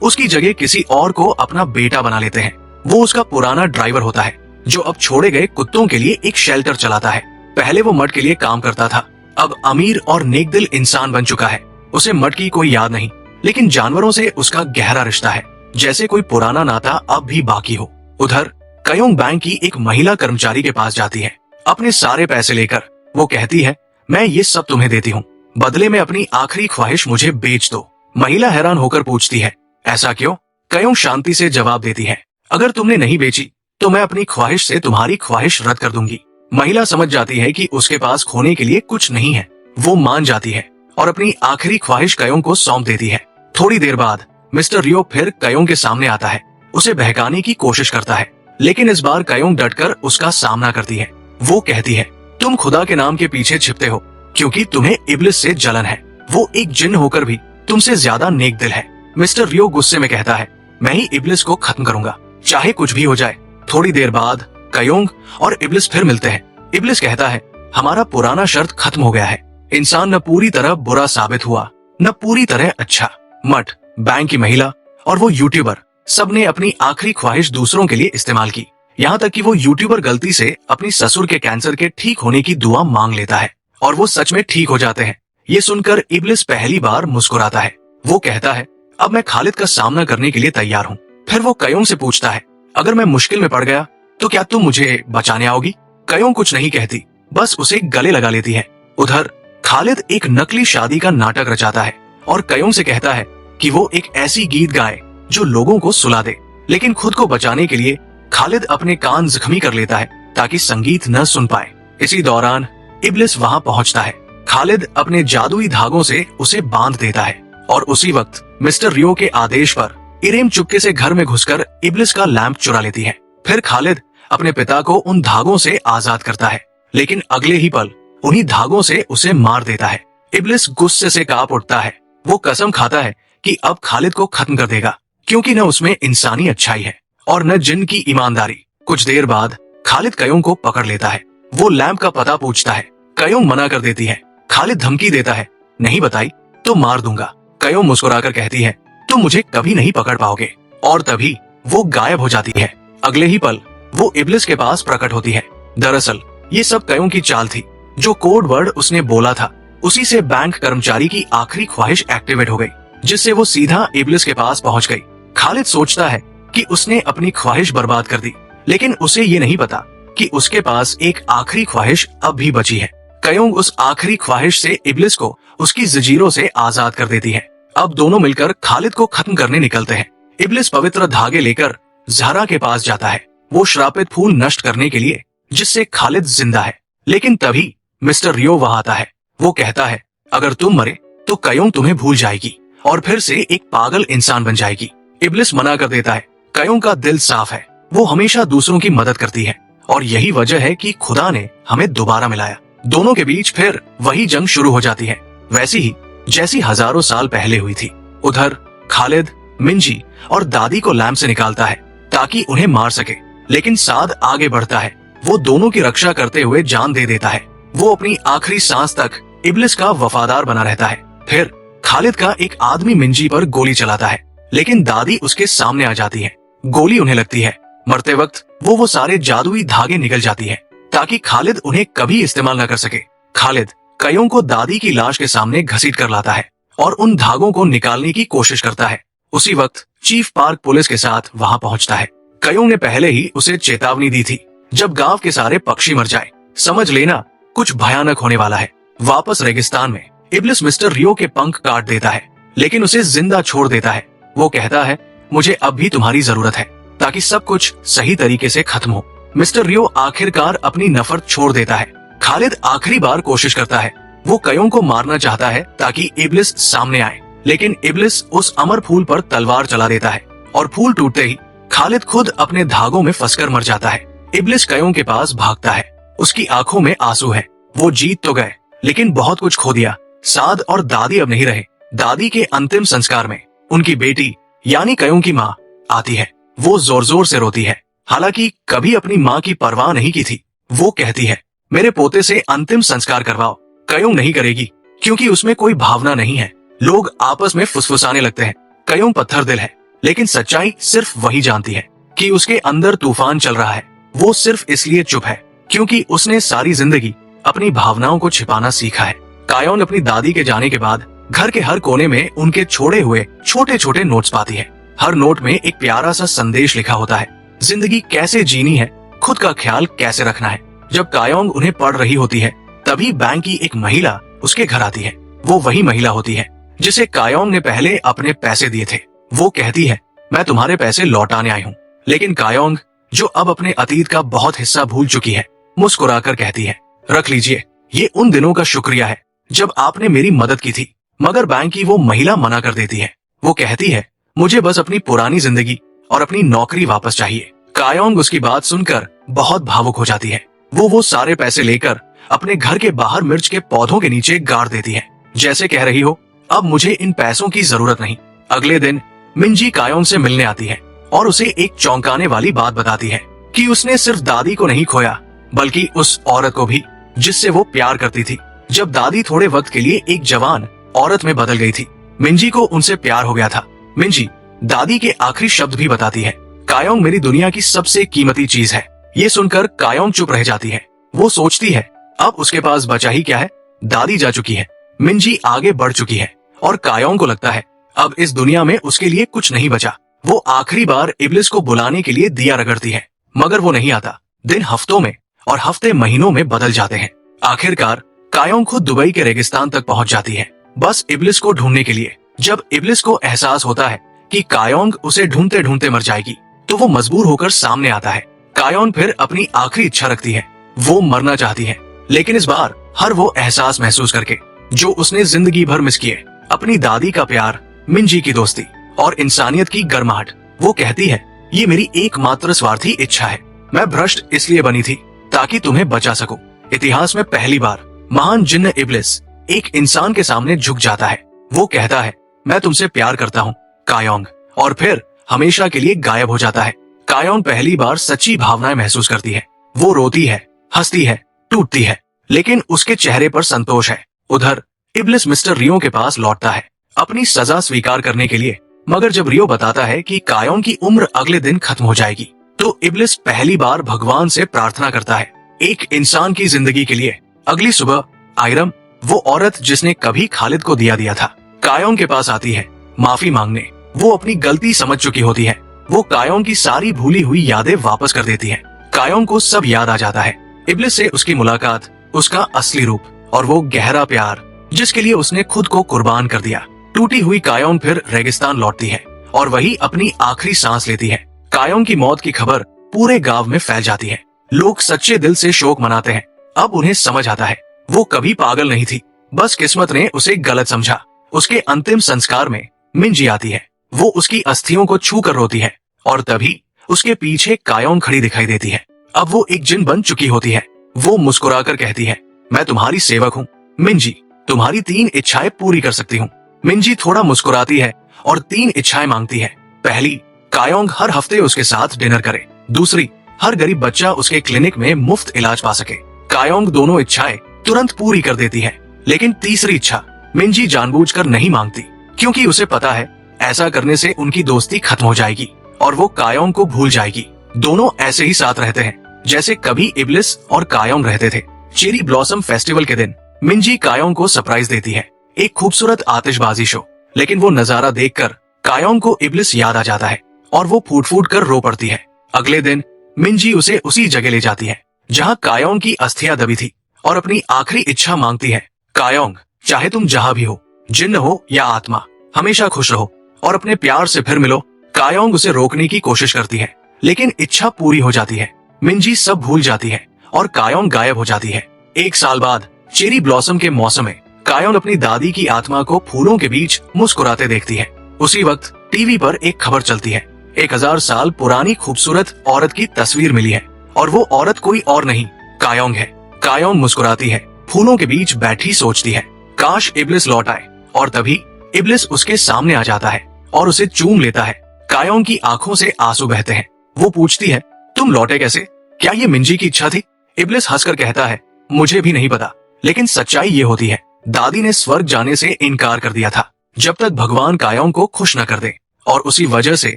उसकी जगह किसी और को अपना बेटा बना लेते हैं। वो उसका पुराना ड्राइवर होता है, जो अब छोड़े गए कुत्तों के लिए एक शेल्टर चलाता है। पहले वो मट के लिए काम करता था, अब अमीर और नेकदिल इंसान बन चुका है। उसे मट की कोई याद नहीं, लेकिन जानवरों से उसका गहरा रिश्ता है, जैसे कोई पुराना नाता अब भी बाकी हो। उधर कयोंग बैंक की एक महिला कर्मचारी के पास जाती है, अपने सारे पैसे लेकर। वो कहती है, मैं ये सब तुम्हें देती हूँ, बदले में अपनी आखिरी ख्वाहिश मुझे बेच दो। महिला हैरान होकर पूछती है, ऐसा क्यों? कयोंग शांति से जवाब देती है, अगर तुमने नहीं बेची तो मैं अपनी ख्वाहिश से तुम्हारी ख्वाहिश रद्द कर दूंगी। महिला समझ जाती है कि उसके पास खोने के लिए कुछ नहीं है। वो मान जाती है और अपनी आखिरी ख्वाहिश कयोंग को सौंप देती है। थोड़ी देर बाद मिस्टर रियो फिर कयोंग के सामने आता है, उसे बहकाने की कोशिश करता है, लेकिन इस बार कयोंग डटकर उसका सामना करती है। वो कहती है, तुम खुदा के नाम के पीछे छिपते हो क्योंकि तुम्हें इब्लिस से जलन है। वो एक जिन्न होकर भी तुमसे ज्यादा नेक दिल है। मिस्टर रियो गुस्से में कहता है, मैं ही इब्लिस को खत्म करूंगा, चाहे कुछ भी हो जाए। थोड़ी देर बाद कयोंग और इब्लिस फिर मिलते हैं। इब्लिस कहता है, हमारा पुराना शर्त खत्म हो गया है। इंसान न पूरी तरह बुरा साबित हुआ, न पूरी तरह अच्छा। मट, बैंक की महिला और वो यूट्यूबर, सबने अपनी आखिरी ख्वाहिश दूसरों के लिए इस्तेमाल की। यहाँ तक कि वो यूट्यूबर गलती से अपनी ससुर के कैंसर के ठीक होने की दुआ मांग लेता है और वो सच में ठीक हो जाते हैं। ये सुनकर इब्लिस पहली बार मुस्कुराता है। वो कहता है, अब मैं खालिद का सामना करने के लिए तैयार हूँ। फिर वो कयोंग से पूछता है, अगर मैं मुश्किल में पड़ गया तो क्या तुम मुझे बचाने आओगी? कयोंग कुछ नहीं कहती, बस उसे गले लगा लेती है। उधर खालिद एक नकली शादी का नाटक रचाता है और कयोंग से कहता है कि वो एक ऐसी गीत गाए जो लोगों को सुला दे, लेकिन खुद को बचाने के लिए खालिद अपने कान जख्मी कर लेता है ताकि संगीत न सुन पाए। इसी दौरान इब्लिस वहाँ पहुँचता है। खालिद अपने जादुई धागों से उसे बांध देता है और उसी वक्त मिस्टर रियो के आदेश पर इरेम चुपके से घर में घुसकर इब्लिस का लैंप चुरा लेती है। फिर खालिद अपने पिता को उन धागों से आजाद करता है, लेकिन अगले ही पल उन्हीं धागों से उसे मार देता है। इब्लिस गुस्से से कांप उठता है। वो कसम खाता है कि अब खालिद को खत्म कर देगा, क्योंकि न उसमें इंसानी अच्छाई है और न जिन की ईमानदारी। कुछ देर बाद खालिद कयोंग को पकड़ लेता है। वो लैंप का पता पूछता है, कयोंग मना कर देती है। खालिद धमकी देता है, नहीं बताई तो मार दूंगा। कयोंग मुस्कुराकर कहती है, तुम मुझे कभी नहीं पकड़ पाओगे। और तभी वो गायब हो जाती है। अगले ही पल वो इब्लिस के पास प्रकट होती है। दरअसल ये सब कयोंग की चाल थी। जो कोड वर्ड उसने बोला था, उसी से बैंक कर्मचारी की आखिरी ख्वाहिश एक्टिवेट हो गई, जिससे वो सीधा इब्लिस के पास पहुंच गई। खालिद सोचता है कि उसने अपनी ख्वाहिश बर्बाद कर दी, लेकिन उसे ये नहीं पता कि उसके पास एक आखिरी ख्वाहिश अब भी बची है। कयोंग उस आखिरी ख्वाहिश से इब्लिस को उसकी जंजीरों से आजाद कर देती है। अब दोनों मिलकर खालिद को खत्म करने निकलते हैं। इब्लिस पवित्र धागे लेकर ज़हरा के पास जाता है, वो श्रापित फूल नष्ट करने के लिए, जिससे खालिद जिंदा है। लेकिन तभी मिस्टर रियो वहां आता है। वो कहता है, अगर तुम मरे तो कयोंग तुम्हें भूल जाएगी और फिर से एक पागल इंसान बन जाएगी। इब्लिस मना कर देता है। कयोंग का दिल साफ है, वो हमेशा दूसरों की मदद करती है और यही वजह है कि खुदा ने हमें दोबारा मिलाया। दोनों के बीच फिर वही जंग शुरू हो जाती है, वैसी ही जैसी हजारों साल पहले हुई थी। उधर खालिद मिंजी और दादी को लैंप से निकालता है ताकि उन्हें मार सके, लेकिन साद आगे बढ़ता है। वो दोनों की रक्षा करते हुए जान दे देता है। वो अपनी आखिरी सांस तक इब्लिस का वफादार बना रहता है। फिर खालिद का एक आदमी मिंजी पर गोली चलाता है, लेकिन दादी उसके सामने आ जाती है। गोली उन्हें लगती है। मरते वक्त वो सारे जादुई धागे निकल जाती है ताकि खालिद उन्हें कभी इस्तेमाल न कर सके। खालिद कयोंग को दादी की लाश के सामने घसीट कर लाता है और उन धागों को निकालने की कोशिश करता है। उसी वक्त चीफ पार्क पुलिस के साथ वहां पहुंचता है। कयोंग ने पहले ही उसे चेतावनी दी थी, जब गांव के सारे पक्षी मर जाए, समझ लेना कुछ भयानक होने वाला है। वापस रेगिस्तान में इब्लिस मिस्टर रियो के पंख काट देता है, लेकिन उसे जिंदा छोड़ देता है। वो कहता है, मुझे अब भी तुम्हारी जरूरत है ताकि सब कुछ सही तरीके से खत्म हो। मिस्टर रियो आखिरकार अपनी नफरत छोड़ देता है। खालिद आखिरी बार कोशिश करता है। वो कयोंग को मारना चाहता है ताकि इब्लिस सामने आए, लेकिन इब्लिस उस अमर फूल पर तलवार चला देता है और फूल टूटते ही खालिद खुद अपने धागों में फंसकर मर जाता है। इब्लिस कयोंग के पास भागता है। उसकी आंखों में आंसू है। वो जीत तो गए, लेकिन बहुत कुछ खो दिया। साद और दादी अब नहीं रहे। दादी के अंतिम संस्कार में उनकी बेटी यानी कयोंग की माँ आती है। वो जोर जोर से रोती है, हालांकि कभी अपनी माँ की परवाह नहीं की थी। वो कहती है, मेरे पोते से अंतिम संस्कार करवाओ। कयोंग नहीं करेगी, क्योंकि उसमें कोई भावना नहीं है। लोग आपस में फुसफुसाने लगते हैं। कयोंग पत्थर दिल है, लेकिन सच्चाई सिर्फ वही जानती है कि उसके अंदर तूफान चल रहा है। वो सिर्फ इसलिए चुप है क्योंकि उसने सारी जिंदगी अपनी भावनाओं को छिपाना सीखा है। कायोंग अपनी दादी के जाने के बाद घर के हर कोने में उनके छोड़े हुए छोटे छोटे नोट्स पाती है। हर नोट में एक प्यारा सा संदेश लिखा होता है, जिंदगी कैसे जीनी है, खुद का ख्याल कैसे रखना है। जब कायोंग उन्हें पढ़ रही होती है, तभी बैंक की एक महिला उसके घर आती है। वो वही महिला होती है जिसे कायोंग ने पहले अपने पैसे दिए थे। वो कहती है, मैं तुम्हारे पैसे लौटाने आई हूँ। लेकिन कायोंग, जो अब अपने अतीत का बहुत हिस्सा भूल चुकी है, मुस्कुराकर कहती है, रख लीजिए, ये उन दिनों का शुक्रिया है जब आपने मेरी मदद की थी। मगर बैंक की वो महिला मना कर देती है। वो कहती है, मुझे बस अपनी पुरानी जिंदगी और अपनी नौकरी वापस चाहिए। कायोंग उसकी बात सुनकर बहुत भावुक हो जाती है। वो सारे पैसे लेकर अपने घर के बाहर मिर्च के पौधों के नीचे गाड़ देती है, जैसे कह रही हो, अब मुझे इन पैसों की जरूरत नहीं। अगले दिन मिंजी कायोंग से मिलने आती है और उसे एक चौंकाने वाली बात बताती है कि उसने सिर्फ दादी को नहीं खोया, बल्कि उस औरत को भी जिससे वो प्यार करती थी। जब दादी थोड़े वक्त के लिए एक जवान औरत में बदल गई थी, मिंजी को उनसे प्यार हो गया था। मिंजी दादी के आखिरी शब्द भी बताती है, कायोंग मेरी दुनिया की सबसे कीमती चीज है। ये सुनकर कायोंग चुप रह जाती है। वो सोचती है, अब उसके पास बचा ही क्या है, दादी जा चुकी है, मिंजी आगे बढ़ चुकी है और कायोंग को लगता है अब इस दुनिया में उसके लिए कुछ नहीं बचा। वो आखिरी बार इब्लिस को बुलाने के लिए दिया रगड़ती है, मगर वो नहीं आता। दिन हफ्तों में और हफ्ते महीनों में बदल जाते हैं। आखिरकार कायोंग खुद दुबई के रेगिस्तान तक पहुंच जाती है, बस इब्लिस को ढूंढने के लिए। जब इब्लिस को एहसास होता है कि कायोंग उसे ढूंढते ढूंढते मर जाएगी, तो वो मजबूर होकर सामने आता है। कायोंग फिर अपनी आखिरी इच्छा रखती है। वो मरना चाहती है, लेकिन इस बार हर वो एहसास महसूस करके जो उसने जिंदगी भर मिस किए, अपनी दादी का प्यार, मिंजी की दोस्ती और इंसानियत की गर्माहट। वो कहती है, ये मेरी एकमात्र स्वार्थी इच्छा है। मैं भ्रष्ट इसलिए बनी थी ताकि तुम्हें बचा सकूं। इतिहास में पहली बार महान जिन्न इब्लिस एक इंसान के सामने झुक जाता है। वो कहता है, मैं तुमसे प्यार करता हूँ कायोंग, और फिर हमेशा के लिए गायब हो जाता है। कायोंग पहली बार सच्ची भावनाएं महसूस करती है। वो रोती है, हंसती है, टूटती है, लेकिन उसके चेहरे पर संतोष है। उधर इब्लिस मिस्टर रियो के पास लौटता है अपनी सजा स्वीकार करने के लिए, मगर जब रियो बताता है कि कायोंग की उम्र अगले दिन खत्म हो जाएगी, तो इब्लिस पहली बार भगवान से प्रार्थना करता है एक इंसान की जिंदगी के लिए। अगली सुबह आयरम, वो औरत जिसने कभी खालिद को दिया था, कायोंग के पास आती है माफी मांगने। वो अपनी गलती समझ चुकी होती है। वो कायोंग की सारी भूली हुई यादें वापस कर देती है। कायोंग को सब याद आ जाता है, इब्लिस से उसकी मुलाकात, उसका असली रूप और वो गहरा प्यार जिसके लिए उसने खुद को कुर्बान कर दिया। टूटी हुई कायोंग फिर रेगिस्तान लौटती है और वही अपनी आखिरी सांस लेती है। कायोंग की मौत की खबर पूरे गांव में फैल जाती है। लोग सच्चे दिल से शोक मनाते हैं। अब उन्हें समझ आता है, वो कभी पागल नहीं थी, बस किस्मत ने उसे गलत समझा। उसके अंतिम संस्कार में मिंजी आती है। वो उसकी अस्थियों को छू कर रोती है और तभी उसके पीछे कायोंग खड़ी दिखाई देती है। अब वो एक जिन बन चुकी होती है। वो मुस्कुराकर कहती है, मैं तुम्हारी सेवक हूँ मिंजी, तुम्हारी 3 इच्छाएं पूरी कर सकती हूँ। मिंजी थोड़ा मुस्कुराती है और 3 इच्छाएं मांगती है। पहली, कायोंग हर हफ्ते उसके साथ डिनर करे। दूसरी, हर गरीब बच्चा उसके क्लिनिक में मुफ्त इलाज पा सके। कायोंग दोनों इच्छाएं तुरंत पूरी कर देती है, लेकिन तीसरी इच्छा मिंजी जानबूझकर नहीं मांगती, क्योंकि उसे पता है ऐसा करने से उनकी दोस्ती खत्म हो जाएगी और वो कायोंग को भूल जाएगी। दोनों ऐसे ही साथ रहते हैं जैसे कभी इब्लिस और कायोंग रहते थे। चेरी ब्लॉसम फेस्टिवल के दिन मिंजी कायोंग को सरप्राइज देती है, एक खूबसूरत आतिशबाजी शो। लेकिन वो नजारा देखकर कायोंग को इब्लिस याद आ जाता है और वो फूट फूट कर रो पड़ती है। अगले दिन मिंजी उसे उसी जगह ले जाती है जहाँ कायोंग की अस्थियां दबी थी और अपनी आखिरी इच्छा मांगती है, कायोंग, चाहे तुम जहाँ भी हो, जिन्न हो या आत्मा, हमेशा खुश रहो और अपने प्यार से फिर मिलो। कायोंग उसे रोकने की कोशिश करती है, लेकिन इच्छा पूरी हो जाती है। मिंजी सब भूल जाती है और कायोंग गायब हो जाती है। 1 साल बाद चेरी ब्लॉसम के मौसम में कायोंग अपनी दादी की आत्मा को फूलों के बीच मुस्कुराते देखती है। उसी वक्त टीवी पर एक खबर चलती है, 1000 साल पुरानी खूबसूरत औरत की तस्वीर मिली है और वो औरत कोई और नहीं, कायोंग है। कायोंग मुस्कुराती है, फूलों के बीच बैठी सोचती है, काश इब्लिस लौट आए। और तभी इब्लिस उसके सामने आ जाता है और उसे चूम लेता है। कायोंग की आंखों से आंसू बहते हैं। वो पूछती है, तुम लौटे कैसे? क्या ये मिंजी की इच्छा थी? इब्लिस हंसकर कहता है, मुझे भी नहीं पता, लेकिन सच्चाई ये होती है, दादी ने स्वर्ग जाने से इनकार कर दिया था जब तक भगवान कायोंग को खुश न कर दे, और उसी वजह से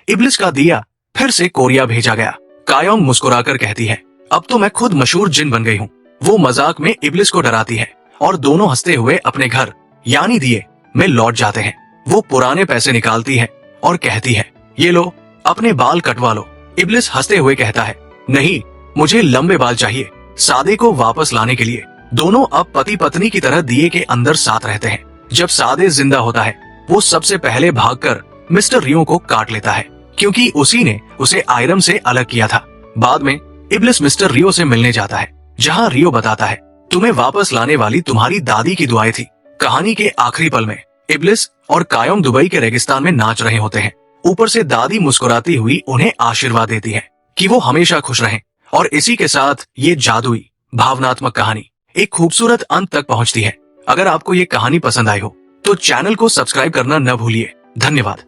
इब्लिस का दिया फिर से कोरिया भेजा गया। कायोंग मुस्कुराकर कहती है, अब तो मैं खुद मशहूर जिन बन गई हूँ। वो मजाक में इब्लिस को डराती है और दोनों हंसते हुए अपने घर यानी दिए में लौट जाते हैं। वो पुराने पैसे निकालती है और कहती है, ये लो, अपने बाल कटवा लो। इब्लिस हंसते हुए कहता है, नहीं, मुझे लंबे बाल चाहिए। सादे को वापस लाने के लिए दोनों अब पति पत्नी की तरह दिए के अंदर साथ रहते हैं। जब सादे जिंदा होता है, वो सबसे पहले भागकर मिस्टर रियो को काट लेता है, क्योंकि उसी ने उसे आयरम से अलग किया था। बाद में इब्लिस मिस्टर रियो से मिलने जाता है, जहाँ रियो बताता है, तुम्हें वापस लाने वाली तुम्हारी दादी की दुआएं थी। कहानी के आखिरी पल में इब्लिस और कायोंग दुबई के रेगिस्तान में नाच रहे होते हैं। ऊपर से दादी मुस्कुराती हुई उन्हें आशीर्वाद देती है कि वो हमेशा खुश रहें। और इसी के साथ ये जादुई भावनात्मक कहानी एक खूबसूरत अंत तक पहुंचती है। अगर आपको ये कहानी पसंद आई हो तो चैनल को सब्सक्राइब करना न भूलिए। धन्यवाद।